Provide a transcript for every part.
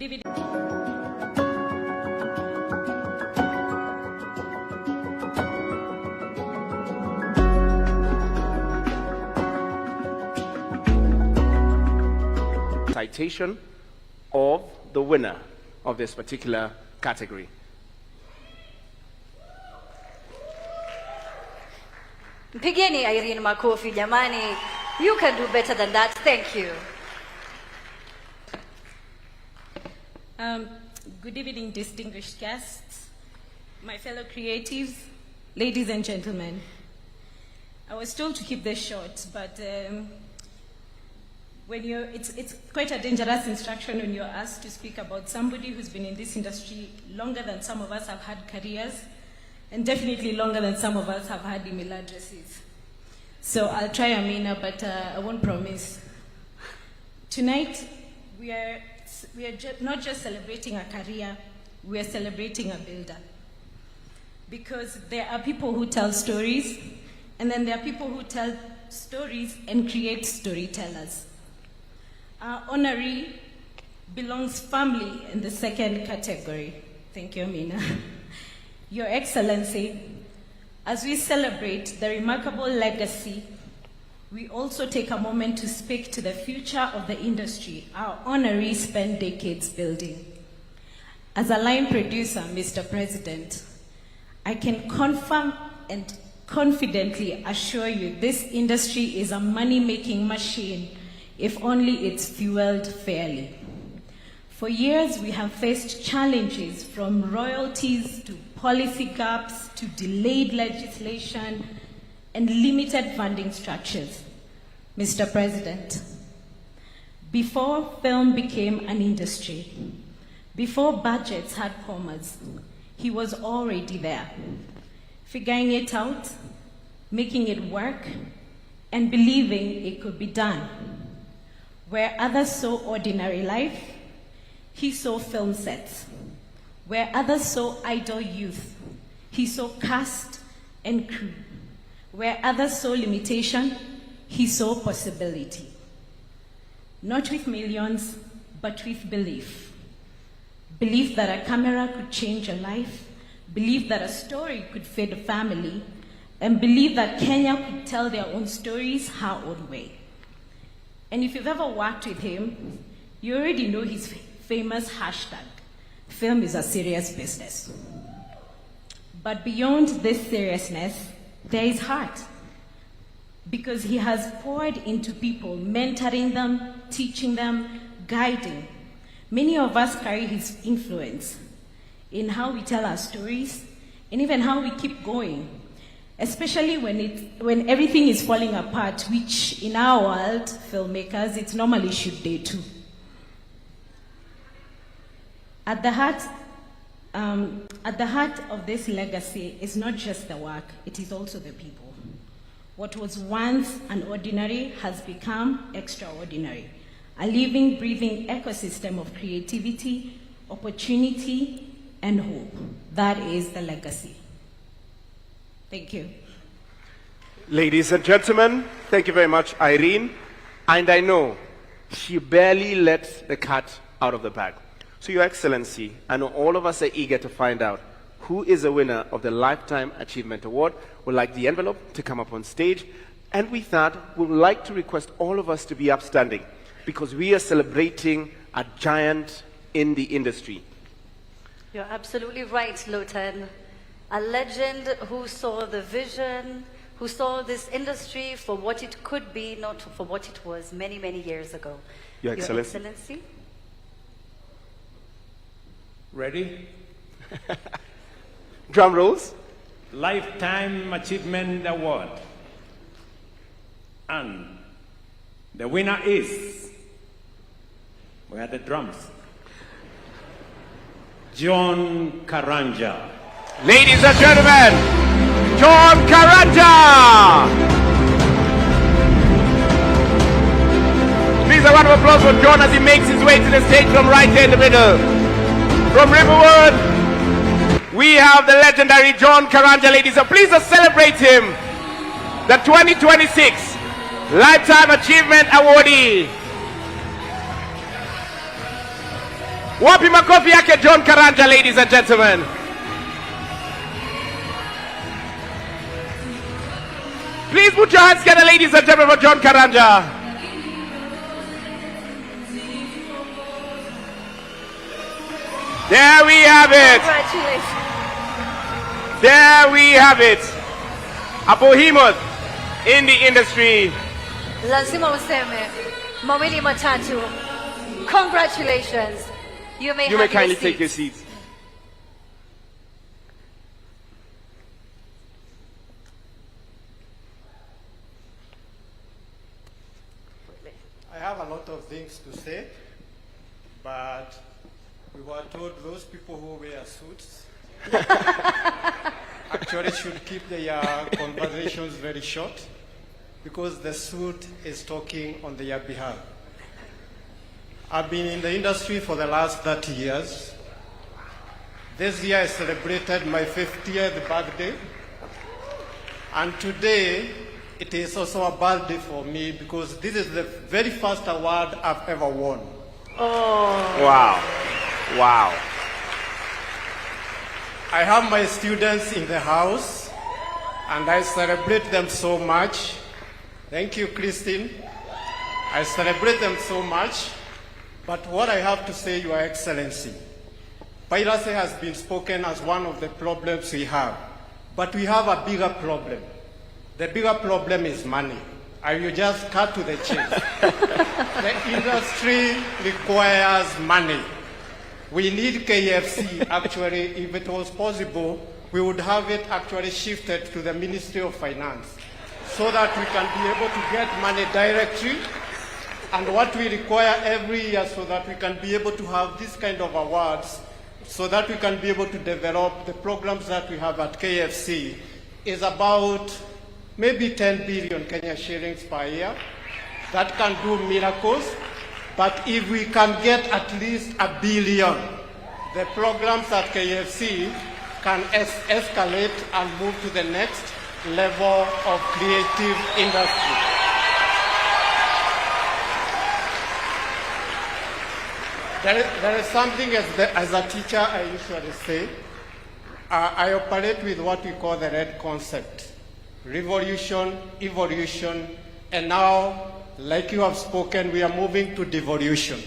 Good evening. Citation of the winner of this particular category. Mpigeni Irene makofi jamani. You can do better than that. Thank you. Good evening, distinguished guests, my fellow creatives, ladies and gentlemen. I was told to keep this short, but it's quite a dangerous instruction when you're asked to speak about somebody who's been in this industry longer than some of us have had careers, and definitely longer than some of us have had email addresses. So I'll try, Amina, but I won't promise. Tonight, we are not just celebrating a career, we are celebrating a builder. Because there are people who tell stories, and then there are people who tell stories and create storytellers. Our honoree belongs firmly in the second category. Thank you, Amina. Your Excellency, as we celebrate the remarkable legacy, we also take a moment to speak to the future of the industry our honoree spent decades building. As a line producer, Mr. President, I can confirm and confidently assure you this industry is a money-making machine if only it's fueled fairly. For years, we have faced challenges from royalties to policy gaps to delayed legislation and limited funding structures. Mr. President, before film became an industry, before budgets had commas, he was already there, figuring it out, making it work, and believing it could be done. Where others saw ordinary life, he saw film sets. Where others saw idle youth, he saw cast and crew. Where others saw limitation, he saw possibility. Not with millions, but with belief. Belief that a camera could change a life, belief that a story could feed a family, and belief that Kenya could tell their own stories her own way. And if you've ever worked with him, you already know his famous hashtag, film is a serious business. But beyond this seriousness, there is heart. Because he has poured into people, mentoring them, teaching them, guiding. Many of us carry his influence in how we tell our stories and even how we keep going, especially when everything is falling apart, which in our world, filmmakers, it's normally shoot day two. At the heart of this legacy is not just the work, it is also the people. What was once an ordinary has become extraordinary. A living, breathing ecosystem of creativity, opportunity, and hope. That is the legacy. Thank you. Ladies and gentlemen, thank you very much, Irene. And I know she barely let the cat out of the bag. So, Your Excellency, I know all of us are eager to find out who is the winner of the Lifetime Achievement Award. We'd like the envelope to come up on stage. And with that, we would like to request all of us to be upstanding because we are celebrating a giant in the industry. You're absolutely right, Lotan. A legend who saw the vision, who saw this industry for what it could be, not for what it was many, many years ago. Your Excellency. Your Excellency. Ready? Drum rolls. Lifetime Achievement Award. And the winner is, where are the drums? John KARANJA. Ladies and gentlemen, John KARANJA. Please a round of applause for John as he makes his way to the stage from right here in the middle. From Riverwood, we have the legendary John KARANJA, ladies. So please celebrate him, the 2026 Lifetime Achievement Awardee. Wapi makofi yake John Karanja, ladies and gentlemen. Please put your hands together, ladies and gentlemen, for John Karanja. There we have it. Congratulations. There we have it. A behemoth in the industry. Lazima useme mawili matatu. Congratulations. You may kindly seat. take your seats. I have a lot of things to say, but we were told those people who wear suits actually should keep their conversations very short because the suit is talking on their behalf. I've been in the industry for the last 30 years. This year I celebrated my 50th birthday, and today it is also a birthday for me because this is the very first award I've ever won. Oh. Wow. Wow. I have my students in the house, and I celebrate them so much. Thank you, Christine. I celebrate them so much. But what I have to say, Your Excellency, piracy has been spoken as one of the problems we have. But we have a bigger problem. The bigger problem is money. I will just cut to the chase. The industry requires money. We need KFC. Actually, if it was possible, we would have it actually shifted to the Ministry of Finance so that we can be able to get money directly and what we require every year so that we can be able to have this kind of awards so that we can be able to develop the programs that we have at KFC is about maybe 10 billion Kenya shillings per year. That can do miracles. But if we can get at least $1 billion, the programs at KFC can escalate and move to the next level of creative industry. There is something as a teacher I usually say. I operate with what we call the red concept. Revolution, evolution, and now, like you have spoken, we are moving to devolution.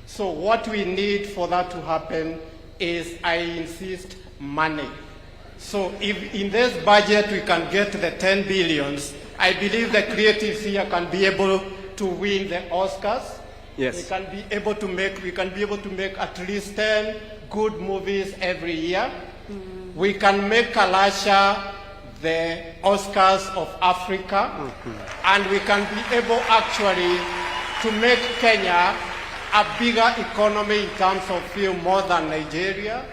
So what we need for that to happen is, I insist, money. So if in this budget we can get the 10 billions, I believe the creatives here can be able to win the Oscars. Yes. We can be able to make at least 10 good movies every year. We can make Kalasha the Oscars of Africa, and we can be able actually to make Kenya a bigger economy in terms of film, more than Nigeria,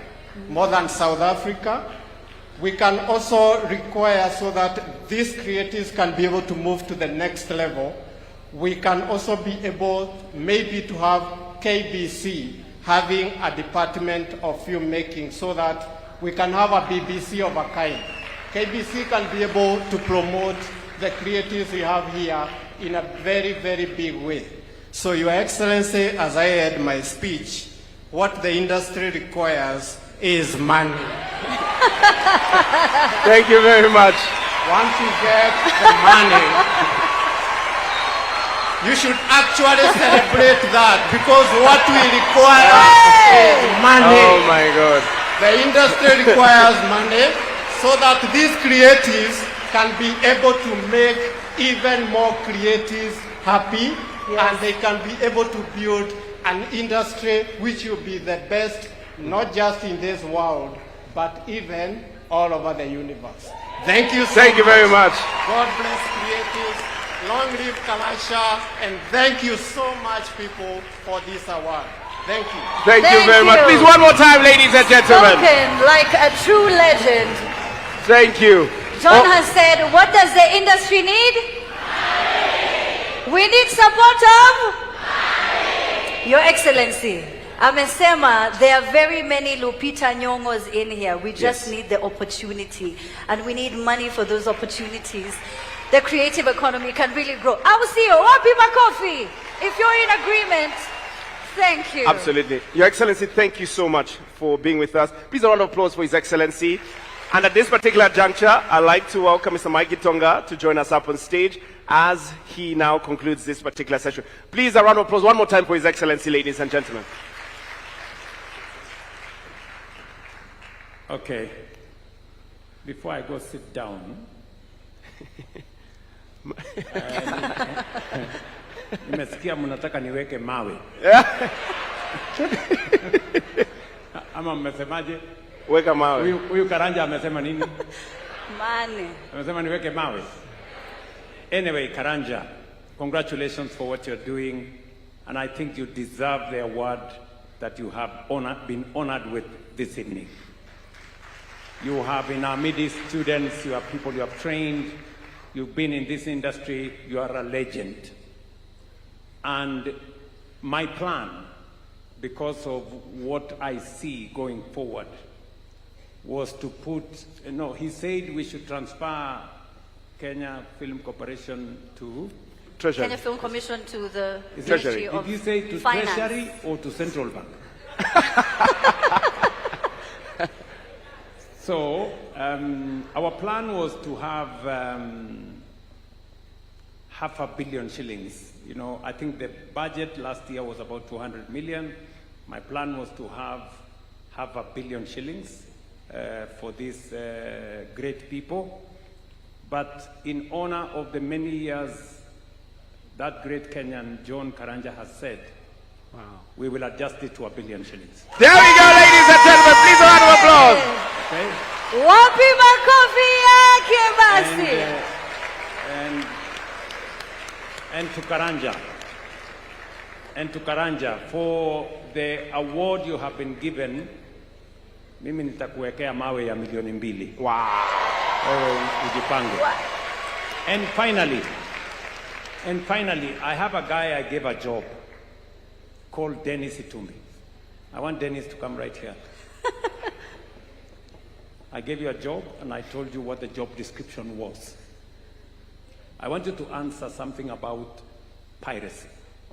more than South Africa. We can also require so that these creatives can be able to move to the next level. We can also be able maybe to have KBC having a department of filmmaking so that we can have a BBC of a kind. KBC can be able to promote the creatives we have here in a very, very big way. So, Your Excellency, as I had my speech, what the industry requires is money. Thank you very much. Once you get the money, you should actually celebrate that, because what we require is money. Oh my God. The industry requires money so that these creatives can be able to make even more creatives happy, and they can be able to build an industry which will be the best, not just in this world, but even all over the universe. Thank you so much. Thank you very much. God bless creatives. Long live Kalasha, and thank you so much, people, for this award. Thank you. Thank you Thank very much. you. Please, one more time, ladies and gentlemen. Spoken like a true legend. Thank you. John has said, what does the industry need? We need support of? Your Excellency, amesema there are very many Lupita Nyong'os in here. We just need the opportunity, and we need money for those opportunities. The creative economy can really grow. I will see you. Wapi makofi. If you're in agreement Thank you. Absolutely. Your Excellency, thank you so much for being with us. Please a round of applause for His Excellency. And at this particular juncture, I'd like to welcome Mr. Mike Gitonga to join us up on stage as he now concludes this particular session. Please a round of applause one more time for His Excellency, ladies and gentlemen. Okay. Before I go sit down, nimesikia mnataka niweke mawe. Ama mmesemaje? Weka mawe. Huyu Karanja amesema nini? Mane. Amesema niweke mawe. Anyway, Karanja, congratulations for what you're doing, and I think you deserve the award that you have been honored with this evening. You have in our midst students, you have people you have trained, you've been in this industry, you are a legend. And my plan, because of what I see going forward, was to put, he said we should transfer Kenya Film Corporation to Treasury. Kenya Film Commission to the Treasury. Ministry of Did you say to Finance. Treasury or to Central Bank? So our plan was to have 500 million shillings. I think the budget last year was about 200 million. My plan was to have 500 million shillings for these great people. But in honor of the many years that great Kenyan John Karanja has said, we will adjust it to 1 billion shillings. There we go, ladies and gentlemen. Please a round of applause. Okay? Wapi makofi yake basi. And to Karanja, for the award you have been given, mimi nitakuwekea mawe ya 2 million. Wow. Ujipange. And finally, I have a guy I gave a job called Dennis Itumbi. I want Dennis to come right here. I gave you a job and I told you what the job description was. I want you to answer something about piracy,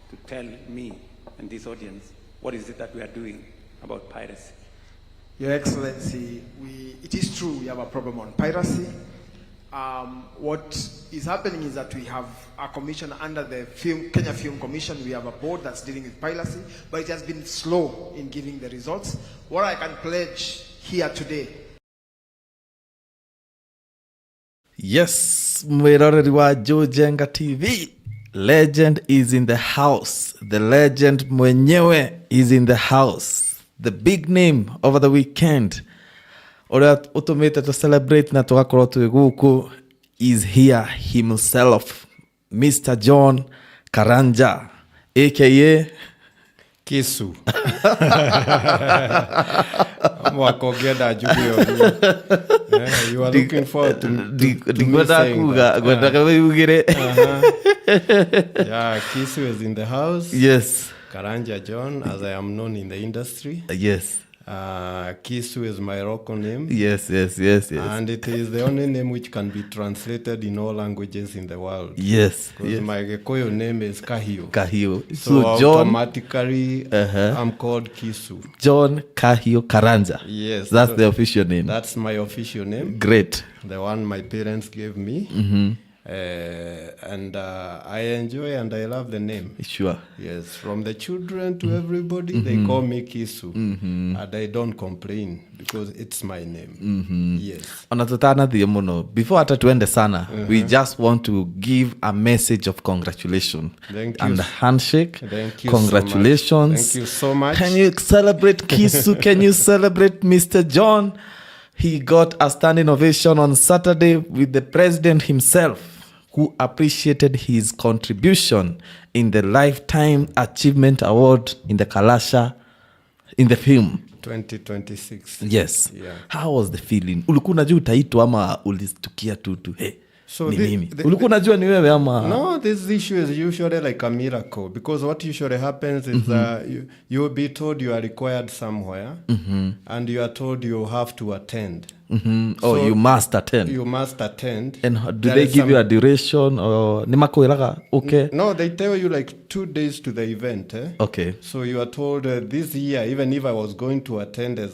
to tell me and this audience what is it that we are doing about piracy. Your Excellency, it is true we have a problem on piracy. What is happening is that we have a commission under the Kenya Film Commission. We have a board that's dealing with piracy, but it has been slow in giving the results. What I can pledge here today. Yes, mwiroreri wa Njenga TV. Legend is in the house. The legend mwenyewe is in the house. The big name over the weekend. Oria utumite to celebrate na tugakorwo twi guku is here himself. Mr. John Karanja, aka Kisu. Mwakogeda jugu. You are looking forward to me saying that. Yeah, Kisu is in the house. Yes. Karanja John, as I am known in the industry. Yes. Kisu is my Roko name. Yes. And it is the only name which can be translated in all languages in the world. Yes. Because my Gikuyu name is Kahio. Kahio. So John, automatically, I'm called Kisu. John Kahio Karanja. Yes. That's the official name. That's my official name. Great. The one my parents gave me. And I enjoy and I love the name. Sure. Yes, from the children to everybody, they call me Kisu. And I don't complain because it's my name. Yes. Onatutana thie muno. Before hata tuende sana, we just want to give a message of congratulations. Thank you. And a handshake. Thank you Congratulations. so much. Thank you so much. Can you celebrate Kisu? Can you celebrate Mr. John? He got a standing ovation on Saturday with the president himself, who appreciated his contribution in the Lifetime Achievement Award in the Kalasha, in the film 2026. Yes. Yeah. How was the feeling? Ulikuwa unajua utaitwa ama ulistukia tu hey? So ni mimi. Ulikuwa unajua ni wewe ama? No, this issue is usually like a miracle because what usually happens is you'll be told you are required somewhere and you are told you have to attend. Oh, you must attend. You must attend. And do they give you a duration or ni makoiraga okay? No, they tell you like 2 days to the event. Okay. So you are told this year, even if I was going to attend as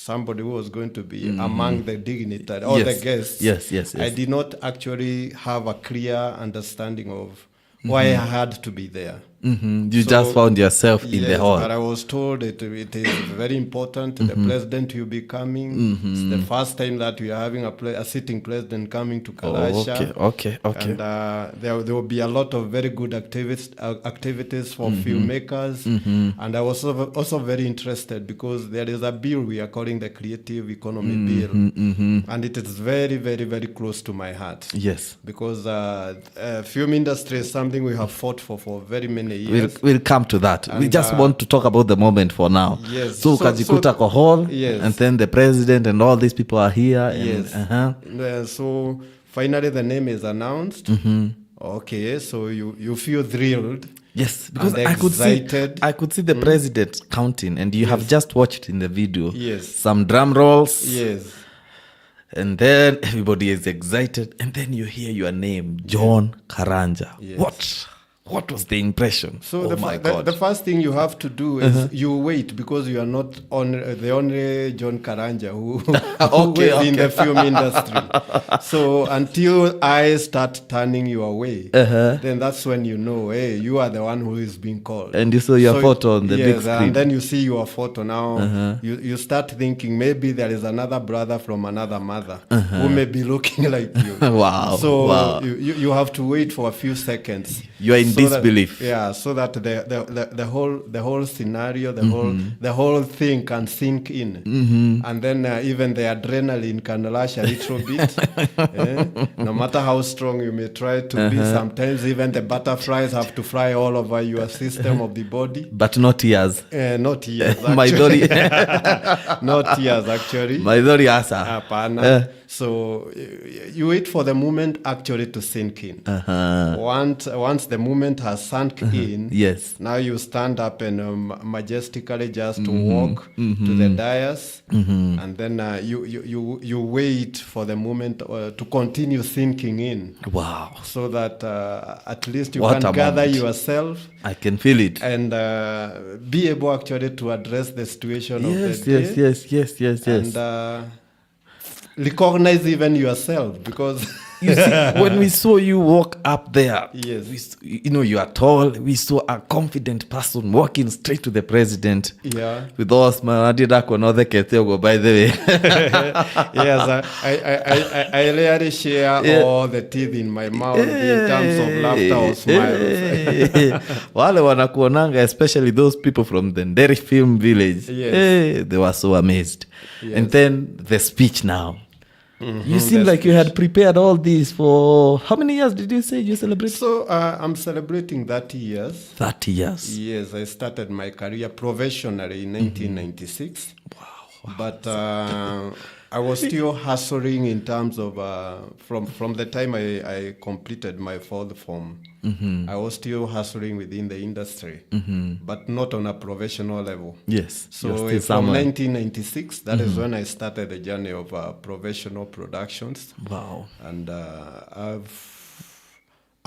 somebody who was going to be among the dignitaries or the guests. Yes. I did not actually have a clear understanding of why I had to be there. You just found yourself in the hall. But I was told it is very important. The president will be coming. It's the first time that we are having a sitting president coming to Karanja. Okay. And there will be a lot of very good activities for filmmakers. And I was also very interested because there is a bill we are calling the Creative Economy Bill. And it is very, very, very close to my heart. Yes. Because film industry is something we have fought for very many years. We'll come to that. And we just want to talk about the moment for now. Yes. So ukajikuta kwa hall, yes. And then the president and all these people are here. Yes. So finally the name is announced. Okay, so you feel thrilled. Yes, because I could see the president counting, and you have just watched in the video. Yes. Some drum rolls. Yes. And then everybody is excited, and then you hear your name, John Karanja. Yes. What was the impression? So God. the first thing you have to do is you wait because you are not the only John Karanja who is in the film industry. So until eyes start turning your way, then that's when you know, hey, you are the one who is being called. And you saw your photo on the big screen. And then you see your photo now. You start thinking maybe there is another brother from another mother who may be looking like you. Wow. So you have to wait for a few seconds. You are in disbelief. So that the whole scenario, the whole thing can sink in, and then even the adrenaline can rush a little bit. No matter how strong you may try to be, sometimes even the butterflies have to fly all over your system of the body. But not tears. Not tears. Actually. Not tears, actually. Maidori asa. So you wait for the moment actually to sink in. Once the moment has sunk in, yes. Now you stand up and majestically just walk to the dais, and then you wait for the moment to continue sinking in. Wow! So that at least you can gather yourself. I can feel it, and be able actually to address the situation of the day. Yes. And recognize even yourself because. You see, when we saw you walk up there, yes, you are tall. We saw a confident person walking straight to the president. Yeah, with all smile. By the way, yes, I rarely share all the teeth in my mouth in terms of laughter or smiles. Wale wanakuonanga, especially those people from the Nderi Film Village. Yes. They were so amazed. Yes. And then the speech now. You seem like you had prepared all this for how many years did you say you celebrated? So I'm celebrating 30 years. 30 years. Yes, I started my career professionally in 1996. Wow. But I was still hustling in terms of from the time I completed my fourth form. I was still hustling within the industry, but not on a professional level. Yes. So from 1996, that is when I started the journey of professional productions. Wow. And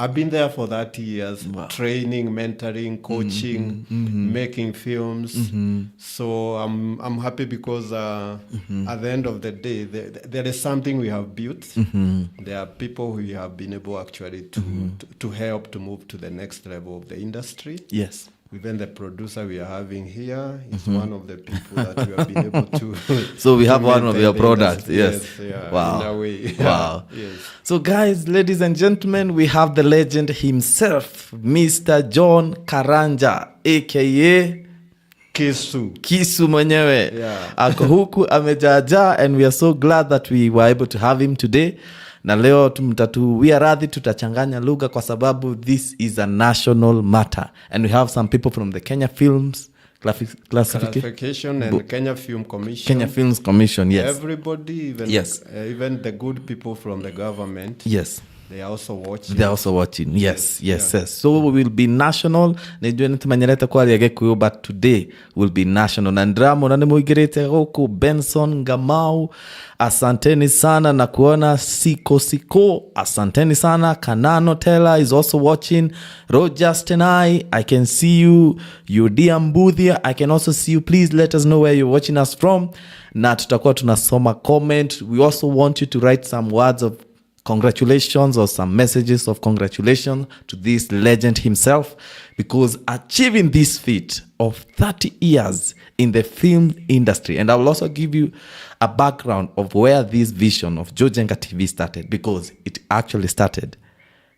I've been there for 30 years, training, mentoring, coaching, making films. So I'm happy because at the end of the day, there is something we have built. There are people who have been able actually to help to move to the next level of the industry. Yes. Even the producer we are having here is one of the people that we have been able to. So we have one of your products. Yes. Wow. In a way. Wow. Yes. So guys, ladies and gentlemen, we have the legend himself, Mr. John Karanja, aka Kisu mwenyewe. Yeah. Ako huku amejaja, and we are so glad that we were able to have him today. Na leo mtatuwia radhi, tutachanganya lugha kwa sababu this is a national matter, and we have some people from the Kenya Films Classification and Kenya Film Commission. Kenya Films Commission, yes. Everybody, even, yes. Even the good people from the government. Yes. They are also watching. They're also watching. Yes. So we will be national. But today will be national. Nandramo nanemuigirete huku Benson Gamau. Asanteni sana na kuona Siko. Asanteni sana. Kanano Taylor is also watching. Rogers Tenai, I can see you. Yudia Mbuthia, I can also see you. Please let us know where you're watching us from. Na tutakuwa tunasoma comment. We also want you to write some words of congratulations or some messages of congratulations to this legend himself, because achieving this feat of 30 years in the film industry, and I will also give you a background of where this vision of Njenga TV started, because it actually started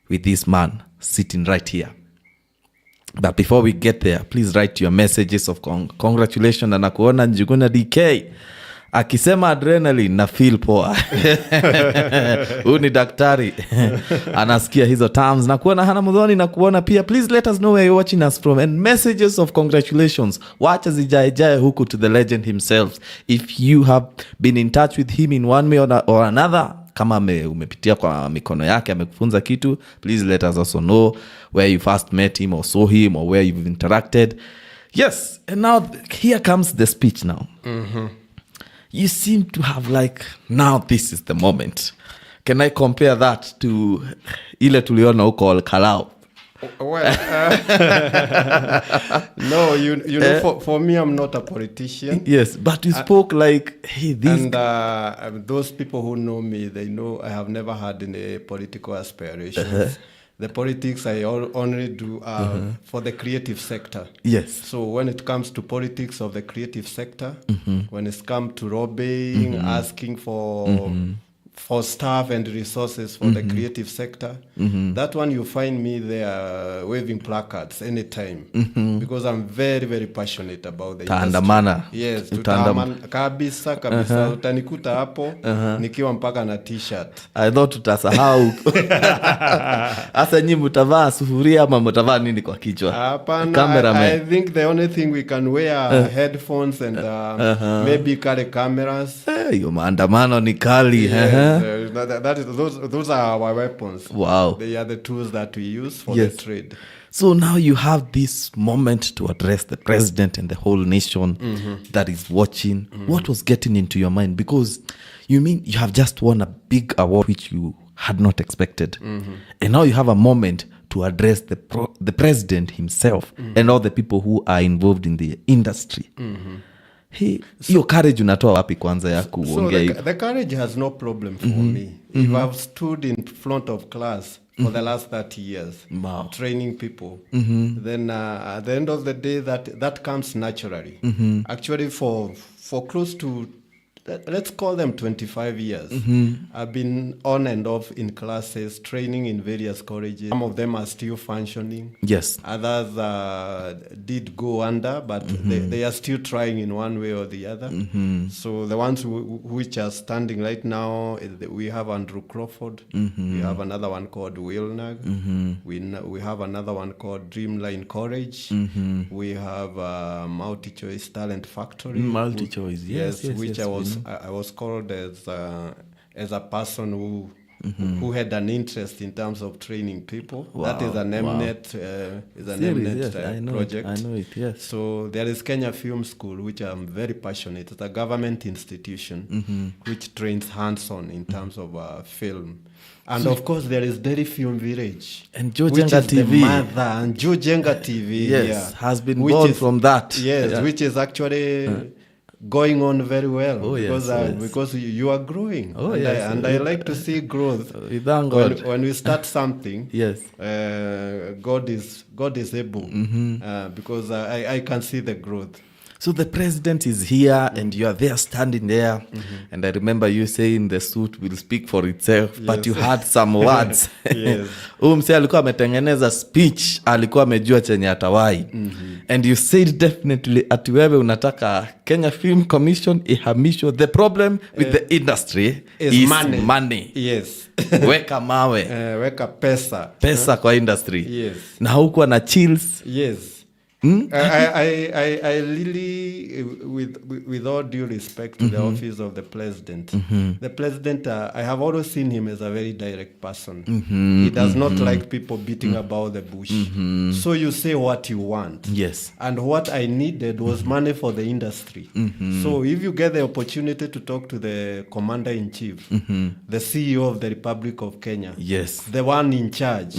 with this man sitting right here. But before we get there, please write your messages of congratulations. Na nakuona Njuguna DK akisema adrenaline na feel poa. Huyu ni daktari. Anasikia hizo terms. Na kuona Hana Mudhoni na kuona pia. Please let us know where you're watching us from. And messages of congratulations. Wacha zijae huku to the legend himself. If you have been in touch with him in one way or another, kama umepitia kwa mikono yake, amekufunza kitu, please let us also know where you first met him or saw him or where you've interacted. Yes, and now here comes the speech now. Mm-hmm. You seem to have like, now this is the moment. Can I compare that to ile tuliona huko Kalau? Well, no, you know, for me, I'm not a politician. Yes, but you spoke like, hey, this... And those people who know me, they know I have never had any political aspirations. The politics I only do are for the creative sector. Yes. So when it comes to politics of the creative sector, when it's come to lobbying, asking for staff and resources for the creative sector, that one you find me there waving placards anytime, because I'm very, very passionate about the industry. Yes, kabisa. Utanikuta hapo nikiwa mpaka na t-shirt. I thought tutasahau. Asa nyinyi mtavaa sufuria ama mtavaa nini kwa kichwa? Hapana, I think the only thing we can wear headphones and maybe carry cameras. Hiyo maandamano ni kali. Those are our weapons. Wow. They are the tools that we use for the trade. So now you have this moment to address the president and the whole nation that is watching. What was getting into your mind? Because you mean you have just won a big award which you had not expected. And now you have a moment to address the president himself and all the people who are involved in the industry. Hiyo courage unatoa wapi kwanza ya kuongea? So the courage has no problem for me. If I've stood in front of class for the last 30 years, training people, then at the end of the day, that comes naturally. Actually, for close to, let's call them 25 years, I've been on and off in classes, training in various colleges. Some of them are still functioning. Yes. Others did go under, but they are still trying in one way or the other. So the ones which are standing right now, we have Andrew Crawford. We have another one called Wilnag. We have another one called Dreamline College. We have Multi-Choice Talent Factory. Multi-Choice, yes. Which I was called as a person who had an interest in terms of training people. Wow, that is an MNet, project. I know it, yes. So there is Kenya Film School, which I'm very passionate. It's a government institution which trains hands-on in terms of film. And of course, there is Dairy Film Village, and Njenga TV. The mother, and Njenga TV, has been born from that. Yes, which is actually going on very well, because you are growing. And I like to see growth. When we start something, God is able, because I can see the growth. So the president is here and you are there standing there. And I remember you saying the suit will speak for itself, but you had some words. Mse alikuwa ametengeneza speech, alikuwa amejua chenye atawai. And you said definitely ati wewe unataka Kenya Film Commission ihamishwe. The problem with the industry is money. Yes. Weka mawe. Weka pesa. Pesa kwa industry. Yes. Na hukuwa na chills. Yes. I really, with all due respect to the office of the president, the president, I have always seen him as a very direct person. He does not like people beating about the bush. So you say what you want. Yes. And what I needed was money for the industry. So if you get the opportunity to talk to the commander-in-chief, the CEO of the Republic of Kenya, Yes. the one in charge,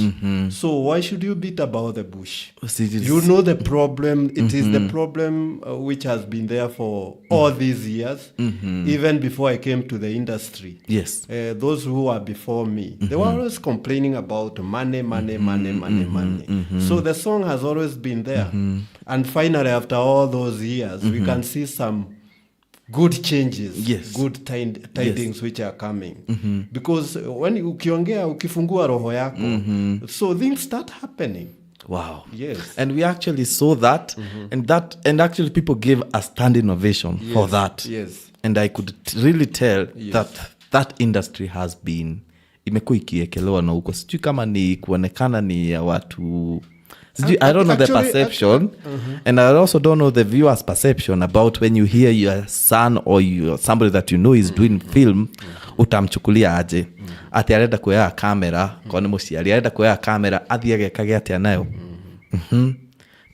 so why should you beat about the bush? See, this- You know the problem. It is the problem which has been there for all these years, even before I came to the industry. Yes. Those who were before me, they were always complaining about money. So the song has always been there. And finally, after all those years, we can see some good changes, Yes. good tidings which are coming. Because when ukiongea, ukifungua roho yako, so things start happening. Wow. Yes. And we actually saw that, and actually people gave a standing ovation for that. Yes. And I could really tell that industry has been imekuwa ikiekelewa na huko. Sijui kama ni kuonekana ni ya watu. I don't know the perception, and I also don't know the viewer's perception about when you hear your son or somebody that you know is doing film, utamchukulia aje. Ati arenda kuoya kamera, kwa ni muciari arenda kuoya kamera, athie agekage atia nayo.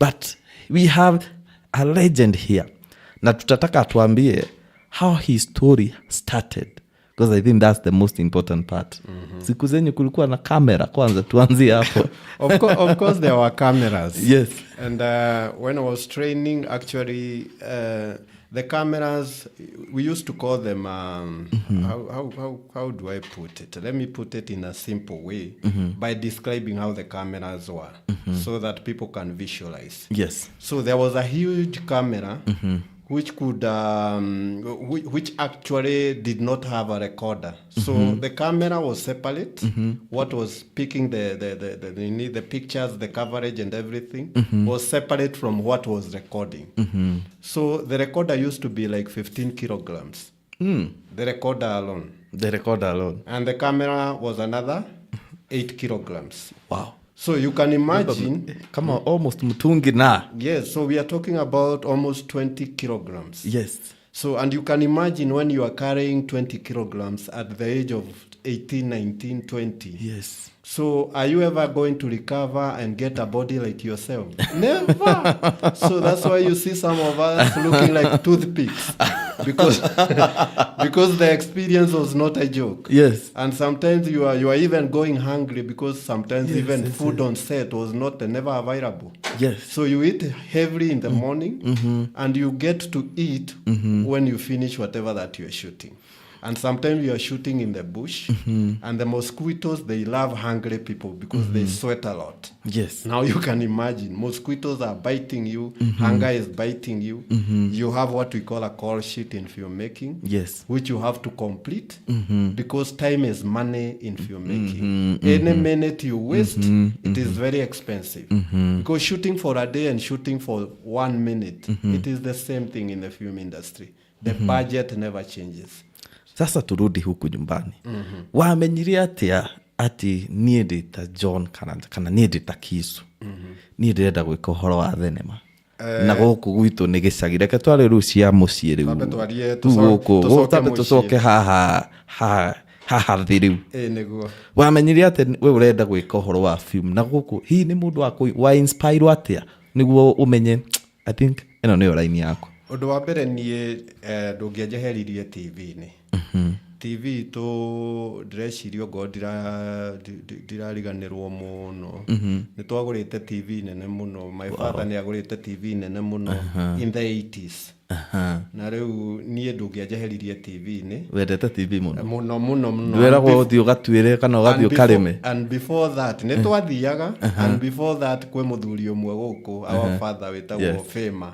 But we have a legend here. Na tutataka atuambie how his story started. Because I think that's the most important part. Siku zenyu kulikuwa na kamera kwanza, tuanzie hapo. Of course there were cameras. Yes. And when I was training, actually, the cameras, we used to call them, how do I put it? Let me put it in a simple way by describing how the cameras were so that people can visualize. Yes. So there was a huge camera which could, which actually did not have a recorder. So the camera was separate. What was picking the pictures, the coverage and everything was separate from what was recording. So the recorder used to be like 15 kilograms. The recorder alone. The recorder alone. And the camera was another 8 kilograms. Wow. So you can imagine. Come on, almost mtungi na. Yes, so we are talking about almost 20 kilograms. Yes. So, and you can imagine when you are carrying 20 kilograms at the age of 18, 19, 20. Yes. So are you ever going to recover and get a body like yourself? Never. So that's why you see some of us looking like toothpicks. Because the experience was not a joke. Yes. And sometimes you are even going hungry because sometimes food on set was never available. Yes. So you eat heavily in the morning and you get to eat when you finish whatever that you are shooting. And sometimes you are shooting in the bush and the mosquitoes, they love hungry people because they sweat a lot. Yes. Now you can imagine, mosquitoes are biting you, hunger is biting you. You have what we call a call sheet in filmmaking, Yes. which you have to complete because time is money in filmmaking. Any minute you waste, it is very expensive. Because shooting for a day and shooting for 1 minute, it is the same thing in the film industry. The budget never changes. Sasa turudi huku nyumbani. Wamenyiria atia ati niĩ ndĩ ta John kana niĩ ndĩ ta Kisu. Niĩ ndĩrenda gwĩka ũhoro wa thenema. Na gũkũ gwitũ nĩ gĩcagi. Reke twarĩ rĩu cia mũciĩ rĩu. Gũtambe tũcoke haha thĩ rĩu. Nĩguo. Wamenyirie atĩ we ũrenda gwĩka ũhoro wa film. Na gũkũ hihi nĩ mũndũ wa inspire atia nĩguo ũmenye I think ĩno nĩyo line yako. Ũndũ wa mbere niĩ ndũngĩanjeheririe TV-inĩ. TV to ndĩreciria ngo ndirariganĩrwo mũno. Nĩ twagũrĩte TV nene mũno. My father nĩ agũrĩte TV nene mũno in the 80s. Na rĩu niĩ ndũngĩanjeheririe TV-inĩ. Wendete TV mũno. Mũno. Ndwĩragwo ũthiĩ ũgatuĩre kana ũgathiĩ ũkarĩme. And before that nĩ twathiaga and before that kwĩ mũthuri ũmwe gũkũ our father wĩtagwo Fema.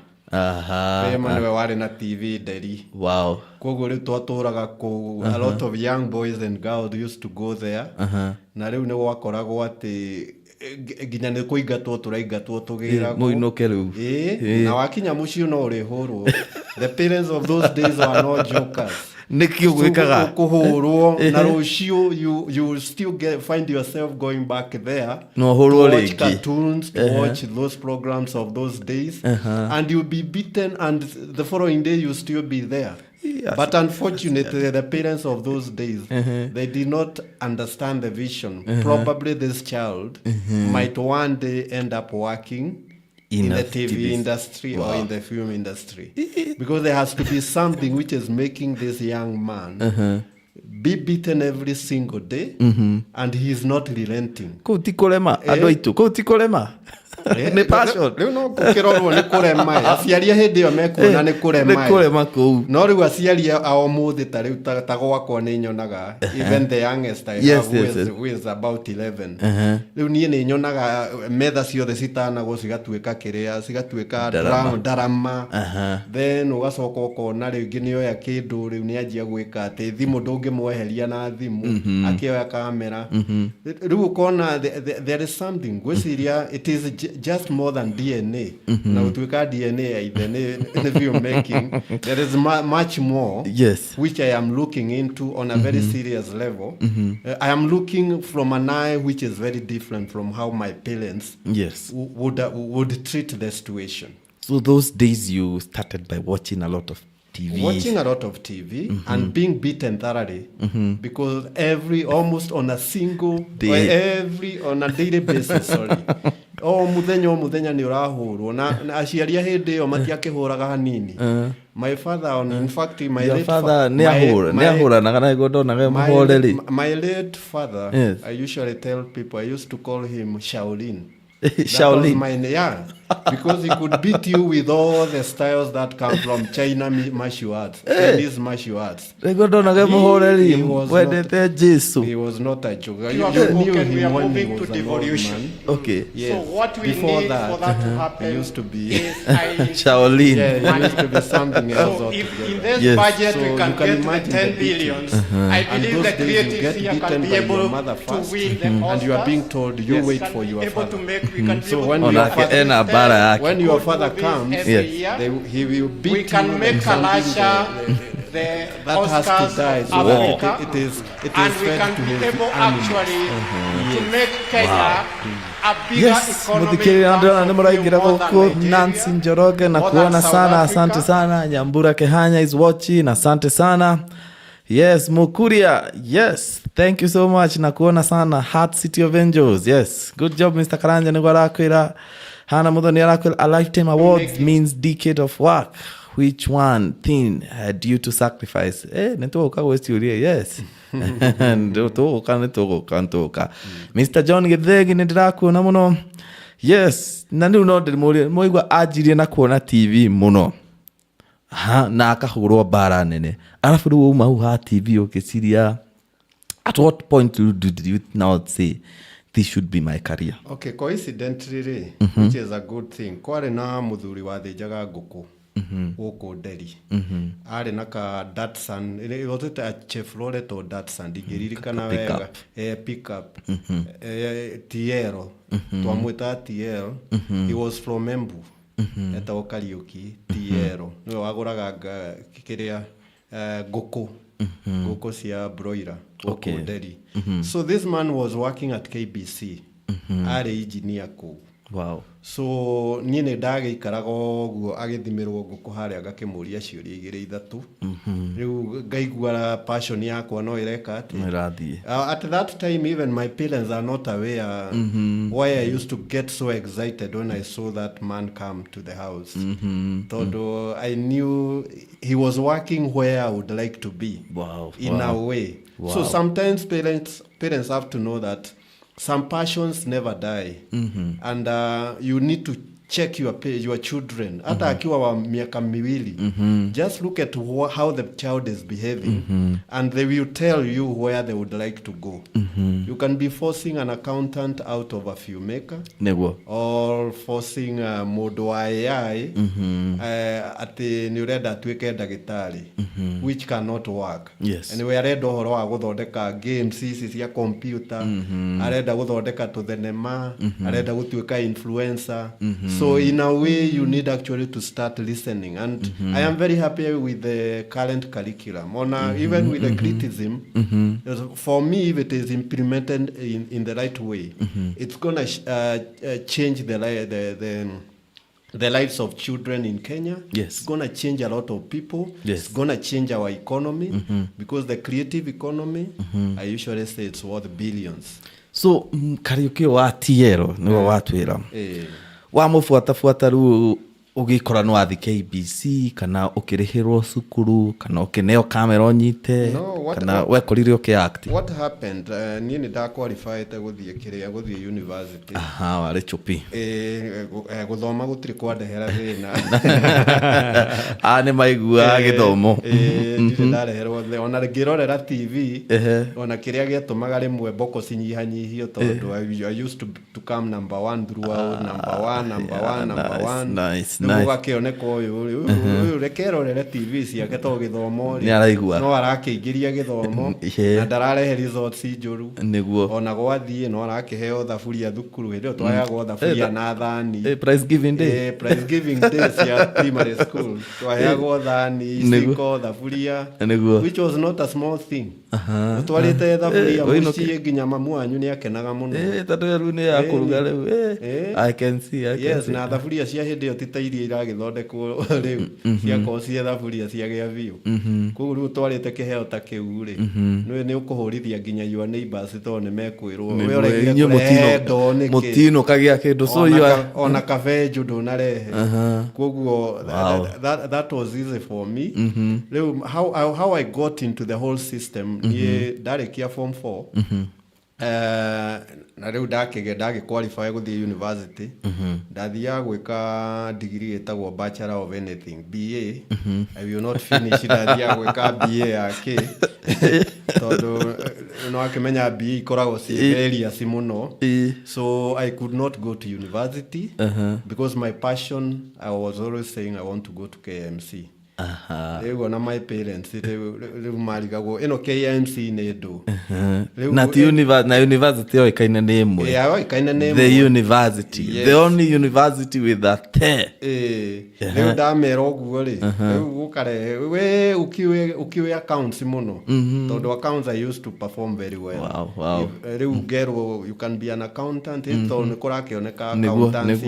Fema niwe warĩ na TV nderi. Wow. Koguo rĩu twatũraga kũu. A lot of young boys and girls used to go there. Na rĩu nĩ gwakoragwo atĩ nginya nĩ kũingatwo tũraingatwo tũgĩragwo. Mũinũke rĩu. Na wakinya mũciĩ no ũrĩhũrwo. The parents of those days were not jokers. Nikio gwikaga. Kuhurwo na rucio you will still find yourself going back there. No to hurwo watch ringi. cartoons, to watch those programs of those days. And you'll be beaten and the following day you'll still be there. Yes. But unfortunately, the parents of those days, they did not understand the vision. Probably this child might one day end up working in the TV industry or in the film industry. Because there has to be something which is making this young man be beaten every single day and he is not relenting. Kou ti kurema, andu aitu, kou ti kurema. Ni passion. Riu no kukirorwo ni kurema. Aciari hindi yo mekuona ni kurema. Ni kurema kou. No riu aciari ao muthi ta riu ta gwakwa ni nyonaga even the youngest I have who is about 11. Riu nie ni nyonaga metha ciothe citanagwo cigatuika kiria cigatuika drama. Then ugacoka ukona riu ngi ni oya kindu riu ni anjia gwika ati thimu ndungimweheria na thimu akioya kamera. Riu ukona there is something gwiciria it is just more than DNA. Now to DNA in the film making, there is much more, which I am looking into on a very serious level. I am looking from an eye which is very different from how my parents would treat the situation. So those days you started by watching a lot of TV. Watching a lot of TV and being beaten thoroughly because almost on a single day, on a daily basis, sorry. Muthenya ni urahurwo na aciaria hindi yo matiakihuraga hanini. My father in fact my late father ni ahuranaga na igondonaga muhoreri. My late father, I usually tell people, I used to call him Shaolin. Shaolin. Because he could beat you with all the styles that come from China martial arts, Chinese martial arts. He was not a joke. You knew him when he was an old man. Okay. Yes. So what we Before need that, for that to happen he used to be Shaolin. Yeah, he used to be something else so altogether. if in this budget So we you can can get to imagine the 10 the billions, beatings. I And believe those the days you creatives get here beaten can be by your able mother to first, win the and you are Oscars. being told you Yes, wait can for be your able father. to make, we can be So able when to your make father- ena bara yake. When your good father movies comes, every year. he will beat We can you make like something Kalasha the that has Oscars to die. of So Africa, it is and we fed can to be his able animals. actually to make Kenya a bigger Yes, economy muthikiriria ndona in nĩ terms of mũraingĩra more than gũkũ Nigeria, Nancy Njoroge na more than kuona South sana. Africa. Asante sana. Nyambura Kehanya is watching. Asante sana. Yes, Mukuria. Yes, thank you so much. Na kuona sana. Heart City of Angels. Yes, good job Mr. Karanja. Nĩguo arakwĩra Hana Muthoni arakwĩra a lifetime awards means decade of work. Which one thing had you to sacrifice? Nĩtũgũka gwĩciũria. Yes. Nĩtũgũka. Mr. John Githegi nĩndĩrakuona mũno. Yes, na rĩu no ndĩmũrie mũigua anjirie na kuona TV mũno. Na akahũrwo bara nene. Arabu rĩu uma hau ha TV ũkĩciria, at what point did you now say this should be my career? Okay, coincidentally, which is a good thing. Kwarĩ na mũthuri wathĩnjaga ngũkũ gũkũ Delhi. Arĩ na ka Datsun, it was a Chevrolet or Datsun, ndingĩririkana wega. Pickup. TL. Twamwĩta TL. He was from Embu. Etagwo Kariuki. TL. Nĩwe wagũraga kĩrĩa ngũkũ cia broiler gũkũ Delhi. So this man was working at KBC. Arĩ engineer kũu. Wow. So niĩ nĩ ndagĩikaraga ũguo agĩthimirwo ngũkũ harĩa ngakĩmũria ciũria igĩrĩ ithatũ. Rĩu ngaigua passion yakwa no ĩreka atĩ. At that time even my parents are not aware why I used to get so excited when I saw that man come to the house. Tondũ I knew he was working where I would like to be. Wow. In a way. Wow. So sometimes parents have to know that some passions never die, and you need to check your children. Hata akiwa wa miaka miwili, just look at how the child is behaving, and they will tell you where they would like to go. You can be forcing an accountant out of a filmmaker, or forcing mũndũ wa AI atĩ nĩ ũrenda atuĩke ndagĩtarĩ, which cannot work. Yes. And we arenda ũhoro wa gũthondeka games ici cia computer, arenda gũthondeka tũthenema, arenda gũtuĩka influencer. So in a way, you need actually to start listening. And I am very happy with the current curriculum. Even with the criticism, for me, if it is implemented in the right way, it's going to change the lives of children in Kenya. Yes. It's going to change a lot of people. Yes. It's going to change our economy because the creative economy, I usually say it's worth billions. So Kariuki wa tiero niwe watwira wa mufuata ru ugikora no athi KBC kana ukirihirwo cukuru kana ukineo kamera onyite kana wekorire ukiact. What happened? Ni nda qualified guthie university. Aha, wale chupi. Guthoma gutiri kwandehera thina. Ane maigua githomo. Ndire ndareherwo ona ngirorera TV ona kiria gietumaga rimwe mboko cinyihanyihio tondu I used to come number 1 throughout, number one. Nice. Gakioneka uyu rekerorere TV ciake to githomo ni araigua no arakiingiria githomo na ndararehe results njuru niguo ona gwathie no arakiheo thaburia thukuru ndio twayagwo thaburia na thani prize giving day cia primary school twayagwo thani iciko thaburia which was not a small thing twarite thaburia muciĩ nginya mamu wanyu ni akenaga muno tatu ru ni akuruga riu I can see yes na thaburia cia hindi yo titairie iragithondekwo riu ciakorwo cia thaburia ciagĩa biũ koguo riu twarĩte kĩheo ta kĩu rĩ nĩ ũkũhũrithia nginya your neighbors to nĩ mekwĩrwo we ũregire mutino kagĩa kĩndũ so you are ona kabenju ndũnarehe koguo that was easy for me riu how I got into the whole system niĩ ndarĩkia form 4 na riu ndagĩqualify gũthiĩ university ndathiaga gwĩka degree ĩtagwo bachelor of anything BA I will not finish ndathiaga gwĩka BA yake tondũ no akĩmenya BA ikoragwo serious mũno so I could not go to university because my passion I was always saying I want to go to KMC. Rĩu na my parents rĩu marigagwo ĩno KMC nĩ ndũ na university yo ikaina nĩ ĩmwe the university the only university with a T rĩu ndamera ũguo rĩ rĩu gũkare we ukiwe accounts mũno tondũ accounts I used to perform very well. Wow. Rĩu ngero you can be an accountant tondũ nĩ kũrakĩoneka accountants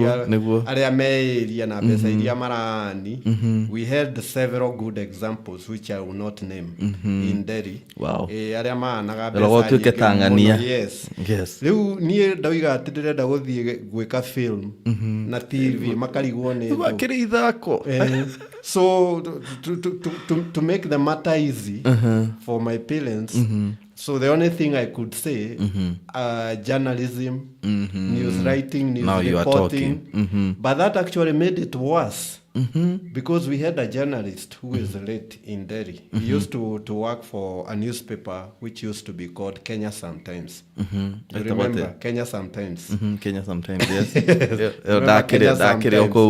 arĩa meĩria na mbeca iria marani we had several good examples which I will not name in Delhi. Arĩa maanaga mbeca yes rĩu niĩ ndoiga atĩ ndĩrenda gũthiĩ gwĩka film na TV makarigwo nĩ kĩrĩ ithako so to make the matter easy for my parents so the only thing I could say journalism news writing news reporting but that actually made it worse because we had a journalist who is late in Delhi. He used to work for a newspaper which used to be called Kenya Sometimes. You remember Kenya Sometimes? Kenya Sometimes, yes.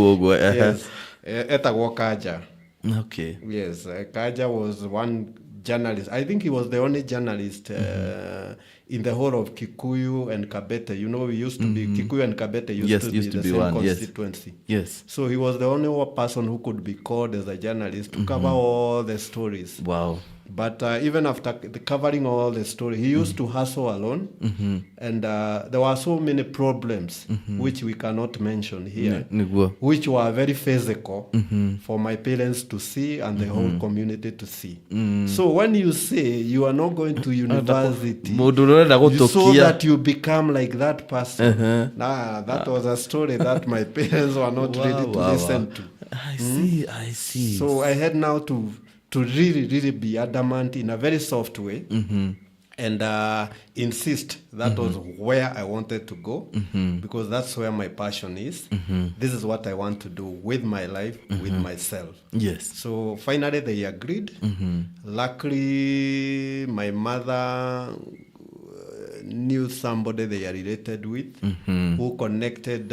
Yes. Etagwo Kaja. Okay. Yes, Kaja was one journalist. I think he was the only journalist in the whole of Kikuyu and Kabete. You know, we used to be Kikuyu and Kabete used to be the same constituency. Yes. So he was the only person who could be called as a journalist to cover all the stories. Wow. But even after covering all the story, he used to hustle alone, and there were so many problems which we cannot mention here, which were very physical for my parents to see and the whole community to see. So when you say you are not going to university, so that you become like that person, that was a story that my parents were not ready to listen to. I see. So I had now to really be adamant in a very soft way and insist that was where I wanted to go because that's where my passion is. This is what I want to do with my life, with myself. Yes. So finally they agreed. Luckily, my mother knew somebody they are related with who connected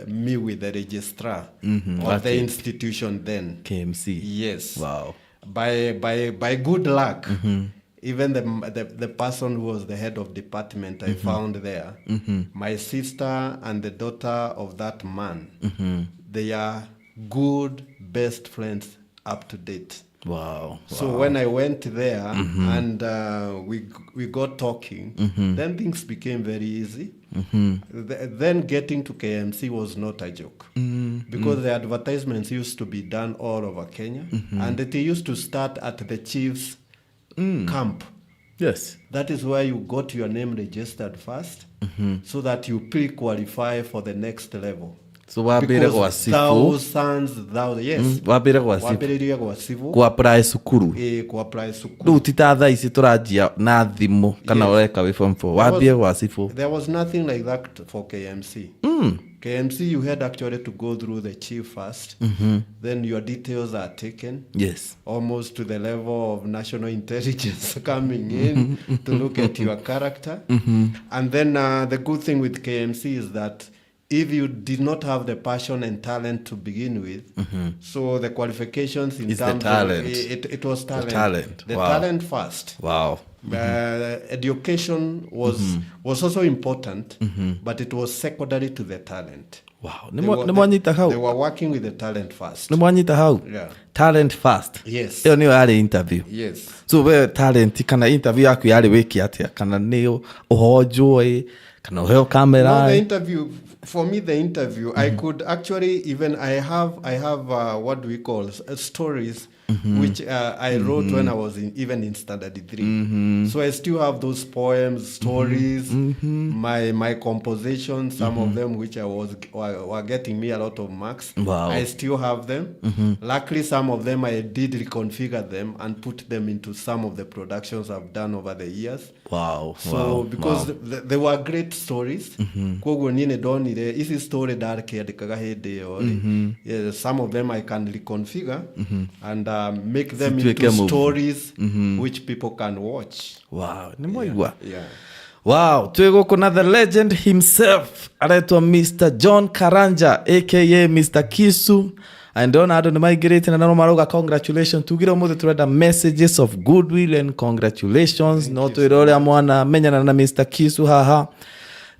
me with the registrar of the institution then. KMC. Yes. Wow. By good luck, even the person who was the head of department I found there, my sister and the daughter of that man, they are good best friends up to date. Wow. So when I went there and we got talking, then things became very easy. Then getting to KMC was not a joke because the advertisements used to be done all over Kenya, and it used to start at the chief's camp. Yes. That is where you got your name registered first, so that you pre-qualify for the next level. So wabere kwa sifu. Thousands, yes. Wabere kwa sifu. Wabere kwa sifu. Kwa apply sukuru. Kwa apply sukuru. Rĩu ti ta thaa ici tũranjia na thimũ kana ũreka wĩ form 4. Wambie kwa sifu. There was nothing like that for KMC. KMC, you had actually to go through the chief first. Then your details are taken. Yes. Almost to the level of national intelligence coming in to look at your character. And then the good thing with KMC is that if you did not have the passion and talent to begin with, so the qualifications in it's terms the talent. of it was talent. The talent. The Wow. talent first. Wow. Education was also important, but it was secondary to the talent. Wow. They were working with the talent first. Nĩmwanyita hau? Yeah. Talent first. Yes. Ĩyo nĩyo yarĩ interview. Yes. So we talent kana interview yaku yarĩ wĩke atĩa kana nĩ ũhonjwo kana ũheo kamera? No, the interview, for me, the interview, I could actually even, I have what do we call, stories, which I wrote when I was even in standard 3. So I still have those poems, stories, my compositions, some of them which were getting me a lot of marks. Wow. I still have them. Luckily, some of them I did reconfigure them and put them into some of the productions I've done over the years. Wow. So because they were great stories, koguo nini donire isi story ndakiandikaga hindi iyo, some of them I can reconfigure and make them into stories which people can watch. Wow. Nĩmwaigua? Yeah. Wow, twĩgũkũ na the legend himself aretwa Mr. John Karanja aka Mr. Kisu. And ndona andũ nĩmaingĩrĩte na no marauga congratulations. Tugire ũmũthĩ tũrenda messages of goodwill and congratulations. No twĩre ũrĩa mwana menyana na Mr. Kisu haha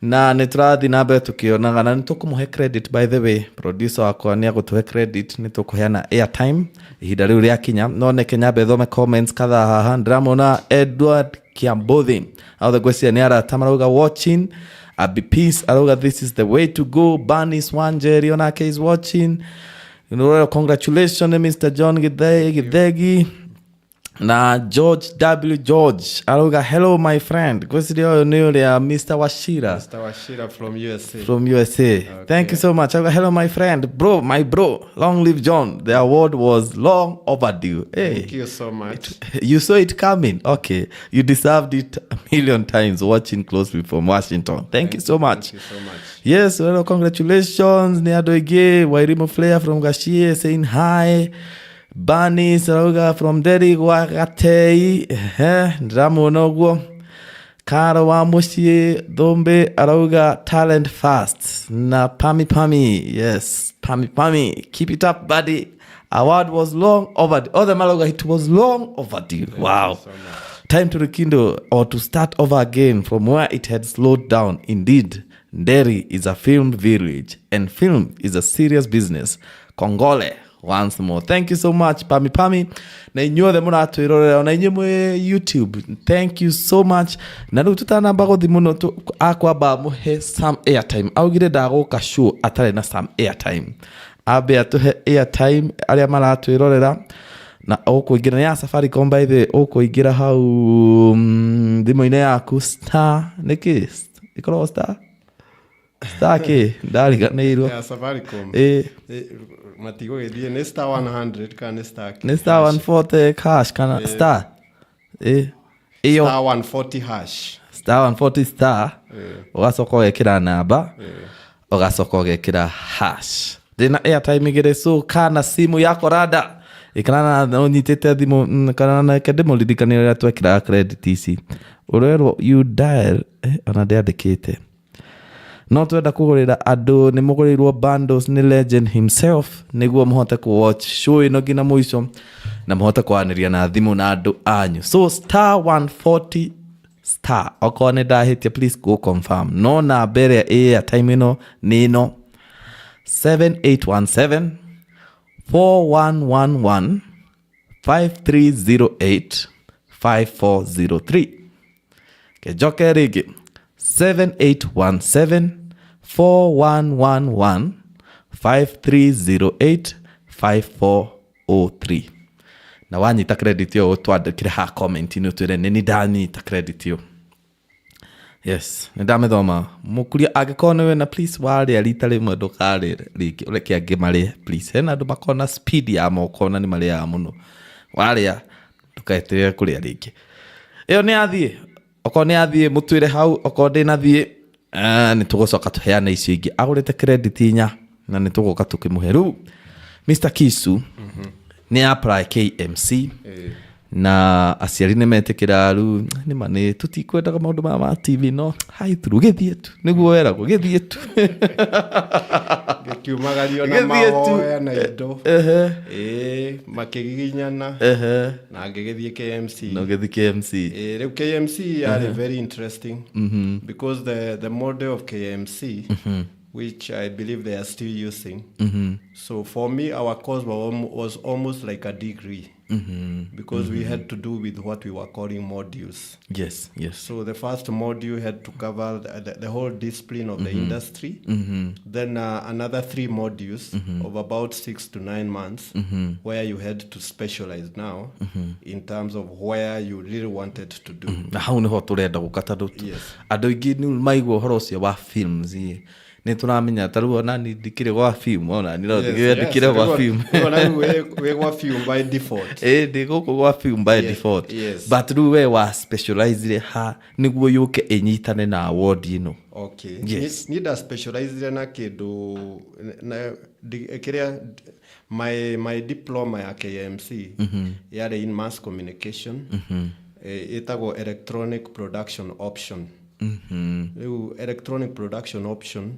na nĩtũrathiĩ na mbere tũkĩonaga na nĩtũkũmũhe credit. By the way, producer wakwa nĩagũtũhe credit, nĩtũkũheana airtime ihinda rĩu rĩakinya. No neke nyambe thome comments kadhaa haha. Ndĩramona Edward Kiambothi authe gwĩciria nĩ arata marauga watching. Abi Peace arauga this is the way to go. Banis Wanjeri onake is watching. You know, congratulations Mr. John Githegi. Na George W. George arauga hello my friend. Gwĩciria ũyũ nĩ ũrĩa Mr. Washira. Mr. Washira from USA. From USA. Okay. Thank you so much. Hello, my friend. Bro, my bro. Long live John. The award was long overdue. Hey. Thank you so much. You saw it coming. Okay. You deserved it a million times watching closely from Washington. Thank you so much. Thank you so much. Yes, well, congratulations. Niadoige, Wairimu Flair from Gashie saying hi. Bani Sarauga from Derek Wagatei. Dramonogo. Kara wa Mushi Dombe Arauga talent fast. Na Pami. Yes, Pami. Keep it up, buddy. Award was long overdue. Oh, the Malaga, it was long overdue. Wow. So Time to rekindle or to start over again from where it had slowed down. Indeed, Nderi is a film village and film is a serious business. Kongole. Once more. Thank you so much, Pami. Na inyuothe mũratwĩrorera na inyuĩ mwĩ YouTube. Thank you so much. Na rĩu tũtanamba gũthi mũno akwamba mũhe some airtime. Augire ndagũka show atarĩ na some airtime. Ambe atũhe airtime arĩa maratwĩrorera. Na ũkũingĩra nĩ ya Safaricom by the ũkũingĩra hau thimũ-inĩ yaku star nĩkĩ? Ĩkoragwo star kĩ? Ndariganĩirwo. Yeah, Safaricom. Matigo gĩthiĩ nĩ star 100 kana star kĩ? Nĩ star 140 hash kana star. Iyo star 140 hash. Star 140 star. Ũgacoka ũgekĩra namba. Ũgacoka ũgekĩra hash. Ndĩna airtime igĩrĩ so kana simu yako rada. Ikana na ũnyitĩte thimũ kana na kĩndĩmũririkania rĩrĩa twekĩraga credit ici. Ũrerwo you dial ona ndĩandĩkĩte. No twenda kũgũrĩra andũ nĩ mũgũrĩrwo bundles nĩ legend himself nĩguo mũhote watch show ĩno nginya mũico na mũhote kwanĩria na thimũ na andũ anyu. So star 140 star, okorwo nĩ ndahĩtia please go confirm. No namba ĩrĩa ĩ time ĩno nĩ ĩno 7817 4111 5308 5403. Kejoke rĩngĩ 7817 4111 5308 5403. Na wanyita credit yo twandĩkire ha comment inĩ ũtwĩre nĩ ndanyita credit yo. Yes, nĩ ndamĩthoma. Mũkuria angĩkorwo nĩ wena please warĩa rita rĩmwe ndũkarĩre rĩngĩ ũreke angĩ marĩe please. Hena andũ makona speed ya moko na nĩ marĩaga mũno. Warĩa ndũkaeterere kũrĩa rĩngĩ. Ĩyo nĩ athiĩ. Okorwo nĩ athiĩ mũtwĩre hau, okorwo ndĩnathiĩ nĩ tũgũcoka tũheane icio ingĩ. Agũrĩte credit inya na nĩ tũgũka tũkĩmũhe. Rĩu Mr. Kisu nĩ apply KMC na aciari nĩ metĩkĩra rĩu nĩ mane tũtikwendaga maũndũ ma TV no hai through gĩthiĩ tu nĩguo weragwo gĩthiĩ tu gĩkiumagario na mahoya na indo makĩgiginyana na ngĩgĩthiĩ KMC. No gĩthiĩ KMC. Rĩu KMC are very interesting because the model of KMC which I believe they are still using. So for me, our course was almost like a degree because we had to do with what we were calling modules. Yes. So the first module had to cover the whole discipline of the industry. Then another 3 modules of about 6 to 9 months where you had to specialize now in terms of where you really wanted to do. Na hau nĩho tũrenda gũkata ndũtu. Andũ aingĩ nĩ maigua ũhoro ũcio wa films nĩ tũramenya ta rĩu ona nĩ ndikire gwa film ona nĩ ndikire gwa film ona we gwa film by default ndĩ gũkũ gwa film by default but rĩu we wa specialize ha nĩguo yũke ĩnyitane na award ĩno. Okay, need a specialize na kĩndũ na kĩrĩa my diploma ya KMC yarĩ in mass communication ĩtagwo electronic production option. Electronic production option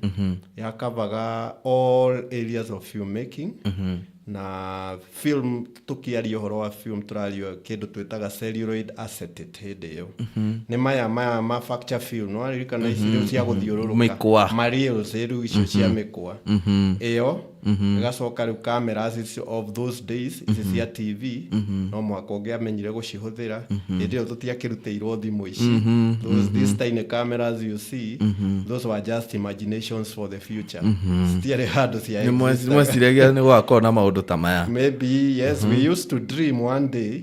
yakavaga all areas of filmmaking na film tukiaria ũhoro wa film tũrario kĩndũ twĩtaga celluloid acetate hĩndĩ ĩyo nĩ maya manufacture film no aririkana icio cia gũthiũrũrũka materials rĩu icio cia mĩkwa ĩyo ĩgacoka rĩu cameras of those days ici cia TV no mwaka ũngĩamenyire gũcihũthĩra hĩndĩ ĩyo tũtiakĩrutĩirwo thimũ ici these tiny cameras you see those were just imaginations for the future still handũ cia mweciragia nĩ gwakorwo na maũndũ ta maya. Maybe yes, we used to dream one day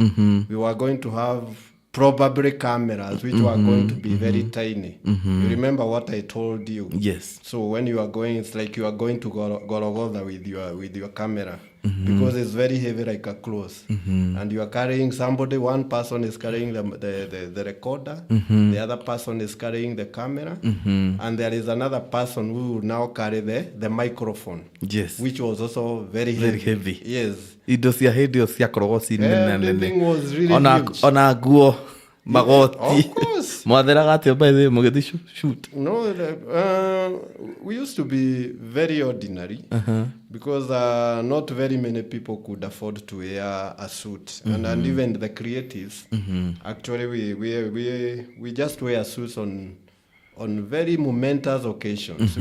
we were going to have probably cameras which were going to be very tiny. You remember what I told you? Yes. So when you are going, it's like you are going to Golgotha with your camera because it's very heavy like a cloth, and you are carrying somebody. One person is carrying the recorder, the other person is carrying the camera, and there is another person who will now carry the microphone. Yes. Which was also very heavy. Yes. Indo cia hĩndĩ cio cia korogwo everything was really huge. Ona nguo magoti. Of course. Mwatheraga atĩ by the mũgĩthi shoot. No, we used to be very ordinary because not very many people could afford to wear a suit, and even the creatives. Actually, we just wear suits on very momentous occasions.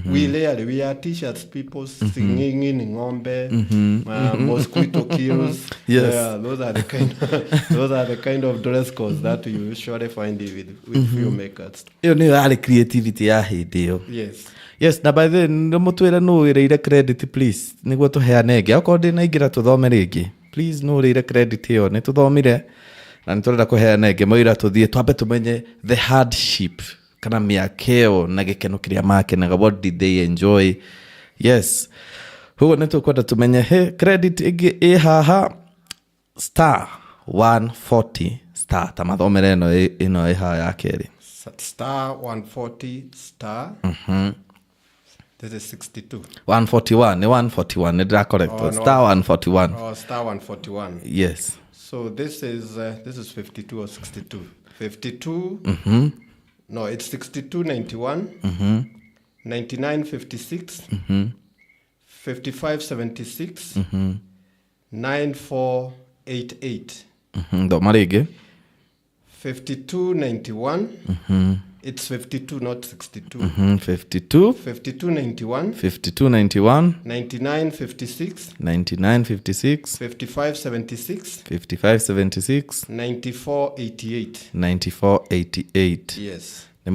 We wear t-shirts, people singing in ng'ombe, mosquito kills. Yes. Yeah, those are the kind of dress codes that you usually find with filmmakers. Iyo nĩyo yarĩ creativity ya hĩndĩ ĩyo. Yes, na by the way mũtwĩre nũ wĩrĩire credit please nĩguo tũheane ĩngĩ okorwo ndĩnaingĩra tũthome rĩngĩ please nũ wĩrĩire credit ĩyo nĩ tũthomire na nĩ tũrenda kũheana ĩngĩ mawĩra tũthiĩ twambe tũmenye the hardship kana mĩakeo na gĩkeno kĩrĩa makenaga what did they enjoy. Yes, huo nĩ tũkwenda tũmenye credit ĩngĩ ĩ haha star 140 star ta mathomere ĩno ĩ haha ya kerĩ star 140 star this is 62 141 ni 141 ni dra correct star 141 star 141 yes. So this is 52 or 62 52 no, it's 6291 9956 5576 9488. Ndoma rĩngĩ. 5291. It's 52, not 62. 52. 5291. 5291. 9956. 9956. 5576. 5576. 9488. 9488. Yes. nä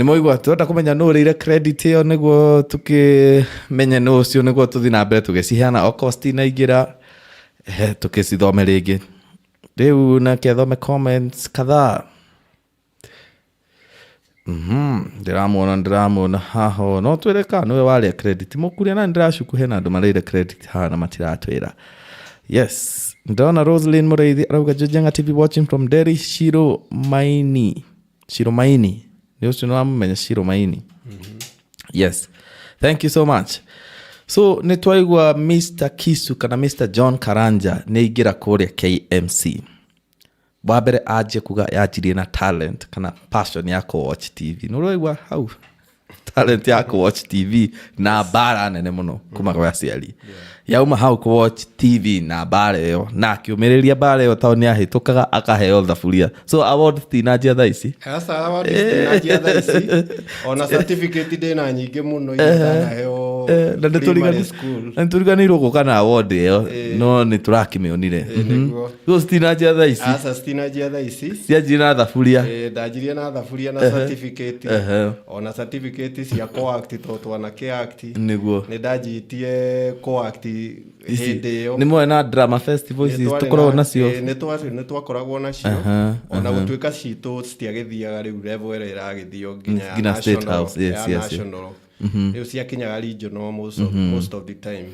moigua twenda kå menya nå rä ire credit ä yo nä guo tå kä menye nå å cio nä guo tå thiä na mbere tå gä ciheana okorwo citinaingä ra tå kä cithome rä ngä rä u nake thome comments kadhaa. ndä ramwona haho no twä re ka nä we warä a credit må kuria na ndä racuku hena andå marä ire credit hana matiratwä ra. Yes, ndona Roslyn Mureithi arauga Njenga TV watching from Derry. Shiro Maini nä å cio nä wamumenya Shiro Maini. Yes, thank you so much. So nä twaigua Mr Kisu kana Mr John Karanja nä aingä ra kå rä a KMC. Wa mbere anjie kuga yanjirie na talent kana passion ya kå watch TV. Nä ũraigua hau talent ya kå watch TV na mbara nene mũno kuma kwa aciari. Yauma hau kå watch TV na mbara ä yo na akä å mä rä ria mbara ä yo tao nä ahä tå kaga akaheo thaburia. So award tinanjia tha ici ona certificate ndä na nyingä må no itanaheo na nä tå riganä gå kana award ä yo no nä tå rakä mä onire. So citinanjia tha ici cianjire na thaburia. Ndanjirie na thaburia na certificate ona certificate cia co-act to twana ke-act niguo nä ndanjitie co-act hĩndĩ ĩyo. Nĩ mwe na drama festival ici tũkoragwo nacio. Nĩ twakoragwo nacio ona gũtuĩka citũ citiagĩthiaga rĩu level ĩrĩa ĩragĩthio nginya State House. Yes. Rĩu ciakinyaga regional most of the time.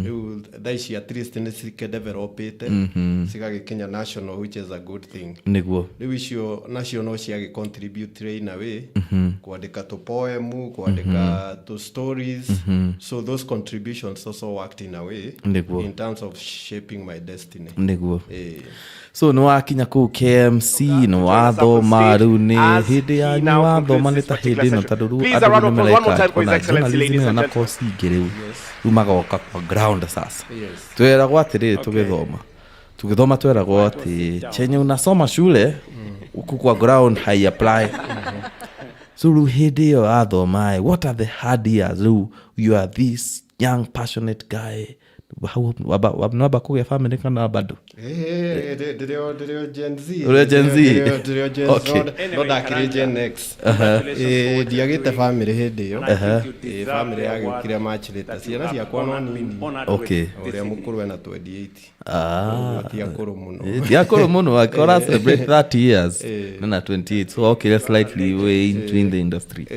Rĩu thaa ici at least nĩ cikĩdevelopĩte cigagĩkinya national, which is a good thing. Nĩguo Rĩu icio nacio no ciagĩcontribute in a way kwandĩka tũ poem, kwandĩka tũ stories. So those contributions also worked in a way in terms of shaping my destiny. Nĩguo so nĩ wakinya kũu KMC nĩ wathoma rĩu nĩ hĩndĩ yanyu wathoma nĩ ta hĩndĩ ĩno tondũ rĩu andũ nĩ mareka ona journalism na course ingĩ rĩu magoka kwa ground sasa. Tweragwo atĩrĩrĩ tũgĩthoma tweragwo atĩ chenye unasoma shule huku kwa ground hai apply. So rĩu hĩndĩ ĩyo athoma, what are the hard years? Rĩu you are this young passionate guy waba kugĩa family kana bado? Ndĩrĩo Gen Z. Ndĩrĩo Gen Z. Okay. No ndakĩrĩ Gen X. Ndiagĩte family hĩndĩ ĩyo. Family yagĩũkire March later. Ciana ciakwa no nini. Okay. Ũrĩa mũkũrũ ena 28. Tiakũrũ mũno. Tiakũrũ mũno akora celebrate 30 years na 28. So okay, slightly way in the industry.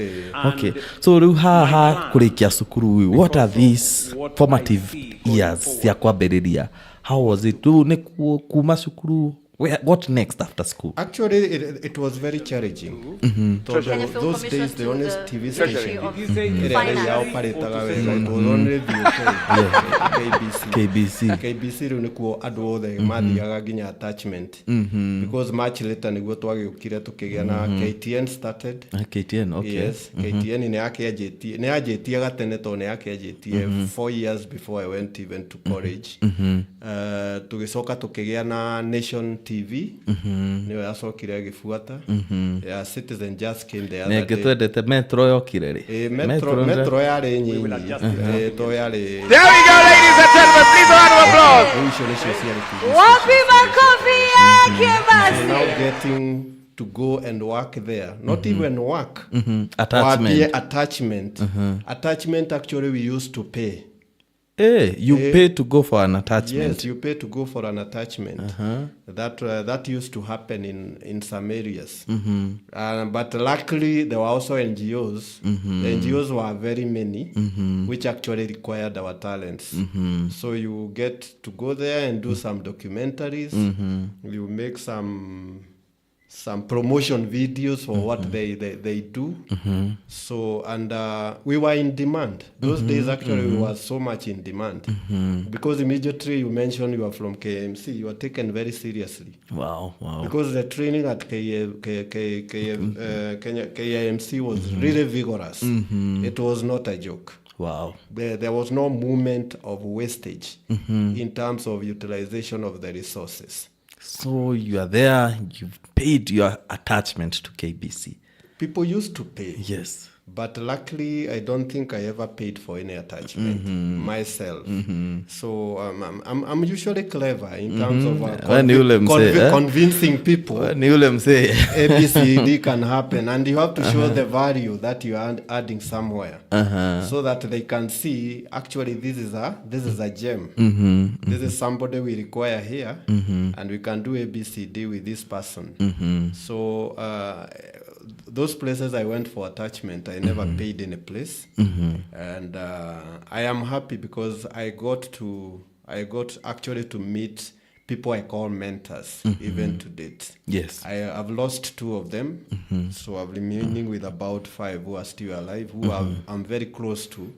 Okay. So rĩu haha kũrĩkia cukuru, what are these formative years cia kwambĩrĩria? How was it? Nĩ kuma cukuru, what next after school? Actually, it was very challenging. Those days, the only TV station ĩrĩa operataga wega it was only KBC. Rĩu nĩkuo andũ othe mathiaga nginya attachment. Because much later nĩguo twagĩũkire tũkĩgĩa na KTN started. KTN, okay. Yes, KTN nĩ yanjĩtie gatene tondũ nĩ yakĩanjĩtie 4 years before I went even to college. Tũgĩcoka tũkĩgĩa na Nation TV. Niyo yacokire gĩbuata. Citizen just came the other day. Twendete Metro yokire rĩ. Metro yarĩ nyinyi. To yarĩ. There we go, ladies and gentlemen. Please a round of applause. Wapi makofi yake basi. Now getting to go and work there. Not even work. Attachment. Attachment actually we used to pay. You pay to go for an attachment. Yes, you pay to go for an attachment. That used to happen in some areas. But luckily, there were also NGOs. The NGOs were very many, which actually required our talents. So you get to go there and do some documentaries. You make some promotion videos for what they do. So, and we were in demand. Those days, actually, we were so much in demand. Because immediately you mentioned you are from KMC, you are taken very seriously. Wow. Because the training at KMC was really vigorous. It was not a joke. Wow. There was no movement of wastage in terms of utilization of the resources. So you are there, you've paid your attachment to KBC. People used to pay. Yes. But luckily, I don't think I ever paid for any attachment myself. So I'm usually clever in terms of convincing people ABCD can happen. And you have to show the value that you are adding somewhere so that they can see, actually, this is a gem. This is somebody we require here, and we can do ABCD with this person. So those places I went for attachment, I never paid any place, and I am happy because I got actually to meet people I call mentors, even to date. Yes. I have lost 2 of them, so I'm remaining with about 5 who are still alive, who I'm very close to,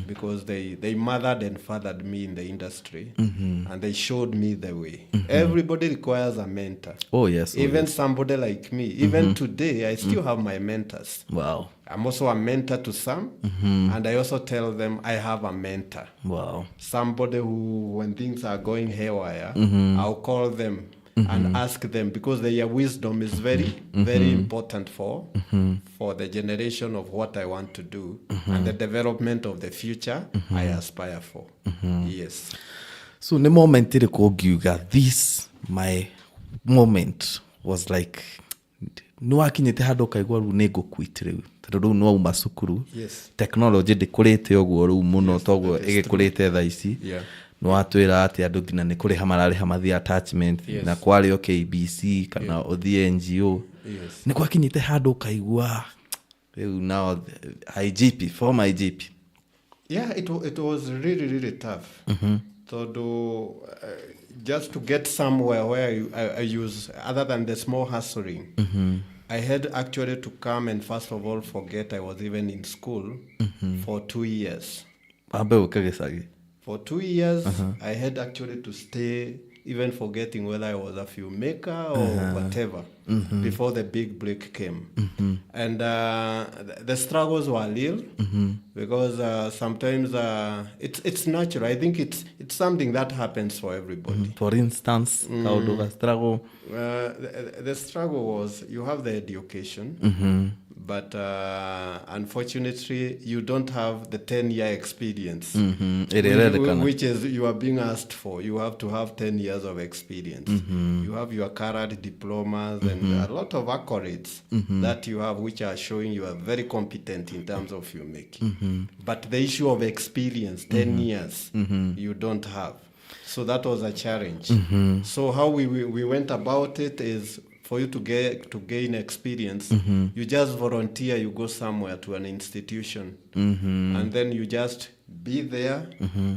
because they mothered and fathered me in the industry, and they showed me the way. Everybody requires a mentor. Oh, yes. Even somebody like me. Even today, I still have my mentors. Wow. I'm also a mentor to some, and I also tell them I have a mentor. Wow. Somebody who, when things are going haywire, I'll call them and ask them, because their wisdom is very, very important for the generation of what I want to do and the development of the future I aspire for. Yes. So the moment this, my moment was like, nwakinyite handu ukaigua riu ni ngukwit riu tondu riu no uma cukuru technology ndikurite uguo riu muno toguo igikurite tha ici no atwira ati andu ngina ni kuriha marariha mathi attachment na kwari KBC kana othie NGO ni kwakinyite handu ukaigua riu now IGP former IGP. Yeah, it was really tough. Tondu just to get somewhere where I use, other than the small hustling, I had actually to come and first of all forget I was even in school for 2 years. For 2 years, I had actually to stay, even forgetting whether I was a filmmaker or whatever, before the big break came. And the struggles were real, because sometimes it's natural. I think it's something that happens for everybody. For instance, how do I struggle? The struggle was, you have the education, but unfortunately, you don't have the 10-year experience, which is you are being asked for. You have to have 10 years of experience. You have your current diplomas and a lot of accolades that you have, which are showing you are very competent in terms of filmmaking. But the issue of experience, 10 years, you don't have. So that was a challenge. So how we went about it is, for you to gain experience, you just volunteer, you go somewhere to an institution, and then you just be there.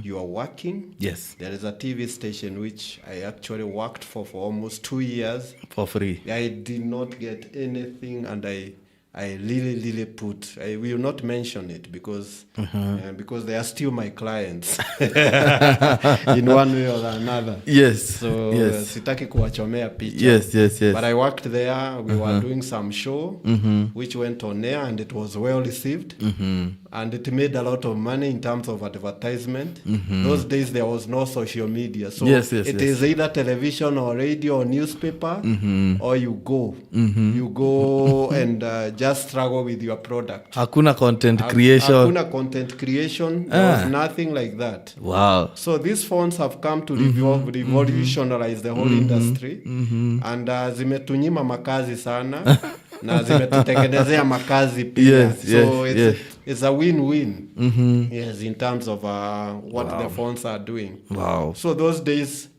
You are working. Yes. There is a TV station which I actually worked for almost 2 years. For free. I did not get anything, and I really put. I will not mention it because they are still my clients in one way or another. Yes. So sitaki kuwachomea picha. Yes. But I worked there. We were doing some show which went on air, and it was well received, and it made a lot of money in terms of advertisement. Those days there was no social media, so it is either television or radio or newspaper, or you go and just struggle with your product. Hakuna content creation. Hakuna content creation. There was nothing like that. Wow. So these phones have come to revolutionize the whole industry, and zimetunyima makazi sana na zimetutengenezea makazi pia. It's a win-win. Yes, in terms of what the phones are doing. Wow. So those days,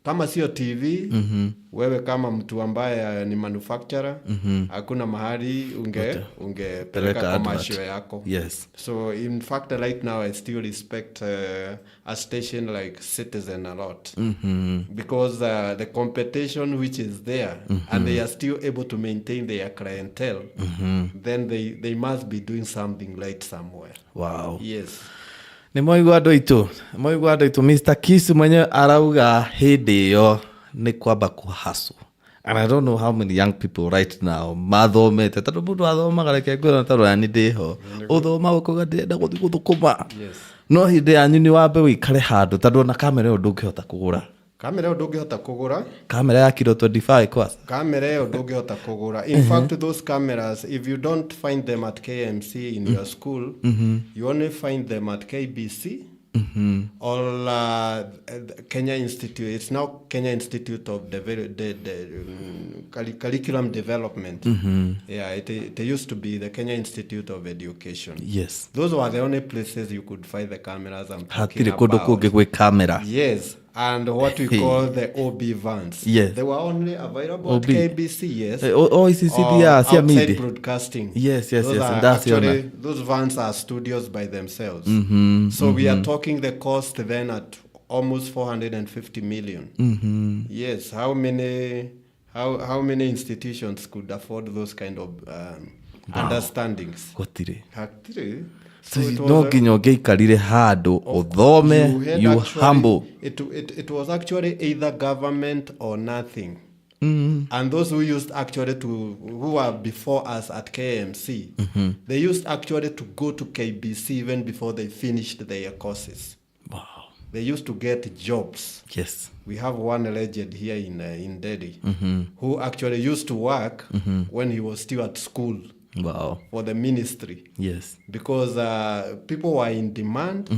kama sio TV, wewe kama mtu ambaye ni manufacturer, hakuna mahali ungepeleka commercial yako. Yes. So in fact, right now I still respect a station like Citizen a lot, because the competition which is there, and they are still able to maintain their clientele, then they must be doing something right somewhere. Wow. Yes. Ni moigwa ndoito Mr. Kisu mwenye arauga hindi yo ni kwamba kuhasu And I don't know how many young people right now mathomete tondå må ndå athomaga reke ngwä tarå yani ndä ho å thoma gå kåga ndärenda gå thiä gå thå kå ma no hĩndĩ yanyu nĩ wambe wĩikare handũ tondũ ona kamera ĩyo ndũngĩhota kũgũra kamera ĩyo ndũngĩhota kũgũra kamera ya kilo 25 kwanza kamera ĩyo ndũngĩhota kũgũra in fact those cameras if you don't find them at KMC in your school you only find them at KBC or Kenya Institute. It's now Kenya Institute of Curriculum Development. Yeah, it used to be the Kenya Institute of Education. Yes. Those were the only places you could find the cameras I'm talking hatire kũndũ kũngĩ gwĩ camera. Yes. And what we call the OB vans. Yes. They were only available at KBC, yes. Outside broadcasting. Yes. And that's actually, those vans are studios by themselves. So we are talking the cost then at almost 450 million. Yes. How many institutions could afford those kind of understandings? Hatire. No nginya ũngĩikarire handũ ũthome you humble. It was actually either government or nothing. And those who used actually who were before us at KMC, they used actually to go to KBC even before they finished their courses. Wow. They used to get jobs. Yes. We have one legend here in Delhi who actually used to work when he was still at school. Wow. For the ministry. Yes. Because people were in demand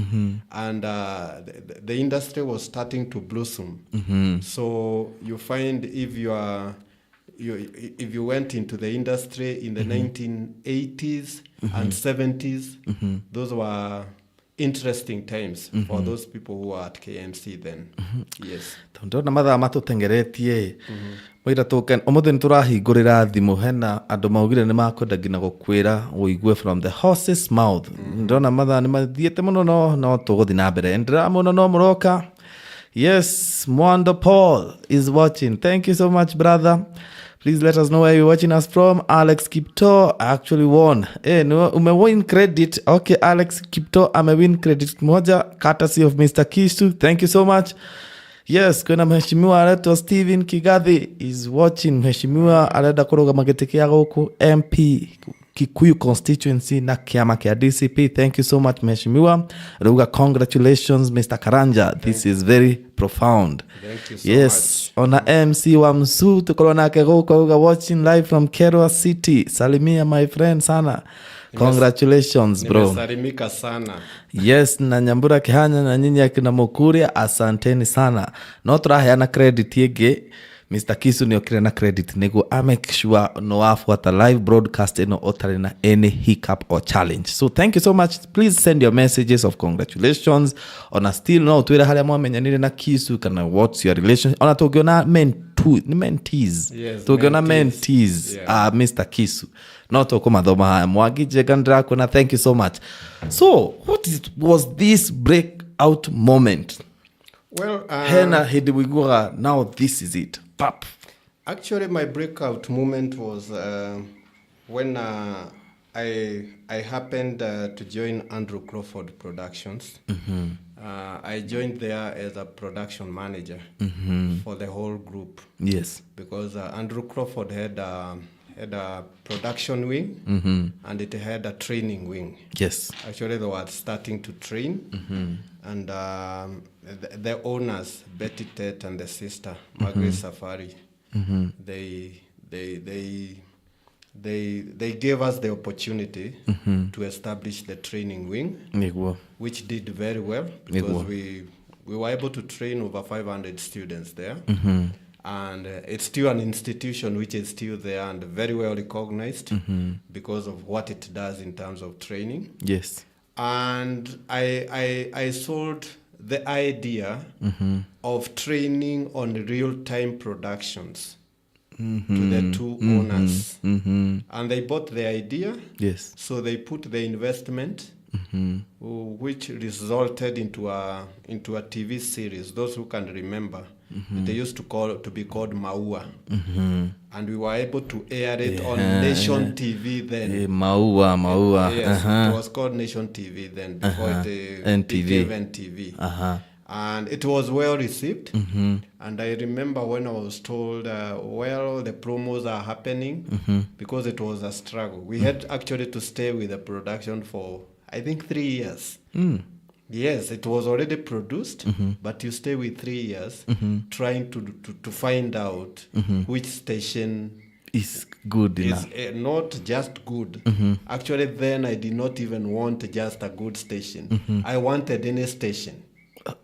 and the industry was starting to blossom. So you find if you went into the industry in the 1980s and 70s, those were interesting times for those people who were at KMC then. Yes. Ndona mathaa matũtengeretie wĩra tũken ũmũthĩ nĩ tũrahingũrĩra thimũ hena andũ maugire nĩ makwenda nginya gũkwĩra ũigue from the horse's mouth. Ndona mathaa nĩ mathiĩte mũno no tũgũthiĩ na mbere ndĩra mũno no mũroka. Yes, Mwando Paul is watching. Thank you so much, brother. Please let us know where you're watching us from. Alex Kipto actually won. No, umewin credit. Okay, Alex Kipto amewin credit moja courtesy of Mr. Kisu. Thank you so much. Yes, kuna mheshimiwa anaitwa Steven Kigathi is watching. Mheshimiwa anaenda kurugama gĩtĩ kĩa gũkũ MP Kikuyu constituency na kiama kia DCP. Thank you so much, mheshimiwa. Ruga, congratulations, Mr. Karanja. This is very profound. Thank you so much. Ona MC wa Msu tukorwo nake gũkũ watching live from Kerwa City. Salimia my friend sana. Congratulations, bro. Nimesalimika sana. Yes, na Nyambura Kihanya na nyinyi akina Mukuria, asanteni sana. No turaheana credit yege. Mr. Kisu ni okire na credit nego I make sure no afuata live broadcast no otare na any hiccup or challenge. So thank you so much. Please send your messages of congratulations. Ona still no twira haria mwamenyanire na Kisu kana what's your relationship. Ona tugiona mentees. Yes, tugiona mentees. Yeah. Mr. Kisu. No toko mathoma haya Mwagi Jegandra kuna thank you so much. So was this breakout moment? Well, Hena Hidwigura, now this is it. Pap. Actually, my breakout moment was when I happened to join Andrew Crawford Productions. I joined there as a production manager for the whole group. Yes. Because Andrew Crawford had a production wing and it had a training wing. Yes. Actually, they were starting to train, and the owners, Betty Tet and the sister, Margaret Safari, they gave us the opportunity to establish the training wing, which did very well because we were able to train over 500 students there. And it's still an institution which is still there and very well recognized because of what it does in terms of training. Yes. And I sold the idea of training on real-time productions to the two owners. And they bought the idea. Yes. So they put the investment, which resulted into a TV series. Those who can remember, they used to be called Maua, and we were able to air it on Nation TV then. Maua. Yes, it was called Nation TV then before it NTV. became NTV. And it was well received. And I remember when I was told, well, the promos are happening, because it was a struggle. We had actually to stay with the production for, I think, 3 years. Yes, it was already produced, but you stay with 3 years trying to find out which station is good is enough. not just good. Actually, then I did not even want just a good station. I wanted any station.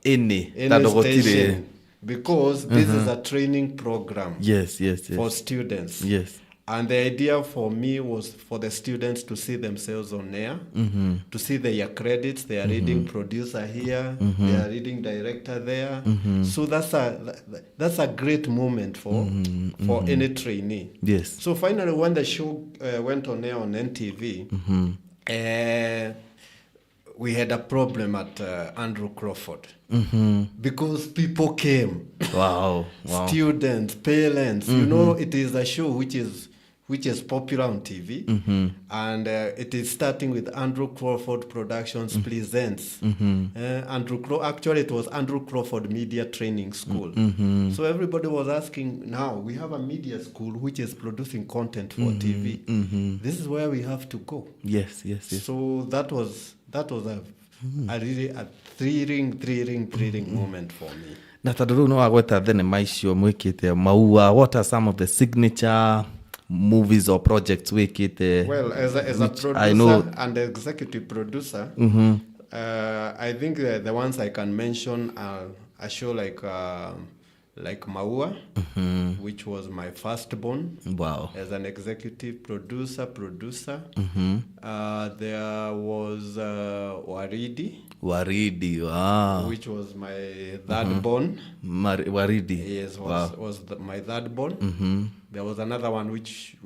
Any Station. Because this is a training program yes for students. yes And the idea for me was for the students to see themselves on air, to see their credits. They are reading producer here, they are reading director there. So that's a great moment for any trainee. yes So finally, when the show went on air on NTV, we had a problem at Andrew Crawford, because people came. wow Students, parents. You know, it is a show which is popular on TV, and it is starting with Andrew Crawford Productions presents. Actually, it was Andrew Crawford Media Training School. So everybody was asking, now we have a media school which is producing content for TV. This is where we have to go. yes So that was a really a thrilling moment for me. na tondå rä u nä wagweta thenema icio mwä kä te maua, what are some of the signature movies or projects wä kä te? Well, as a producer and executive producer, I think the ones I can mention are a show like Maua, which was my firstborn. Wow. As an executive producer. There was Waridi, wow. which was my third born. Waridi. Yes, was my third born. There was another one which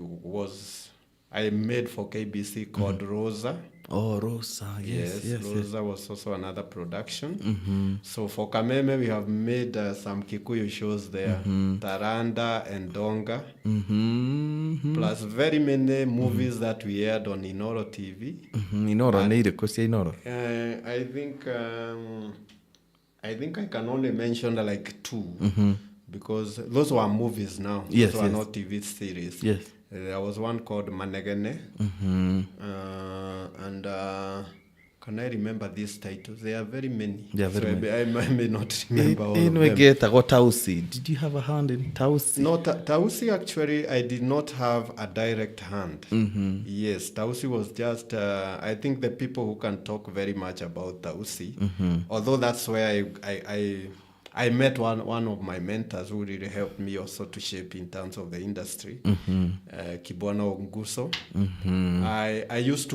I made for KBC called Rosa. Oh, Rosa, yes. Rosa was also another production. So for Kameme, we have made some Kikuyu shows there, Taranda and Donga, plus very many movies that we aired on Inoro TV. Inoro, neither, because Inoro. I think I can only mention like two, because those were movies now. Yes, those were not TV series. Yes. There was one called Manegene, and can I remember these titles? There are very many. I may not remember all of them. Tausi. Did you have a hand in Tausi? No, Tausi actually, I did not have a direct hand. Yes, Tausi was just, I think the people who can talk very much about Tausi, although that's where I met one of my mentors who really helped me also to shape in terms of the industry, Kibwana Onguso. I used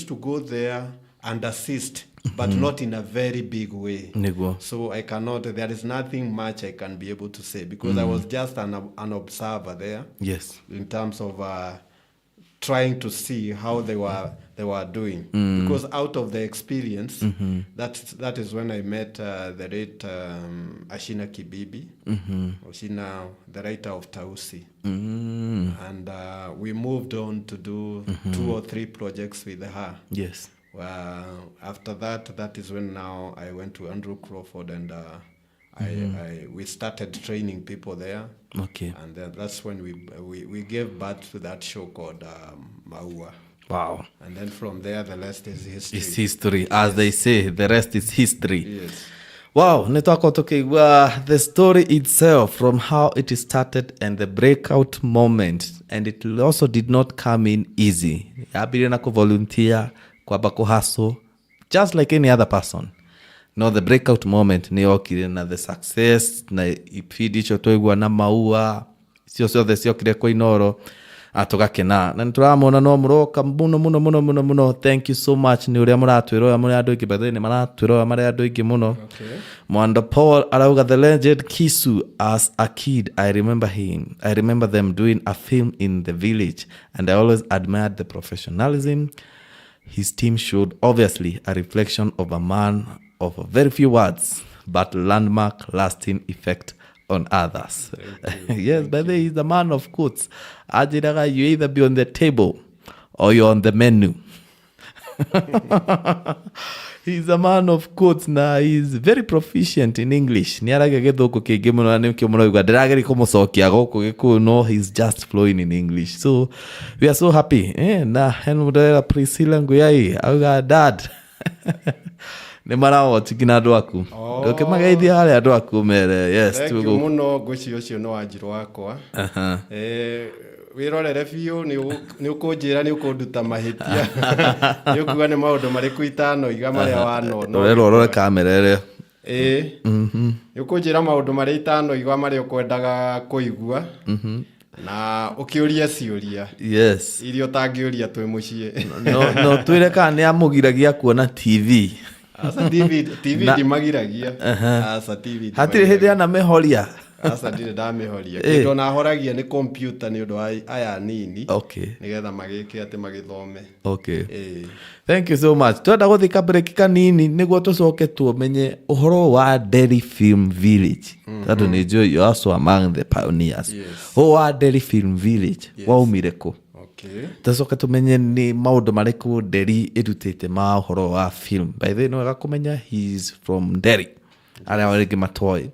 to go there and assist, but not in a very big way. So there is nothing much I can be able to say, because I was just an observer there. Yes. In terms of trying to see how they were doing, because out of the experience, that is when I met the late Ashina Kibibi, Ashina, the writer of Tausi, and we moved on to do 2 or 3 projects with her. Yes. After that is when now I went to Andrew Crawford, and we started training people there. Okay. And that's when we gave birth to that show called Maua. Wow. And then from there, the rest is history. It's history. As they say, the rest is history. Yes. Wow. The story itself, from how it started and the breakout moment, and it also did not come in easy. Abirina ko volunteer, kwa bako hustle, just like any other person. No, the breakout moment ni okire na the success na ipidi cho toigwa na Maua sio the siokire ko Inoro atugakena na nituramona no muroka muno. Thank you so much ni uria muratwiro muri andu ingi bethene maratwiro mari andu ingi muno. Mwanda Paul arauga the legend Kisu. As a kid, I remember him. I remember them doing a film in the village, and I always admired the professionalism his team showed. Obviously a reflection of a man of very few words, but landmark lasting effect on others. Yes, but he's the man of quotes. Ajiraga, you either be on the table or you're on the menu. He's a man of quotes na he's very proficient in English. Ni aragia githuku kingi muno na nikio muno ndirageri kumucokia goku giku no he's just flowing in English. So we are so happy. Na Henry Priscilla Nguyai auga dad. Ni marawo tikina andu aku. Ndoke magaithia hari andu aku mere. Yes, thank you muno guci ucio no wanjiru wakwa. Wirorere biu ni ukunjira ni ukunduta mahitia ni ukuga ni maundu mariku itano iga maria wano rorore kamera ere ni ukunjira maundu maria itano iga maria ukwendaga kuigua na ukiuria ciuria yes irio tangiuria twi mucie no twire kana ni amugiragia kuona TV asa TV dimagiragia asa TV hatire hindi ana mehoria asa ndire ndamehoria kindo na horagia ni computer ni undu aya nini okay nigetha magike ati magithome okay thank you so much twenda guthika break kanini niguo tucoke tumenye uhoro wa Delhi Film Village tatu ni jo you also among the pioneers wa Delhi Film Village waumire ku okay tucoke tumenye ni maundu mariku Delhi irutite ma uhoro wa film by the way no gakumenya he is from Delhi ara warigi matoi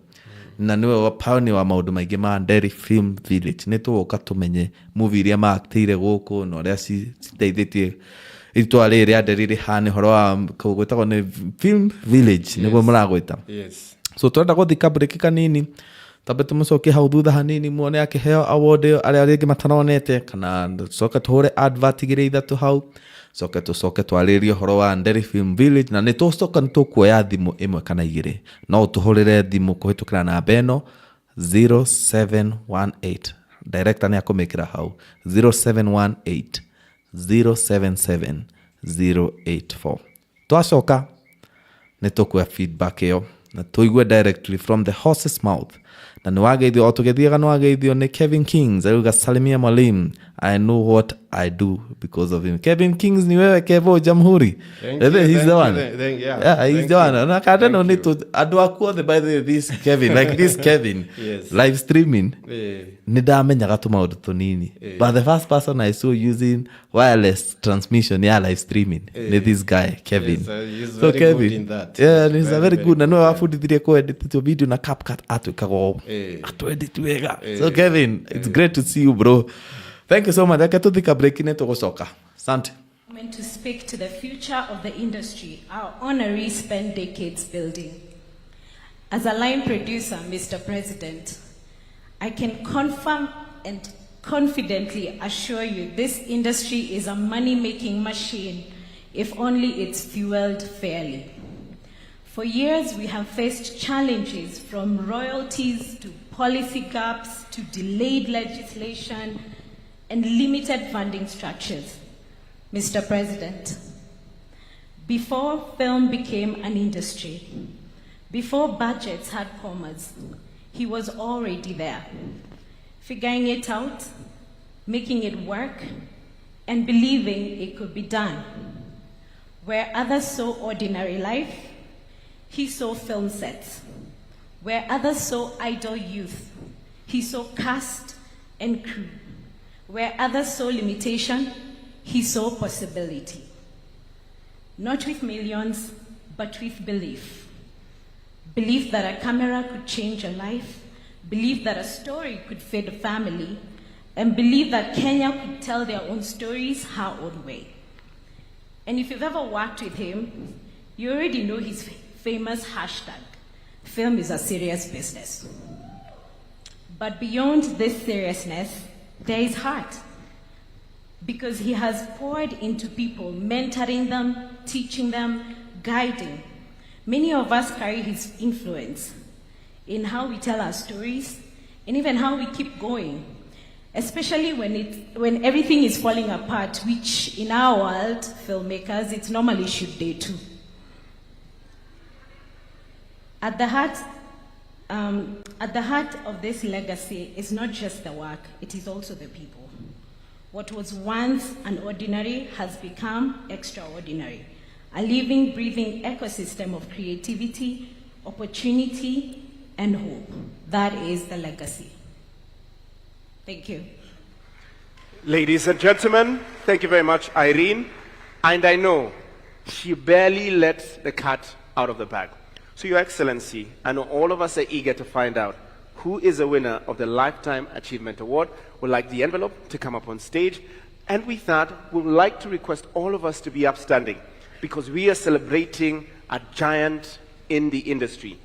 na niwe wa pioneer wa maundu maingi ma Delhi Film Village ni tuoka tumenye movie iria maakteire guku no ria citeithitie itwa riri ya Delhi rihane horo wa kugwetagwo ni Film Village niguo muragwita yes so twenda guthika break kanini tabe tumucokie hau thutha hanini muone akiheo award aria ringi mataronete kana coka tuhure advert igire ithatu hau coke twaririe horo wa Delhi Film Village na nitucoka nitukuoya thimu imwe kana igire no utuhurire thimu kuhitukira namba eno 0718 director ni akumikira hau 0718 077 084 twacoka nitukuoya feedback iyo na tuigue directly from the horse's mouth na niwageithio otugithiaga niwageithio ni Kevin Kings auga salimia mwalimu I know what I do because of him. Kevin Kings ni wewe Kevo Jamhuri. He's the one. Yeah, he's the one. Na kada no need to adu akwo the by the this Kevin like this Kevin yes. Live streaming. Ni damenya gatuma undu tunini. But the first person I saw using wireless transmission ya live streaming ni this guy Kevin. Yes, he's so very Kevin, good in that. Yeah, he's very good. Na no afudithirie ko edit to video na CapCut atwikago. Atu edit wega. So Kevin, it's great to see you bro. Thank you so much. Akathika break in tugocoka. Asante. Meant to speak to the future of the industry, our honorees spent decades building. As a line producer, Mr. President, I can confirm and confidently assure you this industry is a money-making machine if only it's fueled fairly. For years, we have faced challenges from royalties to policy gaps to delayed legislation and limited funding structures. Mr. President, before film became an industry, before budgets had commas, he was already there, figuring it out, making it work, and believing it could be done. Where others saw ordinary life, he saw film sets. Where others saw idle youth, he saw cast and crew. Where others saw limitation, he saw possibility. Not with millions, but with belief. Belief that a camera could change a life, belief that a story could feed a family, and belief that Kenya could tell their own stories her own way. And if you've ever worked with him, you already know his famous hashtag, film is a serious business. But beyond this seriousness, there is heart, because he has poured into people, mentoring them, teaching them, guiding. Many of us carry his influence in how we tell our stories and even how we keep going, especially when everything is falling apart, which in our world, filmmakers, it's normally shoot day two. At the heart of this legacy is not just the work, it is also the people. What was once an ordinary has become extraordinary. A living, breathing ecosystem of creativity, opportunity, and hope. That is the legacy. Thank you. Ladies and gentlemen, thank you very much, Irene. And I know she barely lets the cat out of the bag. So, Your Excellency, I know all of us are eager to find out who is the winner of the Lifetime Achievement Award. We'd like the envelope to come up on stage. And we thought we would like to request all of us to be upstanding because we are celebrating a giant in the industry.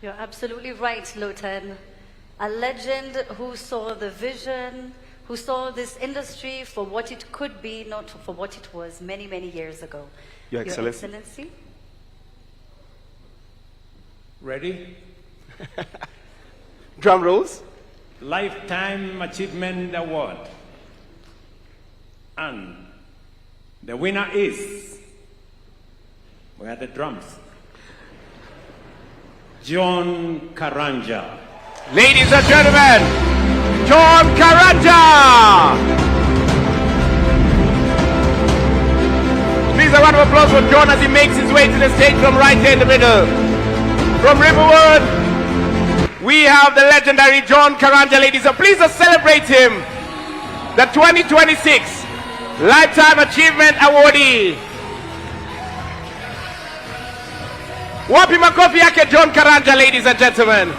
You're absolutely right, Lotan. A legend who saw the vision, who saw this industry for what it could be, not for what it was many, many years ago. Your Excellency. Your Excellency. Ready? Drum rolls. Lifetime Achievement Award. And the winner is, where are the drums? John KARANJA. Ladies and gentlemen, John KARANJA! Please a round of applause for John as he makes his way to the stage from right here in the middle. From Riverwood, we have the legendary John KARANJA, ladies. So please let's celebrate him, the 2026 Lifetime Achievement Awardee. Wapi makofi yake John KARANJA, ladies and gentlemen.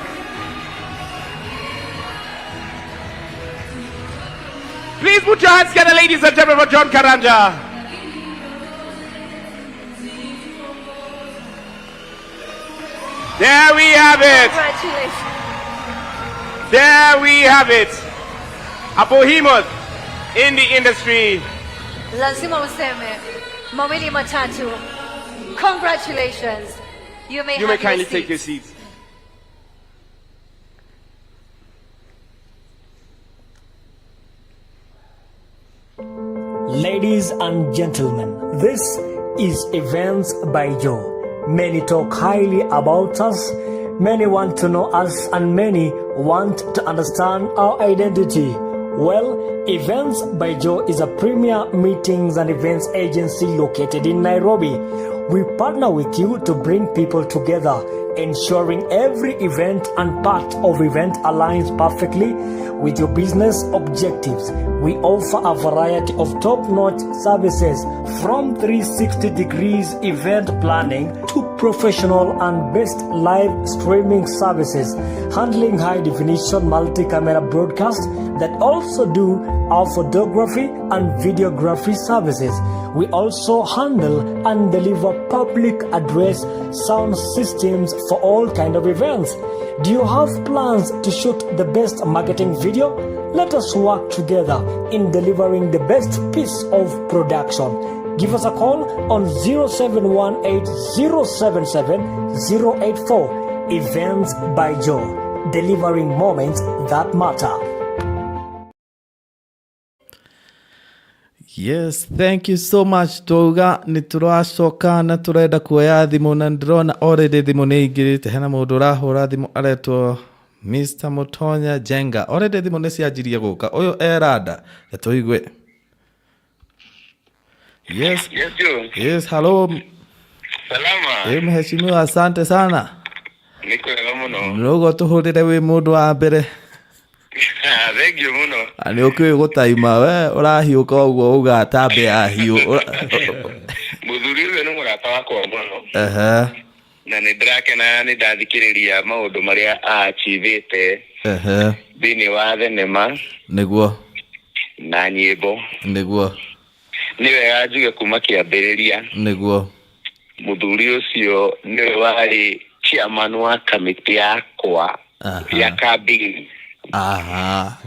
Please put your hands together, ladies and gentlemen, for John KARANJA. There we have it. Congratulations. There we have it. A behemoth in the industry. Lazima useme mawili matatu. Congratulations. You may kindly seats. take your seats. Ladies and gentlemen, this is Events by Joe. Many talk highly about us, many want to know us, and many want to understand our identity. Well, Events by Joe is a premier meetings and events agency located in Nairobi. We partner with you to bring people together, ensuring every event and part of event aligns perfectly with your business objectives. We offer a variety of top-notch services from 360 degrees event planning to professional and best live streaming services, handling high-definition multi-camera broadcasts that also do our photography and videography services. We also handle and deliver public address sound systems for all kind of events. Do you have plans to shoot the best marketing video? Let us work together in delivering the best piece of production. Give us a call on 0718-077-084. Events by Joe, delivering moments that matter. Yes, thank you so much. Toga ni turacoka na turenda kuoya thimu na ndirona already thimu ni ingirite hena mundu urahura thimu aretwo Mr. Mutonya Njenga. Already thimu ni cianjirie guka. Uyu erada tuigwe. Yes. Yes, Joe. Yes, hello. Salama. Mheshimiwa, asante sana. Niko wega muno. Nugo tuhurire wi mundu wa mbere. Thank you muno. Ani ukwi gutaima we urahiuka uguo uga tambe ya hiu. Muthuri we no murata wakwa muno. Na ni ndrakena ni ndathikiriria maundu maria achievite. Thini wa thenema. Niguo. Na nyimbo. Niguo. Ni wega njuge kuma kiambiriria. Niguo. Muthuri ucio ni wari chairman wa kamiti yakwa ya kabini. Aha.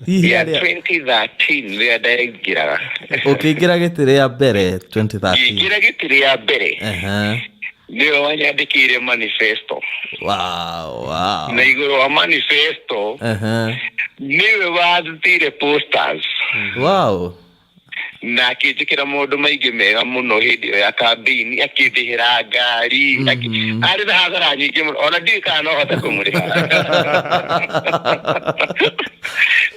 Ya 2013 ria ndaingiraga. Ukiingira gitiri ya mbere 2013. Ngira gitiri ya mbere. Ndio wanyandikire manifesto. Wow. Na iguru wa manifesto. Niwe wathire posters. Wow. Na akijikira maundu maingi mega muno hindi ya kambini, akindihira ngari, ari na hadhara nyingi muno, ona ndika no hota kumuriha.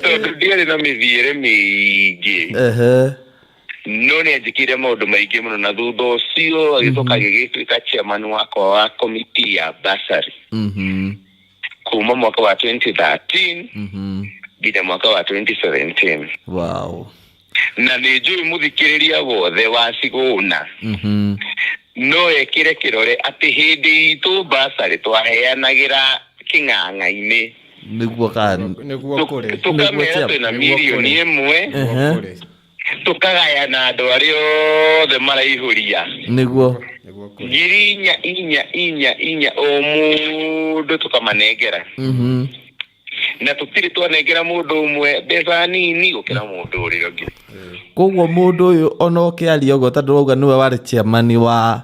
Tondu ndiari na mithiire mingi. No ni ajikire maundu maingi muno, na thutha ucio agitoka gigituika chairman wakwa wa committee ya bursary. Kuma mwaka wa 2013 nginya mwaka wa 2017. Wow. na nĩ njũĩ mũthikĩrĩria wothe wa Sigũna no ekire kirore ati hindi itu basari twaheanagĩra kĩng'ang'a-inĩ nĩguo kũrĩ tukamera twĩna mirioni ĩmwe tukagaya na andũ arĩa othe maraihũria nĩguo ngiri inya o mũndũ tukamanengera na tutiri twanengera mũndũ ũmwe mbeca nini gũkĩra mũndũ ũrĩa ũngĩ. Koguo mũndũ ũyũ ona ũkĩaria ũguo tondũ rauga nĩwe warĩ chairman wa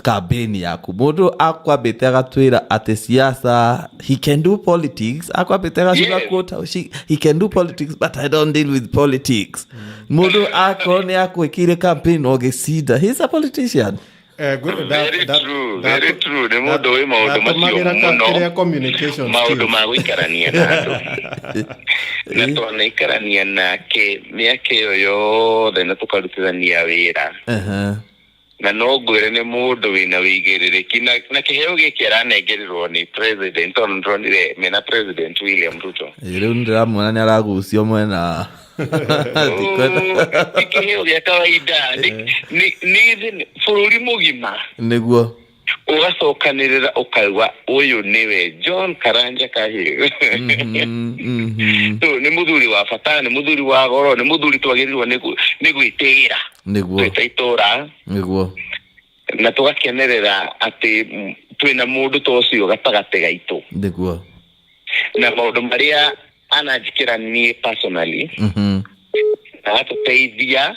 campaign yaku, mũndũ akwambĩte agatwĩra atĩ siasa, he can do politics, akwambĩte agacuga quote, he can do politics but I don't deal with politics. Mũndũ akorwo nĩ akwĩkĩire campaign ũgĩcinda, he's a politician. Very true. Nĩ mũndũ wĩ maũndũ macio mũno, maũndũ ma gũikarania na andũ na twanaikarania nake mĩaka ĩyo yothe na tũkarutithania wĩra na no ngwĩre nĩ mũndũ wĩna wĩigĩrĩrĩki na kĩheo gĩkĩ aranengererwo nĩ president onronire mena president William Ruto. Rĩu ndĩramwona nĩ aragucio mwena kĩheo gĩa kawaida nĩ bũrũri mũgima nĩguo ũgacokanĩrĩra ũkauga ũyũ nĩwe John Karanja Kahiũ. Nĩ mũthuri wa bata, nĩ mũthuri wa goro, nĩ mũthuri twagĩrĩirwo nĩ gwĩtĩĩra twĩta itũũra nĩguo na tũgakenerera atĩ twĩna mũndũ ta ũcio gatagatĩ gaitũ nĩguo na maũndũ marĩa ananjĩkĩra niĩ personally na atũteithia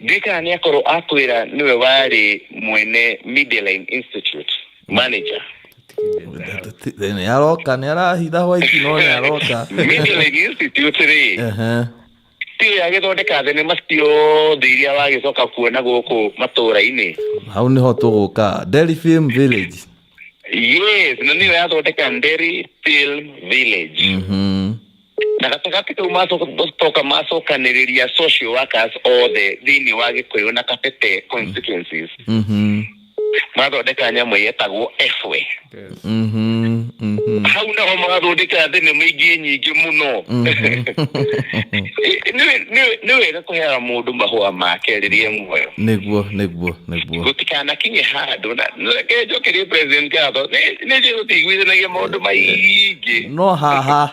ndika nĩ akorwo akwĩra niwe warĩ mwene Midline Institute manager. Nĩ aroka nĩ arahitha white no nĩ aroka Midline Institute rĩ tiyo yagĩthondeka thenema ciothe iria wagĩcoka kuona gũkũ matũũra-inĩ. Hau nĩho tũgũka Delhi Film Village. Yes, na niyo yathondeka Delhi Film Village. Na gatagatĩ kau macokanĩrĩria social workers othe thĩinĩ wa Gĩkũyũ na Kabete constituencies. Mathondeka nyamũ yetagwo Efwe. Hau naho magathondeka thenema ingĩ nyingĩ mũno. Nĩ wega kũheaga mũndũ mahũa make rĩrĩa muoyo. Nĩguo. Gũtikanakinye handũ na reke njokerie president ngatho nĩ njĩgũtiguithanagia maũndũ maingĩ. No haha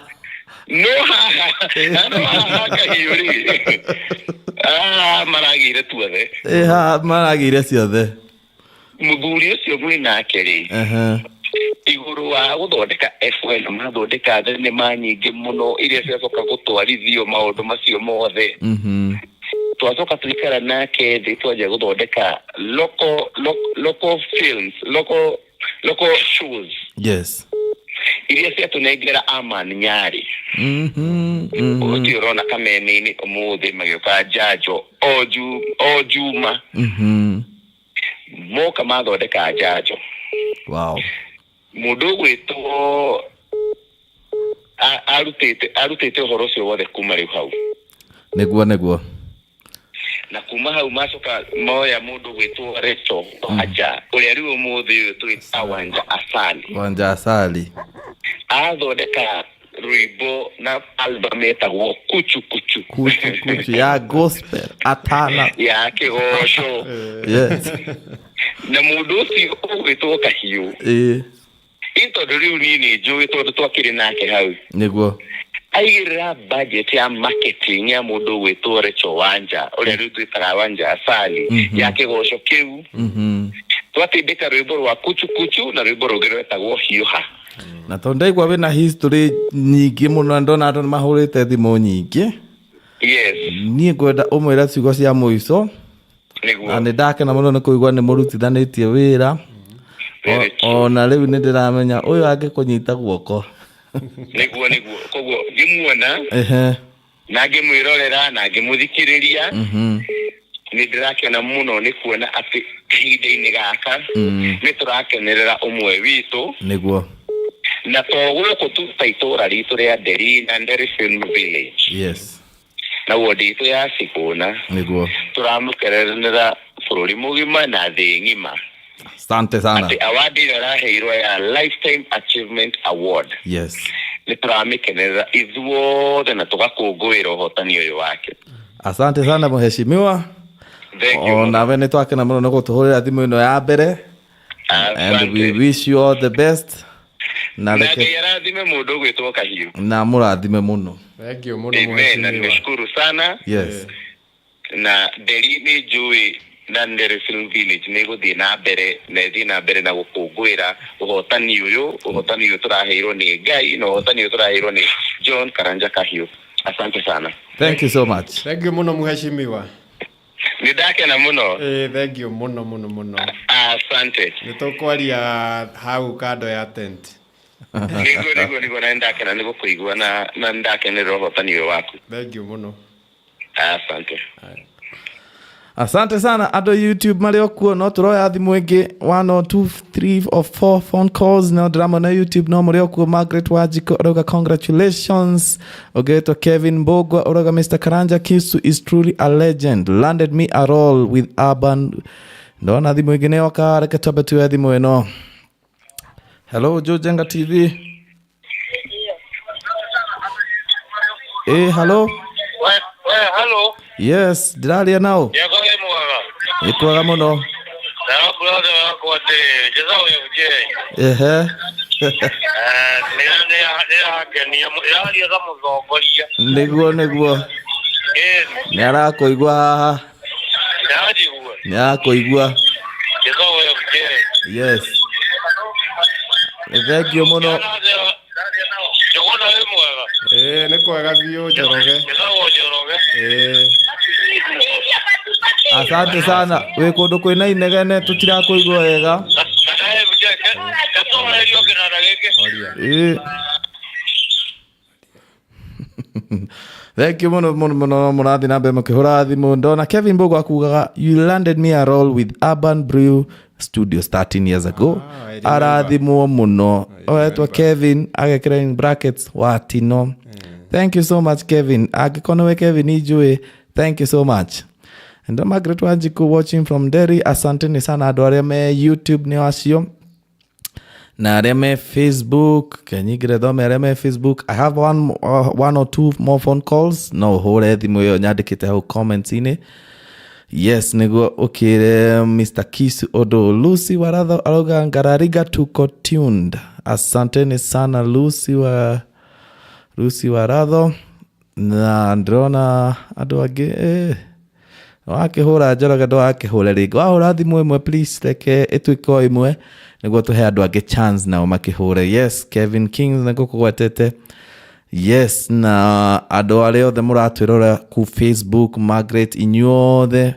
Kahiũ rĩ maragĩire tuothe maragĩire ciothe. Mũthuri ũcio mwĩ nake rĩ igũrũ wa gũthondeka FN mathondeka thenema nyingĩ mũno iria ciacoka gũtwarithio maũndũ macio mothe. Twacoka tũikara nake thĩ twanjia gũthondeka local films, local shows. Yes. Iria ciatũnengera Aman Nyari. Ũcio ũrona kameme-inĩ ũmũthĩ magĩũka njanjo o juma. Moka mathondeka njanjo. Wow. Mũndũ gwĩtwo arutĩte ũhoro ũcio wothe kuma rĩu hau. Nĩguo. Na kuma hau macoka moya mũndũ gwĩtwo Recho Wanja ũrĩa rĩu ũmũthĩ ũyũ twĩta Wanja Asali. Athondeka rwĩmbo na album etagwo Kuchu ya gospel atana ya kĩgoco. Yes. Na mũndũ ũcio ũgwĩtwo Kahiũ tondũ rĩu niĩ nĩ njũĩ tondũ twakĩrĩ nake hau nĩguo aigĩrĩra budget ya marketing ya mũndũ gwĩtwo Recho Wanja ũrĩa rĩu twĩtaga Wanja Asali ya kĩgoco kĩu. Twatindĩka rwĩmbo rwa Kuchu na rwĩmbo rũngĩ rwetagwo Hiũha. Na tondũ ndaigua wĩna history nyingĩ mũno ndona andũ nĩmahũrĩte thimũ nyingĩ. Yes. Niĩ ngwenda ũmwĩra ciugo cia mũico. Na nĩ ndakena mũno nĩ kũigua nĩ mũrutithanĩtie wĩra. Ona rĩu nĩ ndĩramenya ũyũ angĩkũnyita guoko. Nĩguo koguo ngĩmuona na ngĩmwĩrorera na ngĩmũthikĩrĩria nĩ ndĩrakena mũno nĩ kuona atĩ ihinda-inĩ gaka nĩ tũrakenerera ũmwe witũ nĩguo na to gũkũ tu ta itũũra ritũ rĩa Delhi na Delhi Film Village. Yes. Na wodi itũ ya Sigũna nĩguo tũramũkenerera bũrũri mũgima na thĩ ng'ima. Asante sana. Ati award ĩyo araheirwo ya Lifetime Achievement Award. Yes. nĩ tũramĩkenerera ithuothe na tũgakũngũĩra ũhotani ũyũ wake. Asante sana mheshimiwa. Nawe nĩ twakena mũno nĩ gũtũhũrĩra thimũ ĩno ya mbere. And we wish you all the best. Na Ngai arathime mũndũ ũgwĩtwo Kahiũ. Na mũrathime mũno. Thank you mũno mheshimiwa. Na nimeshukuru sana. Yes. Na Nderi nĩ njũĩ na Nderi Film Village nĩ gũthiĩ na mbere na ĩthiĩ na mbere na gũkũngũĩra ũhotani ũyũ tũraheirwo nĩ Ngai na ũhotani ũyũ tũraheirwo nĩ John Karanja Kahiũ. Asante sana. Thank you so much. Thank you mũno mheshimiwa. Nĩndakena mũno. Thank you mũno. Asante. Nĩtũkwaria hau kando ya tent. Nĩguo na ndakena nĩ gũkũigua na ndakenera ũhotani ũyũ waku. Thank you mũno. Asante. Asante sana ado YouTube mari okuo no turoya thimu ingi 1 or 2 3 or 4 phone calls no drama na YouTube no muri okuo Margaret Wajiko oroga congratulations ogeto Kevin Mbogwa oroga Mr. Karanja Kisu is truly a legend landed me a role with urban ndona thimu ingi ne oka reke tobe tu thimu eno. Hello Njenga TV. Hello. Hello. Yes, diraria nao. Ikwega muno. Na brother wako ate jazao ya uje. Niguo. Ni arakoigua haha. Ni arakoigua. Jazao ya uje. Yes. Thank you muno. Nĩ kwega biũ Njoroge. Asante sana. We kundu kwina inegene tutirakuigua wega. Thank you muno murathi na mbe mukihura thimu ndona Kevin Bogo akugaga you landed me a role with Urban Brew Studios 13 years ago. Arathimu muno. Oetwa Kevin agekira in brackets watino. Thank you so much Kevin. Agikono we Kevin ijue. Thank you so much. And Margaret Wajiko watching from Derry. Asante sana ado aria me YouTube ni wasio. Na aria me Facebook. Kenyigire thome aria me Facebook. I have one or two more phone calls. No hore thimu yo nyandikite hau comments ine. Yes, niguo okire Mr. Kisu Odo Lucy Waradho aroga ngarariga tuko tuned. Asante ni sana Lucy Waradho. Na ndrona ado age wakihura Njoroge ndo wakihura ringi wahura thimu imwe please reke itwiko imwe niguo tuhe andu angi chance nao makihure. Yes, Kevin Kings niguo kugwetete. Yes, na andu aria othe muratwirora ku Facebook Margaret inyuothe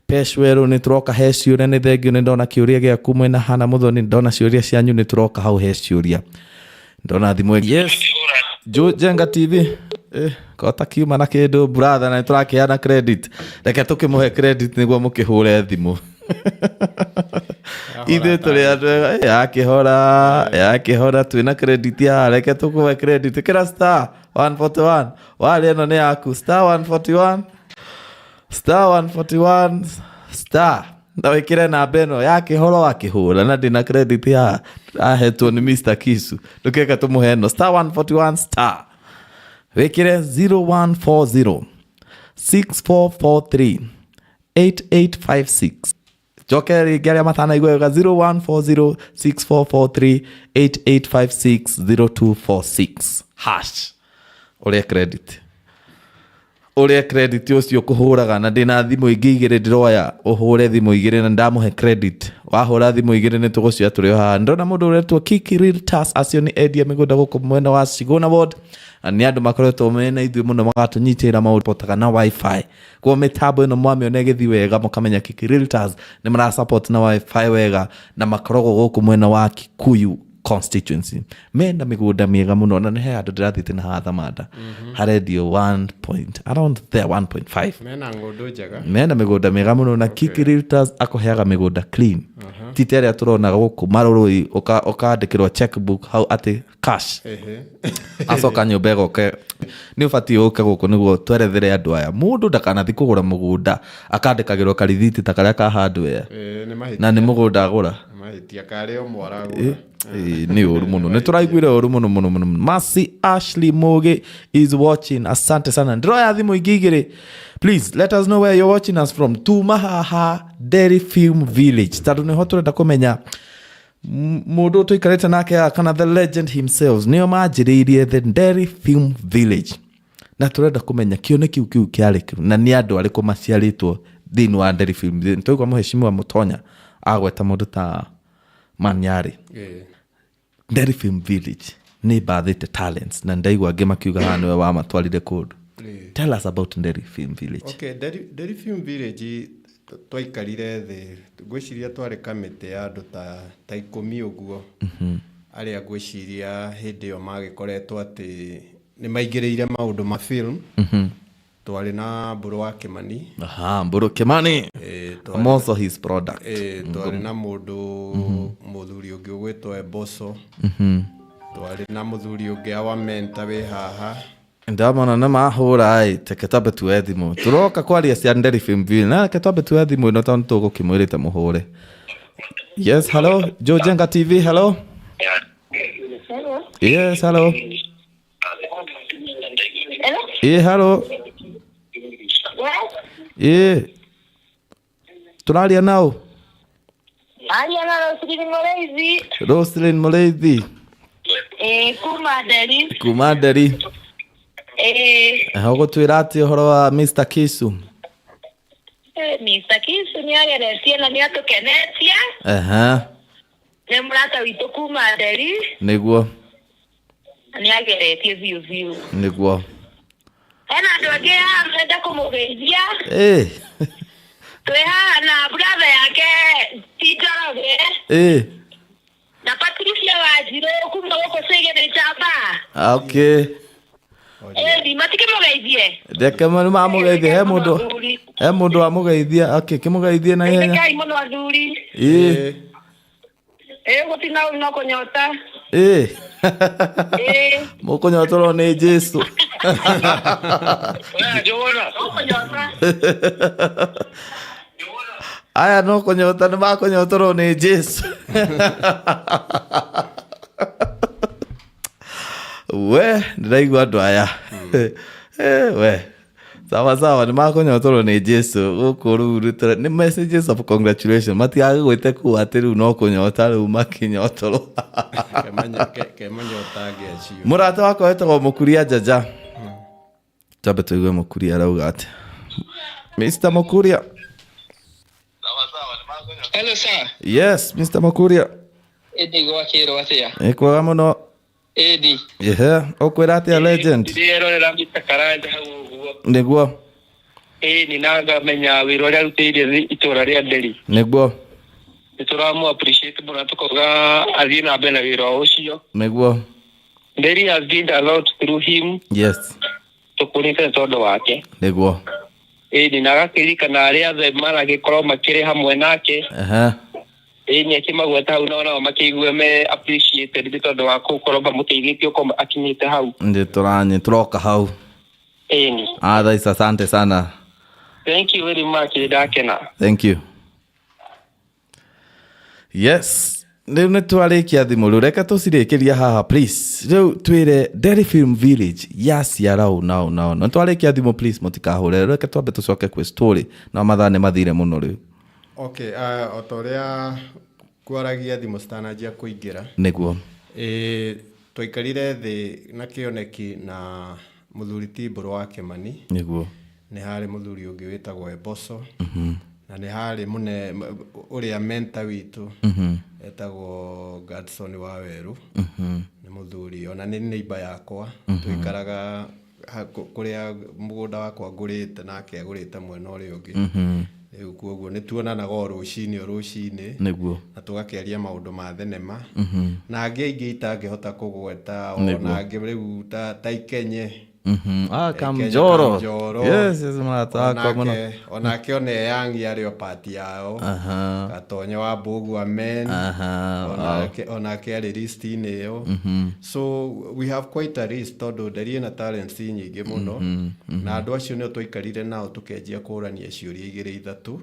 peshweru ni turoka he ciuria ni thengio ni ndona kiuria giaku mwena hana muthoni ndona ciuria cianyu ni turoka hau he ciuria ndona thimu. Yes, Njenga TV kota kiuma na kindu brother na turakiana credit reke tukimuhe credit niguo mukihure thimu. Ithe tuli andu yakihora twina credit ya reke tukuhe credit kira star 141 wali eno ni yaku star 141 star na wikire na beno yakihora wakihura na ndina credit ya ahetwo ni Mr. Kisu ndukeka tumuhe no star 141 star wekire 0140 6443 8856 jokeri gari matana igwe 0140 6443 8856 0246 hash ole credit ucio kuhuraga na ndina thimu ingi igire ndiroya uhure thimu igire na ndamuhe credit wahura thimu igire ni tugucio turi ha ndona mundu uretwo Kiki Realtors acio ni endia migunda guku mwena wa Sigona Ward ani andu makoretwo mena ithuĩ muno magatunyitĩra maũndũ potaga na wifi kwa mitambo ĩno mwamĩona ĩgĩthiĩ wega mũkamenya Kiki Realtors nĩ mara support na wifi wega na makoragwo gũkũ mwena wa Kikuyu constituency mena mĩgũnda mĩega mũno na nĩ he andũ ndĩrathiĩte na hatha manda harendio 1 point around there 1.5 mena mĩgũnda mĩega mũno na Kiki Realtors akũheaga mĩgũnda clean tite ĩrĩa tũrona gũkũ marũrũi ũkandĩkĩrwo checkbook hau atĩ cash acoka nyũmba ĩgoke nĩ ũbatiĩ ũke gũkũ nĩguo twerethere andũ aya mũndũ ndakanathi kũgũra mũgũnda akandĩkagĩrwo karithiti ta karĩa ka hardware na nĩ mũgũnda agũra mahĩtia karĩ o mwaragũra Ni uru muno. Nituraiguire uru muno. Mercy Ashley Moge is watching. Asante sana. Ndroya thimu igigire. Please let us know where you're watching us from. Tumahaha Dairy Film Village. Tadu ni hotu renda kumenya mundu tuikarite nake kana the legend himself. Nio majiririe the Dairy Film Village. Na turenda kumenya kione kiu kiari kiu na ni andu ariko maciaritwo thini wa Dairy Film Village. Tugwa muheshimu wa Mutonya agweta mundu ta Manyari. Dairy Film Village ni bathite talents na ndaigwa angi makiuga hano we wa matwarire kundu. Tell us about Dairy Film Village. Okay, Dairy Film Village twaikarire thi gwiciria tware kamite ya andu ta 10 uguo. Aria gwiciria hindi yo magikoretwo ati ni maigireire maundu ma film. Twari na Mburu wa Kimani. Mburu Kimani. I'm also his product. Twari na mundu muthuri ungi ugwitwo Eboso. Twari na muthuri ungi awa menta we haha. Ndamona na mahura ai teketabe tu edimo. Turoka kwaria cia Dairy Film Village. Na ketabe tu edimo no tonto gukimwirite muhure. Yes, hello. Njenga TV, hello. Hello. Yes, hello. Hello. Hello. Yes. Turaria nao. Aria na Roslyn Mureithi. Kuma Dairy. Hago tuirati horo wa Mr. Kisu. Mr. Kisu ni ageretie na ni atukenetia. Ne murata witu kuma Dairy. Niguo. Ni ageretie view. Niguo. Ena ndoge enda kumugeithia. Tweha na brother yake Tijoroge. Na Patricia Wajiro kuma huko Segere Chapa. Okay. Ni matike mugeithie. Deke manu mamugeithie he mundu amugeithia. Okay, kimugeithie na yeye. Ngai muno athuri. Gutina no kunyota. Mukunyotoro ni Jesu. Aya no kunyota ni makunyotoro ni Jesu. We ndiraigua andu aya. We sawa ni makunyotoro ni Jesu. Gukuru rutere ni messages of congratulations. Matiage gwite ku atiru no kunyota ru makinyotoro. Kemanyota giacio. Murata wako wetagwo Mukuria Jaja. Tabe tuigue Mukuria arauga ati. Mr. Mukuria. Hello sir. Yes, Mr. Mukuria. Edi gwakiro atia. Kwega muno. Edi. Okwira atia legend. Ndirorera Mr. Karanja hau uguo. Niguo. Ni nanga menya wiro ria rutire itura ria Dairy. Niguo. Turamu appreciate muno tukoga athina bena wiro ucio. Niguo. Dairy has gained a lot through him. Yes. Tukunite todo wake. Niguo. Ni nagakirika na aria the mara gikorwo makire hamwe nake. Ni akimagweta hau no makigwe me appreciated todo wako koromba muteithĩtie uko akinyite hau. Ndi turoka hau. Ni. Asante sana. Thank you very much Dakena. Thank you. Yes. Riu nitwarikia thimu riu reka tucirikiria haha please. Riu twire Dairy Film Village yaciara no nitwarikia thimu please mutikahure reka twambe tucoke kwi story na mathane mathire muno riu. Okay, otoria kwaragia thimu stanajia kuingira. Niguo. Twaikarire thi na kioneki na muthuri Mburu wa Kimani. Niguo. Ni hari muthuri ungi witagwo Eboso. Na ni hari mune uria menta witu. Etagwo Godson wa Weru. Ni muthuri ona ni neighbor yakwa. Twikaraga kuria mugunda wakwa ngurite nake agurite mwena uria ungi. Riu kuoguo ni tuonanaga rucini niguo na tugakeria maundu ma thenema na angi aingi itangihota kugweta ona angi riu ta Ikenye Kamjoro. Yes, mnataka mno. Onake one yangi ario party yao. Katonye wa Bogu amen. Onake ari list ineo. So we have quite a list todo ndari na talents nyingi muno. Na andu acio nio twikarire nao tukenjia kurania ciuria igiri ithatu.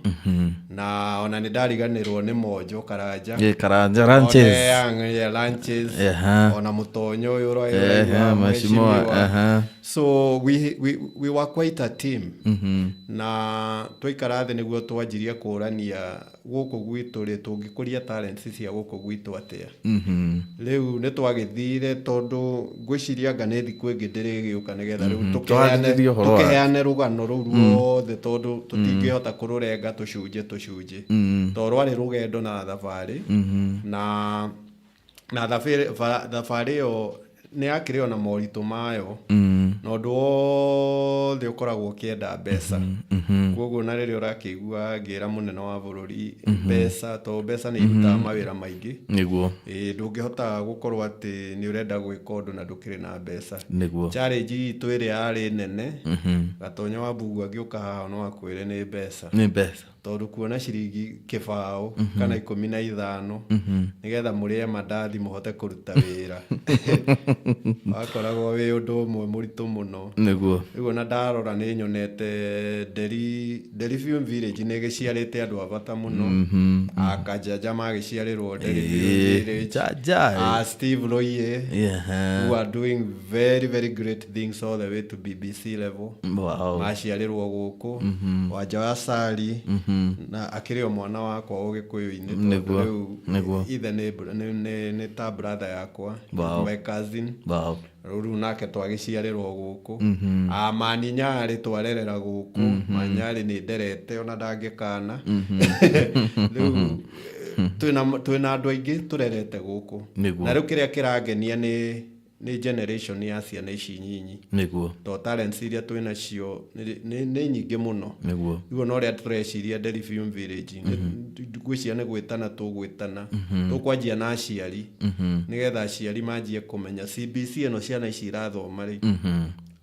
Na ona ni ndariganirwo ni Monjo Karanja. Karanja ranches. Ranches. Ona mutonyo uyu mheshimiwa. So we were quite a team. Na twaikara thi niguo twanjirie kurania guku gwitu ri tungikuria talents cia guku gwitu atia. Riu ni twagithire tondu ngwiciria ngane thiku ingi ndirigiuka nigetha riu tukiheane rugano ruu ruothe tondu tutingihota kururenga tucunje to rwari rugendo na thabari na thabari yo ni akire ona moritu mayo no ndo the ukoragwo kienda mbeca koguo na riri urakigua ngira munene wa bururi mbeca to mbeca ni iruta mawira maingi niguo ndungihota gukorwo ati ni urenda gwika undu na ndukire na mbeca niguo challenge itu iri ari nene Gatonya wa Bugu agiuka haha no akwire ni mbeca tondu kuona ciringi kibao kana 15 nigetha murie mandathi muhote kuruta wira akoragwo wi undu umwe muritu muno niguo na ndarora ni nyonete Deri Film Village ni giciarite andu abata muno akajaja magiciarirwo Deri Village Steve Roye who are doing very very great things all the way to BBC level maciarirwo guku wanja wa Sari na akirio mwana wakwa ugikuyu-ini niguo ithe ni ta brother yakwa my cousin ruru nake twagiciarirwo guku Mani Nyari twarerera guku Manyari ni nderete ona ndangikana riu twina andu aingi turerete guku na riu kiria kirangenia ni generation ya ciana ici nyinyi niguo to talents iria twina cio ni nyingi muno niguo no ria tureciria Deri Film Village gwiciria ni gwitana tugwitana tukwanjia na aciari nigetha aciari manjie kumenya CBC ino ciana ici irathoma ri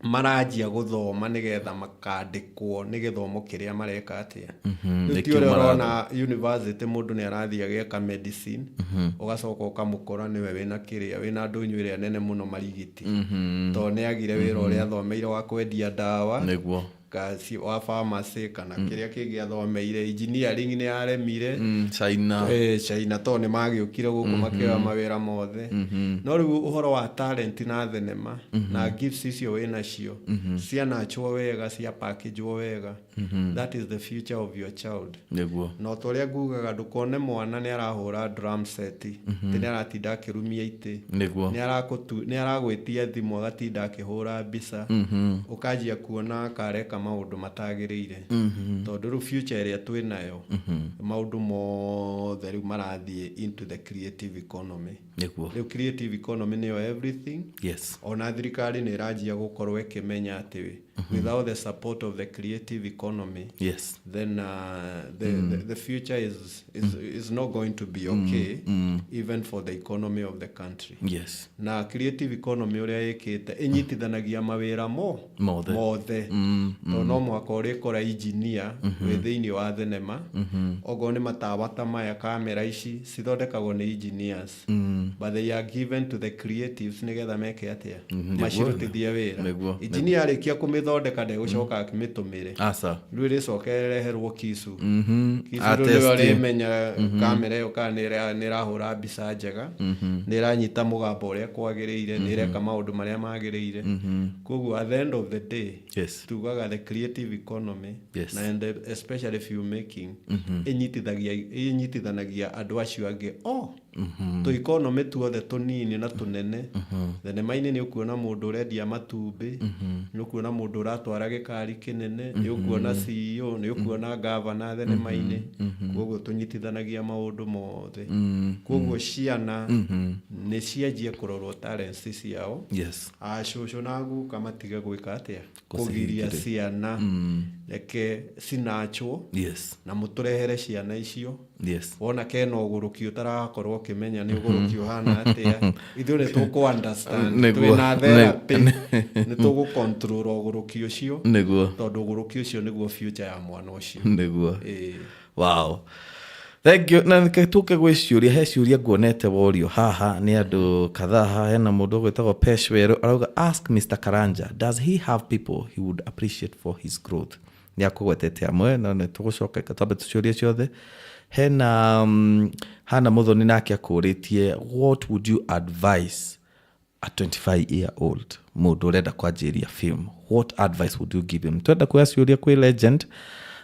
maranjia guthoma nigetha makandikwo ni githomo kiria mareka atia nitio rona university mundu ni arathia ageka medicine ugacoka ukamukora niwe wina kiria wina ndunyu iria nene muno marigiti to ni agire wira uria athomeire wa kwendia dawa niguo kasi wa pharmacy kana kiria kingi athomeire engineering ni aremire China to ni magiukire guku makiwa mawira mothe no riu uhoro wa talent na thenema na gifts icio wina cio ciana chwo wega cia package wega that is the future of your child niguo no toria ngugaga ndukone mwana ni arahura drum set ni aratinda akirumia ite niguo ni aragwitia thimu agatinda akihura mbica ukajia kuona kareka maundu matagirire tondu ru future area twinayo maundu mothe riu marathie into the creative economy niguo the creative economy niyo everything ona thirikari ni iranjia gukorwo ikimenya ati without the support of the creative economy then the future is not going to be okay even for the economy of the country na creative economy uria ikite inyitithanagia mawira mothe no mwaka urikora engineer within wa thenema ogo ni matawata maya kamera ici cithondekagwo ni engineers but they are given to the creatives nigetha meke atia macirutithia wira engineer arikia kumithondeka ndegucoka akimitumire riu ricokereherwo kisu riu arimenya kamera iyo kana ni rahura mbica njega ni ranyita mugamba uria kwagiriire ni reka maundu maria magiriire koguo at the end of the day tugaga the creative economy and especially filmmaking inyitithanagia andu acio angi to economy tuothe tunini na tunene thenema-ini ni ukuona mundu urendia matumbi ni ukuona mundu uratwara gikari kinene ni ukuona CEO ni ukuona governor thenema-ini koguo tunyitithanagia maundu mothe koguo ciana ni cianjie kurorwo talents ciao acucu na guka matige gwika atia kugiria ciana reke sinachwo Yes. na muturehere ciana icio. Yes. Wona kena uguruki utarakorwo kimenya ni uguruki uhana atia ithu ni tuku understand twina therapy ni tugu control uguruki ucio niguo tondu uguruki ucio niguo future ya mwana ucio niguo. Wow. Thank you. Na tuke gwiciuria he ciuria nguonete worio haha ni andu kadhaa hena mundu gwitagwo Peshwero arauga ask Mr. Karanja does he have people he would appreciate for his growth. Ni akugwetete amwe na ne tugucoka katambe tuciuria ciothe. Hena hana muthoni nake akuritie what would you advise a 25-year-old mundu urenda kwanjiria film, what advice would you give him? Twenda kuya ciuria kwi legend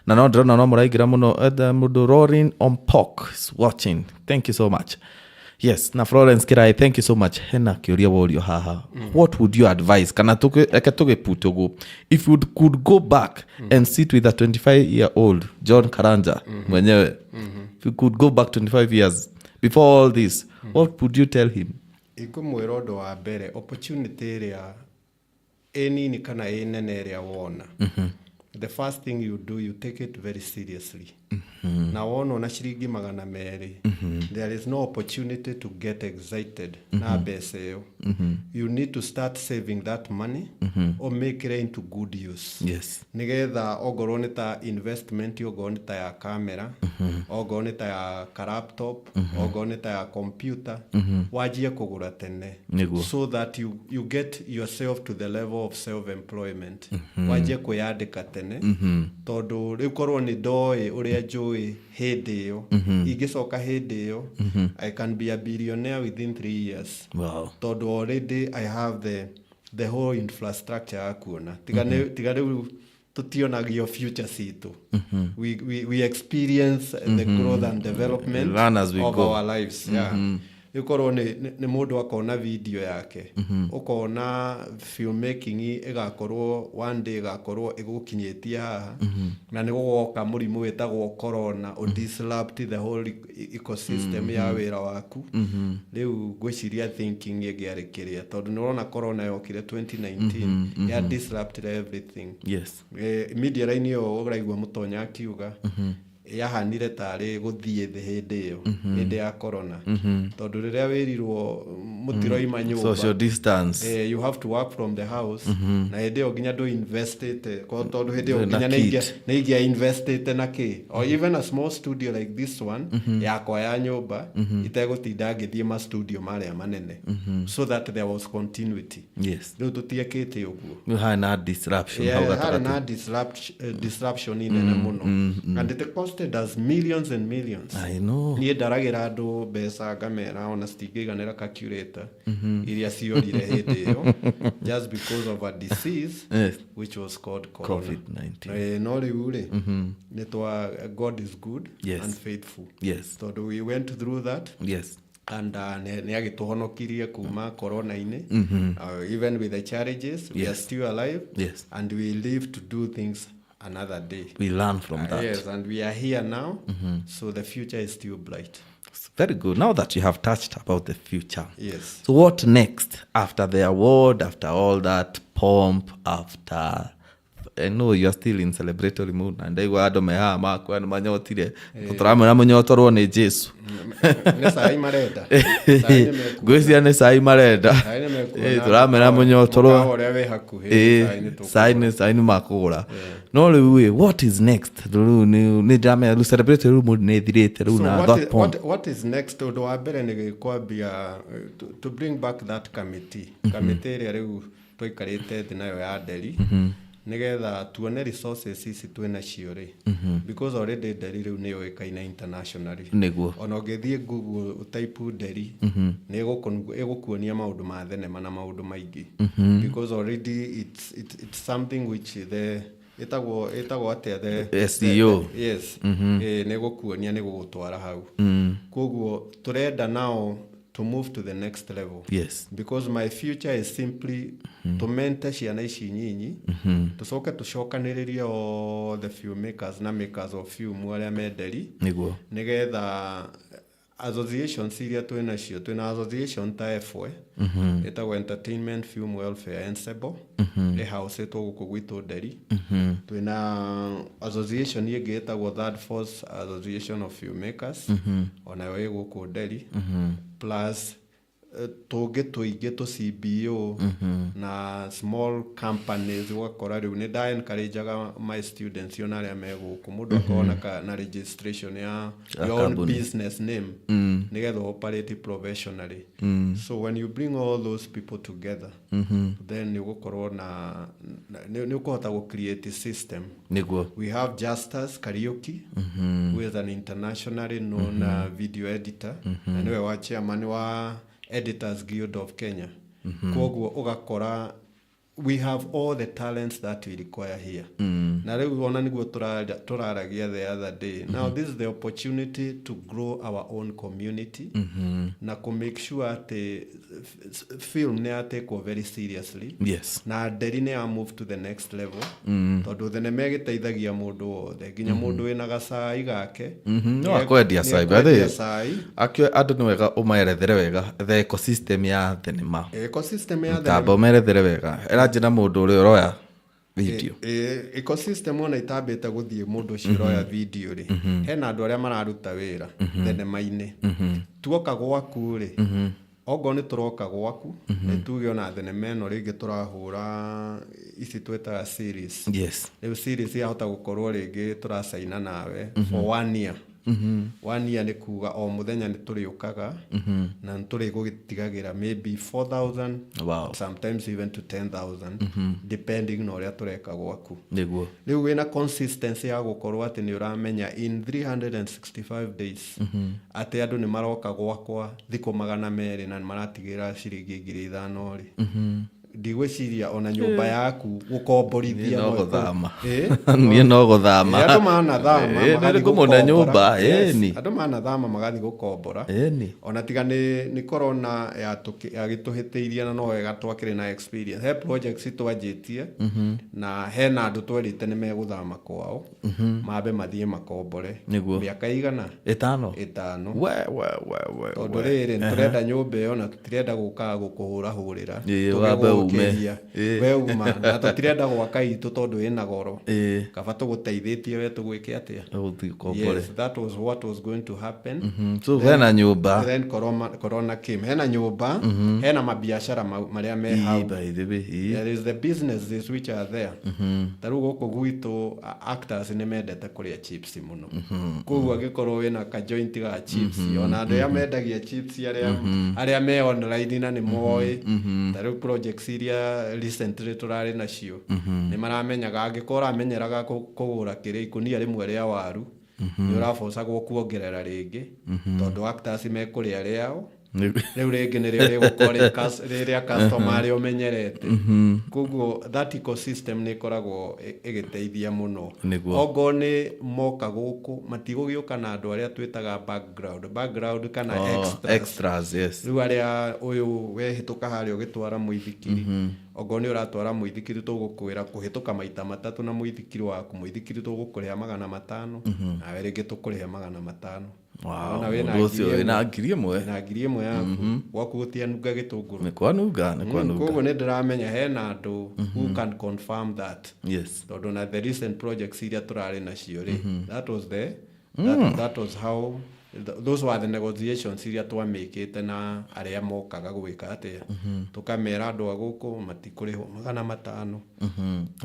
na no ndrona no muraigira muno mundu Rorin on Pork is watching. Thank you so much. Yes, na Florence Kirai, thank you so much. Hena kiuria worio haha. What would you advise? Kana tuge putogo. If you could go back and sit with a 25-year-old John Karanja mwenyewe. If you could go back 25 years before all this, what would you tell him? Ikumwira undu wa mbere opportunity ria ni kana nene ria wona. The first thing you do, you take it very seriously. Na wona na shiringi magana meri. There is no opportunity to get excited. Na beseo. You need to start saving that money or make it into good use. Yes. Nigetha ogorwo ni ta investment ogorwo ni ta ya camera, ogorwo ni ta ya laptop, ogorwo ni ta ya computer, wajie kugura tene. So that you get yourself to the level of self-employment. Wajie kuyandika tene. Tondu riu korwo ni ndoi uria njui hindi iyo ingicoka hindi iyo I can be a billionaire within 3 years. Wow. Tondu already I have the whole infrastructure ya kuona tiga riu tutionagio future situ. We experience the growth and development of our lives. Ikorwo ni mundu akona video yake ukona filmmaking igakorwo one day igakorwo igukinyitia haha na ni gugoka murimu wetagwo corona o disrupt the whole ecosystem ya wira waku. Riu gwiciria thinking yegiarikiria tondu ni urona corona yokire 2019 ya disrupt everything. Yes. Media line yo uraigwa mutonya akiuga yahanire tari guthie the hindi ya corona tondu riria wirirwo mutiroima nyumba social distance you have to work from the house na hindi nginya do invested ko tondu hindi nginya neigia invested na ki or even a small studio like this one yakwa ya nyumba itegutinda ngithie ma studio maria manene so that there was continuity. Yes. Riu tutiekete uguo you had na disruption disruption in muno and it costed us millions and millions. I know. Ni ndaragira andu mbeca ngamera ona stingiganira calculator iria ciorire hindi yo just because of a disease which was called COVID-19. No riu ri ni twa God is good and faithful. Yes. So we went through that. Yes. And ni agituhonokirie kuma corona ine even with the challenges we are still alive. Yes. And we live to do things another day. We learn from that. Yes, and we are here now, so the future is still bright. Very good. Now that you have touched about the future. Yes. So what next after the award, after all that pomp, after... I know you are still in celebratory mood and I wado meha makwa na manyotire turamera munyotorwo ni Jesu ne sai marenda gwisia ne sai marenda turamera munyotorwo sai ni makugura no riu what is next riu ni ndamera celebratory mood ni thirite riu na what is next odo wa mbere ni kwambia to bring back that committee riu toikarite thinayo ya Delhi nigetha tuone resources ici twina cio ri because already Delhi riu ni yoikaina internationally niguo ona ngithie Google type Delhi ni igukuonia maundu ma thenema na maundu maingi because already it's something which the etagwo atia the SEO yes ni gukuonia ni gugutwara hau koguo turenda now to move to the next level. Yes. Because my future is simply to mentor ciana ici nyinyi tucoke tucokaniririe all the filmmakers na makers of film aria me Delhi niguo nigetha associations iria twinacio twina association ta efwe etagwo Entertainment Film Welfare Ensemble house guku gwitu Nderi twina association ingi etagwo Third Force Association of Filmmakers onayo guku Nderi plus toge tuingi tu CBO na small companies wakora riu ni da encourageaga my students yonaria meguku mundu akona na registration ya your own business name nigetha operate professionally so when you bring all those people together then you gukorwo na ni ukuhota go create a system niguo we have Justus Karaoke who is an internationally known video editor and we wa chairman wa Editors Guild of Kenya. Koguo ugakora we have all the talents that we require here. Na leo wona niguo turaragia the other day. Now this is the opportunity to grow our own community na to make sure that film ne take very seriously. Yes. Na Nderi ne move to the next level. Tondu thenema giteithagia mundu wothe nginya mundu wina gacai gake. No akwendia sai bathe. Akio andu ni wega umaerethere wega the ecosystem ya thenema. Ecosystem ya thenema. Tabo merethere wega. Njina mundu uri uroya video ecosystem ona itambite guthie mundu ciroya video ri hena andu aria mararuta wira thenema-ini tuoka gwaku ri ogo ni turoka gwaku ni tuge ona thenema ino ringi turahura ici twetaga series yes riu series ya hota gukorwo ringi turacaina nawe for 1 year 1 year ni kuga o muthenya ni turiukaga na nturi gugitigagira maybe 4,000 wow sometimes even to 10,000 depending na uria tureka gwaku niguo riu wina consistency ya gukorwo ati ni uramenya in 365 days ati andu ni maroka gwakwa thiko 200 na maratigira ciringi 5,000 ri ndigwiciria ona nyumba yaku gukomborithia no guthama ni no guthama andu mana thama magathi gumona nyumba ni andu mana thama magathi gukombora ni ona tiga ni corona ya gituhiteirie na no wega twakire na experience he projects twanjitie na hena andu twerite ni meguthama kwao mabe mathie makombore miaka igana 5 we tondu riri turenda nyumba iyo na tutirenda guka gukuhura hurira umeria we uma na tutirenda gwaka itu tondu ina goro kaba tuguteithĩtie we tugwike atia yes that was what was going to happen so hena nyumba then corona came hena nyumba hena mabiashara maria me hau by the way there is the businesses which are there taru goko gwitu actors ni mendete kuria chips muno koguo agikorwo wina ka joint ga chips ona andu ya mendagia chips aria me online na ni moy taru projects iria recently turari nacio ni maramenyaga angikora amenyeraga kugura kire ikunia rimwe ria waru ni urafosa kuongerera ringi tondu actors me kuria riao riu ringi ni rio rigukore riria customer rio menyerete koguo that ecosystem ni koragwo igiteithia muno ogo ni moka guku matigugiuka na andu aria twitaga background kana extras yes riu aria uyu wehituka hari ugitwara muithikiri ogo ni uratwara muithikiri tugukwira kuhituka maita 3 na muithikiri waku muithikiri tugukuriha 500 na we ringi tukuriha 500 wow na ucio na ngiri imwe yaku gwaku gutianunga gitunguru ni kwanunga koguo ni ndiramenya hena andu who can confirm that yes tondu na the recent projects iria turari nacio ri that was how those were the negotiations iria twamikite na aria mokaga gwika atia tukamera andu aguku matikurihwo 500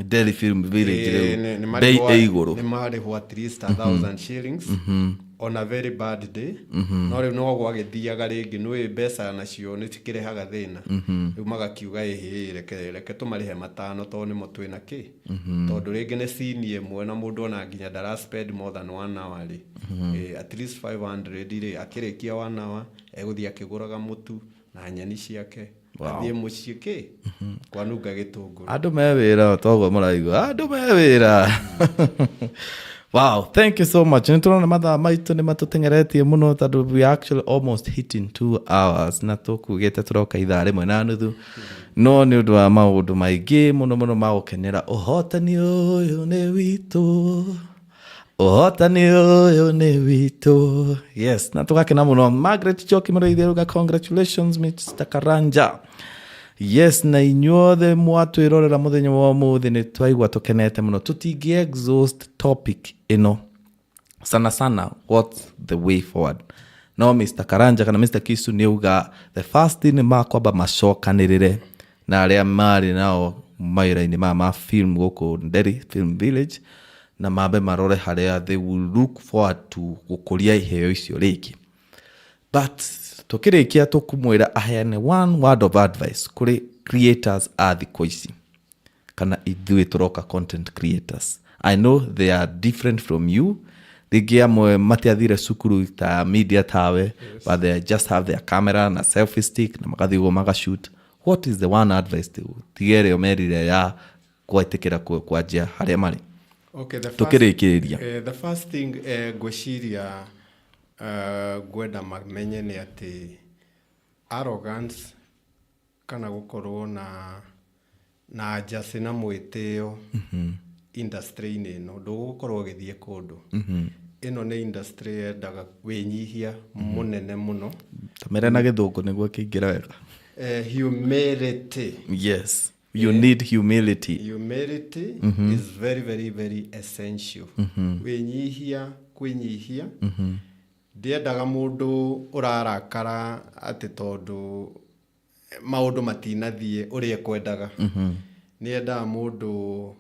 Delhi Film Village bei iguru ni marihwo at least 1,000 shillings on a very bad day no riu no gwagithiaga ringi nwi mbeca nacio ni cikirehaga thina riu magakiuga reke tumarihe 5 tondu nimo twina ki tondu ringi ni scene imwe na mundu ona nginya dara spend more than 1 hour ri at least 500 ri akirikia 1 hour eguthia kiguraga mutu na nyeni ciake athie mucii ki kwanunga gitunguru andu mewira togo muraigua andu mewira wow, thank you so much. Niturona mathaa maitu ni matutengeretie muno tondu we actually almost hitting 2 hours na tukugite turoka ithaa rimwe na nuthu no ni undu wa maundu maingi muno ma gukenera uhotani uyu ni witu Ũhotani ũyũ nĩ witũ. Yes, na tũgakena mũno. Margaret Joki Mũrĩithia, congratulations Mr. Karanja. Yes, na inyuothe mwatwĩrorera mũthenya wa ũmũthĩ nĩ twaigua tũkenete mũno. Tũtingĩ exhaust topic ĩno sana what's the way forward. No Mr. Karanja kana Mr. Kisu niuga the first thing makwamba macokanĩrĩre na arĩa marĩ nao maira-inĩ ma film gũkũ Nderi Film Village na mambe marore harĩa they will look forward to gũkũria iheo icio rĩngĩ. But tukĩrĩkia tũkũmwĩra aheane one word of advice kũrĩ creators a thikũ ici kana ithuĩ tũroka content creators. I know they are different from you. Rĩngĩ amwe matiathire cukuru ta media tawe, but they just have their camera na selfie stick na magathiĩ ũguo magashoot. What is the one advice tigere omerire ya gwĩtĩkĩra kwanjia harĩa marĩ? Okay, the first thing ngwĩciria ngwenda mamenye nĩ atĩ arrogance kana gũkorwo na njacĩ na mwĩtĩo industry-inĩ ĩno ndũgũkorwo ũgĩthiĩ kũndũ. Ĩno nĩ industry yendaga wĩnyihia mũnene mũno. Tamere na gĩthũngũ nĩguo kĩingĩra wega. Humility. Yes. You need humility. Humility is very, very, very essential. Wĩnyihia, kwĩnyihia. Ndiendaga mũndũ ũrarakara atĩ tondũ maũndũ matinathiĩ ũrĩa ekwendaga. Niendaga mũndũ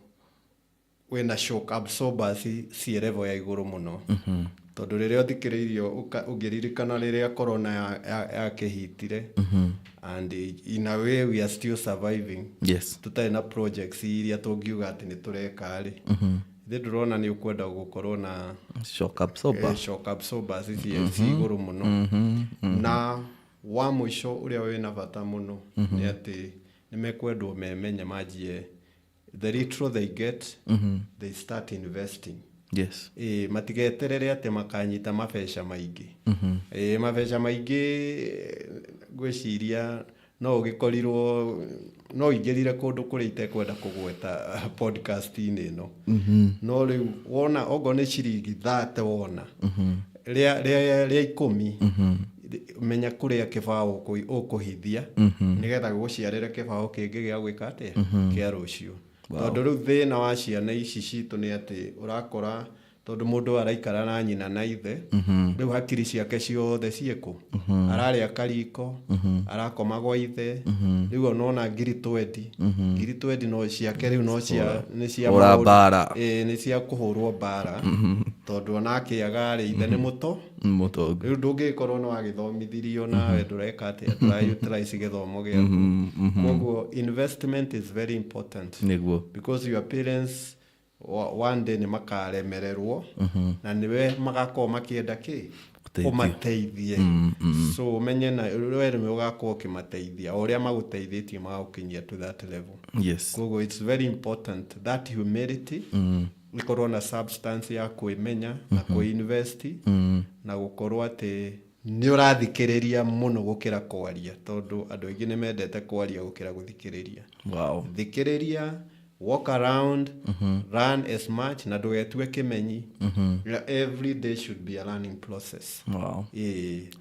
wĩna shock absorbers ci level ya igũrũ mũno. Tondũ rĩrĩa ũthikĩrĩirio ũngĩririkana rĩrĩa corona yakĩhitire and in a way we are still surviving. Yes. Tutarĩ na projects iria tũngiuga atĩ nĩ tũreka rĩ. Thĩ ndũrona nĩ ũkwenda gũkorwo na shock absorbers ci igũrũ mũno. Na wa mũico ũrĩa wĩna bata mũno nĩ atĩ nĩ mekwendwo memenye manjie the little they get they start investing. Yes. Matigeterere atĩ makanyita mabeca maingĩ. Mabeca maingĩ gwĩciria no ũgĩkorirwo no ingĩrire kũndũ kũrĩa itekwenda kũgweta podcast-inĩ ĩno. No rĩu wona ogo nĩ ciringi 30 wona rĩa 10 menya kũrĩa kĩbaũ ũkũhithia nĩgetha gũciarĩre kĩbaũ kĩngĩ gĩa gwĩka atĩa kĩa rũciũ. Tondũ rĩu thĩna wa ciana ici citũ nĩ atĩ ũrakora tondũ mũndũ araikara na nyina na ithe rĩu hakiri ciake ciothe ciĩkũ ararĩa kariko arakoma gwa ithe rĩu onona ngiri 20 no ciake rĩu no cia nĩ cia bara nĩ cia kũhũrwo bara tondũ onake arĩ ithe nĩ mũtongu rĩu ndũngĩkorwo no agĩthomithirio nawe ndũreka atĩa utilize gĩthomo gĩaku. Koguo investment is very important because your parents one day nĩ makaremererwo na nĩwe magakorwo makĩenda ũmateithie. So menye na wewe nĩ ũgakorwo ũkĩmateithia ũrĩa magũteithĩtie magũkinyia to that level. Yes. Koguo it's very important that humility gũkorwo na substance ya kwĩmenya na kwĩinvest na gũkorwo atĩ nĩ ũrathikĩrĩria mũno gũkĩra kwaria tondũ andũ aingĩ nĩ mendete kwaria gũkĩra gũthikĩrĩria. Wow. Thikĩrĩria, walk around, run as much na ndũgetue kĩmenyi. Every day should be a learning process. Wow.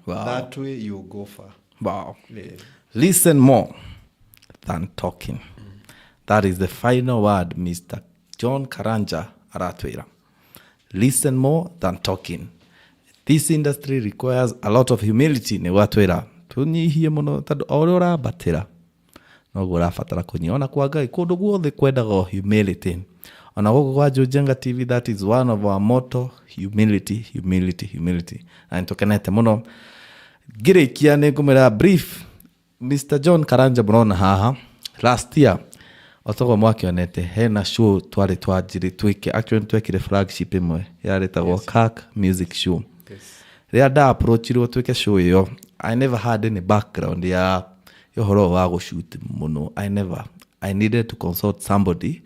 Wow. That way you go far. Wow. Listen more than talking. That is the final word Mr. John Karanja aratwĩra. Listen more than talking. This industry requires a lot of humility. Nĩ watwĩra tũnyihie mũno tondũ o ũrĩa ũrabatĩra noguo ũrabatara kũnyiona kwa Ngai kũndũ guothe kwendaga humility. Ona gũkũ kwa Njenga TV, that is one of our motto, humility. Na nĩtũkenete mũno. Ngĩrĩkia nĩ ngũmwĩra brief. Mr. John Karanja mũrona haha last year otogo mwakĩonete hena show twarĩ twanjire twĩke actually twekire flagship ĩmwe yarĩtagwo KAK music show. Rĩrĩa nda-approachirwo twĩke show ĩyo, I never had any background ya ũhoro wa gũshoot mũno. I needed to consult somebody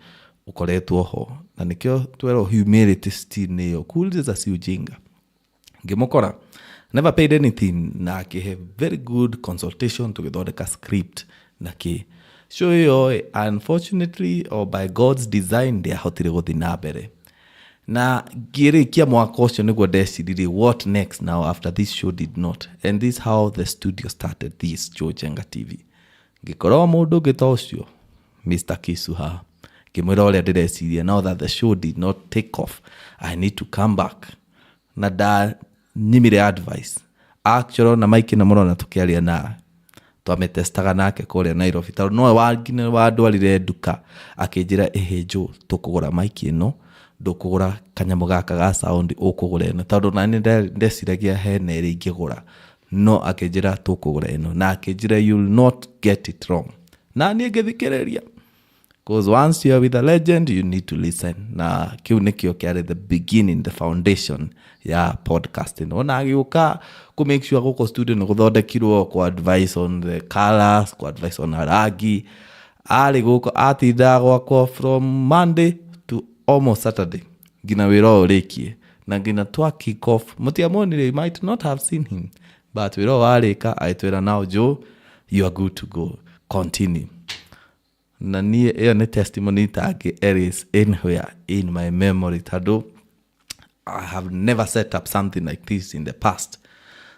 ukoretwo ho na nĩkĩo twerwo humility still nĩyo kuuliza si ujinga. Ngĩmũkora never paid anything na akĩhe very good consultation tũgĩthondeka script na show ĩyo unfortunately or by God's design ndiahotire gũthiĩ na mbere. na ngĩrĩkia mwaka ũcio nĩguo ndeciririe what next now after this show did not, and this how the studio started this Njenga TV. Ngĩkorwo mũndũ ũngĩ ta ũcio Mr. Kisuha ngĩmwĩra ũrĩa ndĩreciria now that the show did not take off, I need to come back, na nyimire advice actually na Mike na mũrona tũkĩaria na twametestaga nake kũrĩa Nairobi tondũ no wandwarire nduka akĩnjĩra ehejo tũkũgũra Mike ĩno ndũkũgũra kanyamũ gaka ga sound ũkũgũra ĩno tondũ nani ndeciragia hena ĩrĩa ingĩgũra no akĩnjĩra tũkũgũra ĩno na akĩnjĩra you'll not get it wrong na niĩ ngĩthikĩrĩria because once you are with a legend you need to listen na kiu nikio kiari the beginning, the foundation ya podcasting ona agĩũka ku make sure gũkũ studio nĩ gũthondekirwo ku advice on the colors, ku advice on rangi ari gũkũ atinda gwakwa from Monday to almost Saturday ngina wĩra ũrĩkie na ngina twa kick off mũtiamonire, you might not have seen him but wĩra warĩka aitwĩra now Joe you are good to go, continue. Na niĩ ĩyo nĩ testimony tangĩ is anywhere in my memory tondũ I have never set up something like this in the past.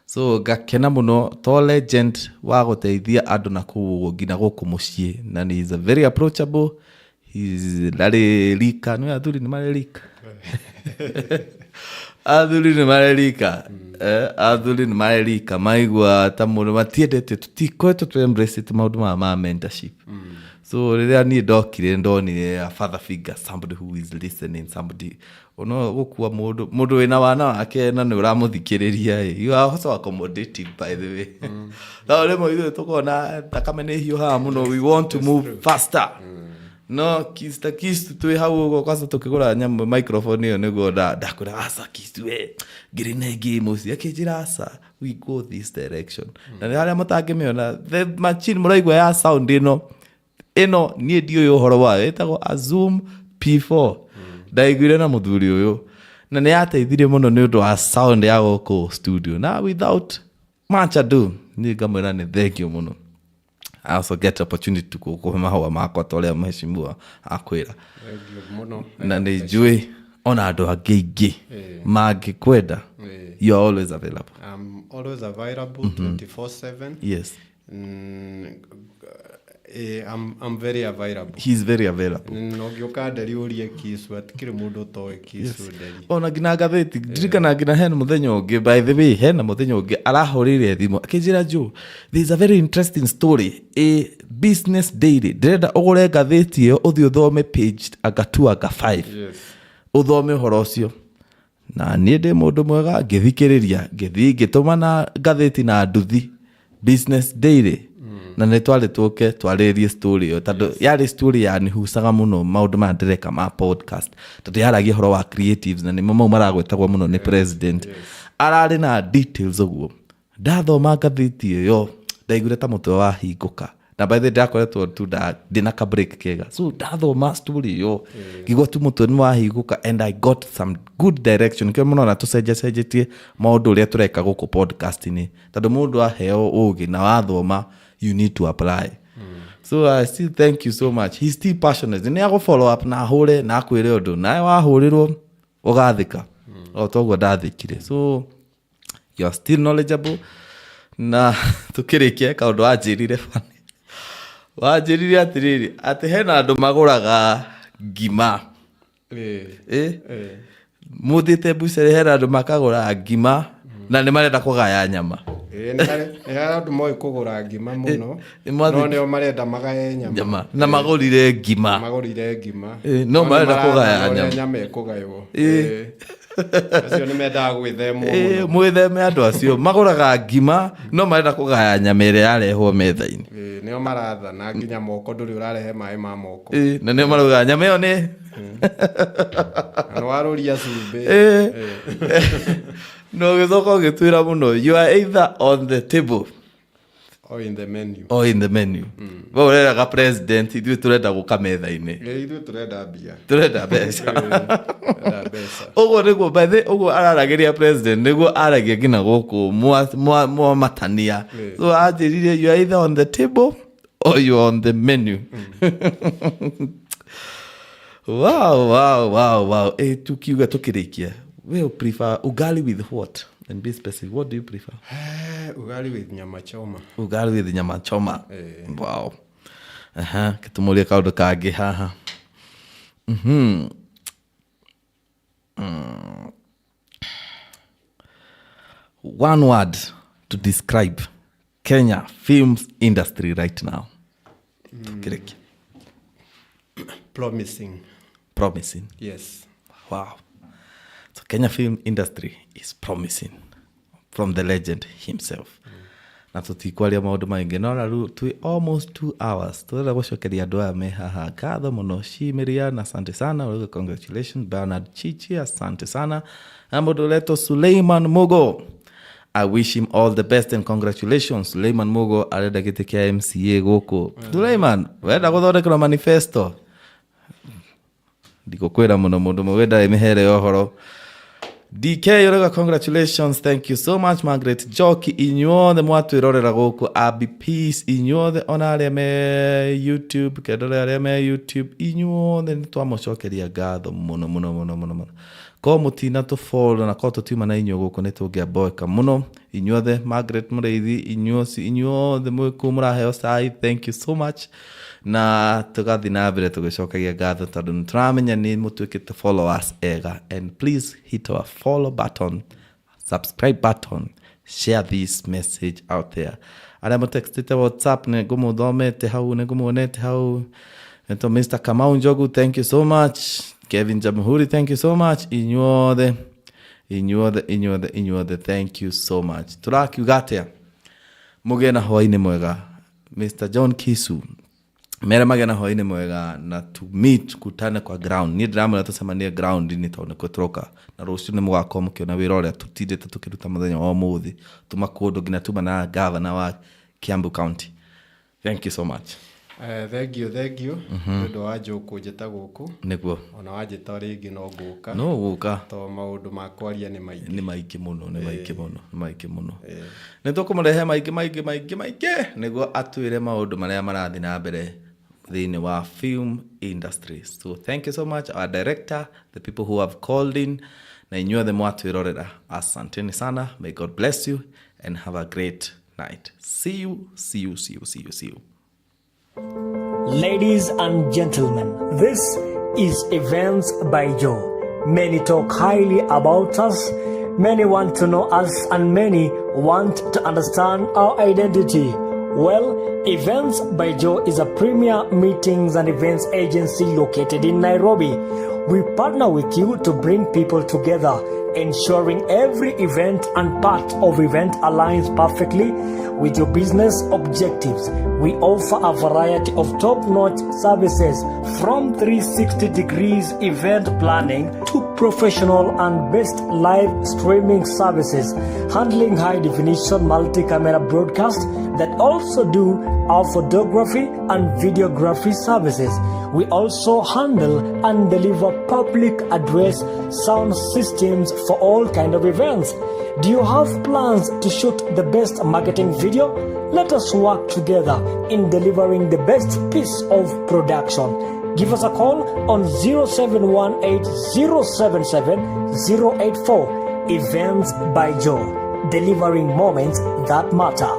So gakena mũno to legend wa gũteithia andũ na kũu ngina gũkũ mũciĩ na he is a very approachable, he is larĩ rika nĩ athuri nĩ marĩ rika athuri nĩ marĩ rika maigua ta mũndũ matiendete tũtikoretwo tu embrace maũndũ ma mentorship. So rĩrĩa niĩ ndokire ndonire a father figure, somebody who is listening, somebody ono gũkua mũndũ wĩna wana wake na nĩ ũramũthikĩrĩria you are also accommodative by the way. Na rĩmwe ithuĩ tũkona thakame nĩ hiũhaga mũno, we want to move faster. No kista twĩ hau ũguo kwanza tũkĩgũra nyamũ microphone ĩyo nĩguo ndakwĩra asa kistu ngĩrĩ na ĩngĩ mũciĩ akĩnjĩra asa we go this direction. Na nĩ harĩa mũtangĩmĩona the machine mũraigua ya sound ĩno niĩ ndiũĩ ũhoro wayo ĩtagwo a Zoom P4 ndaiguire na mũthuri ũyũ na nĩ yateithirie mũno nĩ ũndũ wa sound ya gũkũ studio na without much ado niĩ ngamwĩra nĩ thank you mũno. I also get opportunity to kũhe mahũa makwa ta ũrĩa mheshimiwa akwĩra na nĩ njũĩ ona andũ angĩ aingĩ mangĩkwenda you are always available. I'm always available 24/7. Yes. I'm very available. He's very available. No gĩoka nderi ũrie kisu atikĩrĩ mũndũ ũtoĩ kisu nderi. Ona ngina gatheti ndirikana ngina hena mũthenya ũngĩ by the way hena mũthenya ũngĩ arahũrĩire thimũ akĩnjĩra Joe there is a very interesting story a business daily ndĩrenda ũgũre gatheti ĩyo ũthiĩ ũthome page anga 2 anga 5 yes ũthome ũhoro ũcio na niĩ ndĩ mũndũ mwega ngĩthikĩrĩria ngĩthiĩ ngĩtũma na gatheti na nduthi business daily na nĩ twarĩtũke twarĩrie story ĩyo tondũ yarĩ story yanihucaga mũno maũndũ maya ndĩreka ma podcast tondũ yaragia ũhoro wa creatives na nĩmo mau maragwetagwo mũno nĩ president ararĩ na details ũguo ndathoma ngathĩti ĩyo ndaiguire ta mũtwe wahingũka na by the way ndakoretwo tu ndĩna ka break kega so ndathoma story ĩyo ngĩigua tu mũtwe nĩ wahingũka and I got some good direction kĩo mũno na tũcenjetie maũndũ ũrĩa tũreka gũkũ podcast-inĩ tondũ mũndũ aheo ũgĩ na wathoma you need to apply. So I still thank you so much. He's still passionate. Nĩ agũ follow up na hũre na akwĩre ũndũ nawe wahũrĩrwo ũgathĩka o toguo ndathĩkire. So you are still knowledgeable na tũkĩrĩkia kaũndũ wanjĩrire atĩrĩrĩ atĩ hena andũ magũraga ngima mũthĩte mbucĩrĩ hena andũ makagũra ngima na nĩ marenda kũgaya nyama. Nĩ andũ moĩ kũgũra ngima mũno no nĩo marenda magaye nyama na magũrire ngima no marenda kũgaya nyama ĩkũgaywo acio nĩ mendaga gwĩthemwo mũno mwĩtheme andũ acio magũraga ngima no marenda kũgaya nyama ĩrĩa yarehwo metha-inĩ nĩo marathana nginya moko ndũrĩ ũrarehe maĩ ma moko na nĩo marauga nyama ĩyo nĩ nĩ warũria cumbĩ no gĩcoka ũgĩtwĩra mũno you are either on the table or in the menu we ũreraga president ithuĩ tũrenda gũka metha-inĩ ithuĩ tũrenda mbeca ũguo nĩguo by the ũguo araragĩria president nĩguo aragia nginya gũkũ mwamatania so anjĩrire you are either on the table or you are on the menu. Wow. Tukiuga tukirikia. We prefer ugali with what? And be specific. What do you prefer? Ugali with nyama choma. Ugali with nyama choma. Wow. Kitumulia kaundu kage haha. One word to describe Kenya films industry right now. Tukirikia. Promising. Yes. Wow. So Kenya film industry is promising from the legend himself. Na tutikwaria maundu maingi no tu almost 2 hours. Turenda gucokeria andu aya me haha ngatho muno Shimiria na asante sana. Congratulations Bernard Chichi, asante sana. Amundu leto Suleiman Mugo. I wish him all the best and congratulations. Suleiman Mugo arenda giti kia MCA guku. Suleiman, wenda guthondekera manifesto. Ndiko kwera muno mundu mwenda emehere ohoro. DK yorega congratulations, thank you so much. Margaret Joki inyuothe mwatwirorera guku. Abi Peace inyuothe ona aria me YouTube kedore aria me YouTube inyuothe nitwamucokeria ngatho muno. Ko mutina to follow na ko tutima na inyo guku nitungiamboeka muno inyuothe. Margaret Mureithi inyuothe mwikumura heo sai, thank you so much. Na tugathi na mbere tugicokagia ngatho tondu nituramenya ni mutwikite follow us ega, and please hit our follow button, subscribe button, share this message out there. Aria mutextite WhatsApp ne gumuthomete hau ne gumuonete hau. Ento Mr. Kamau Njogu, thank you so much. Kevin Jamhuri, thank you so much. Inyuothe, thank you so much. Turakiuga atia mugena hwaini mwega. Mr. John Kisu mere magena hwaini mwega na to meet kutana kwa ground. Ni drama na tusemania ground ni tone kutroka na rucio ni mwako mukiona wira uria tutindite tukiruta muthenya wa muthi tumakundu ngina tuma na governor wa Kiambu County. Thank you so much. Thank you. Ndo waje ukujeta guku. Niguo. Ona waje ringi no guka. No guka. To maundu makwaria ni maingi. Ni maiki muno. Nitukumrehe maiki. Niguo atwire maundu maria marathi na mbere thini wa film industry. So thank you so much our director, the people who have called in, na inyuothe mwatwirorera. Asanteni sana. May God bless you and have a great night. See you. Ladies and gentlemen, this is Events by Joe. Many talk highly about us, many want to know us, and many want to understand our identity. Well, Events by Joe is a premier meetings and events agency located in Nairobi. We partner with you to bring people together, ensuring every event and part of event aligns perfectly with your business objectives. We offer a variety of top-notch services from 360 degrees event planning to professional and best live streaming services, handling high-definition multi-camera broadcast that also do our photography and videography services. We also handle and deliver public address sound systems for all kind of events. Do you have plans to shoot the best marketing video? Let us work together in delivering the best piece of production. Give us a call on 0718-077-084. Events by Joe, delivering moments that matter.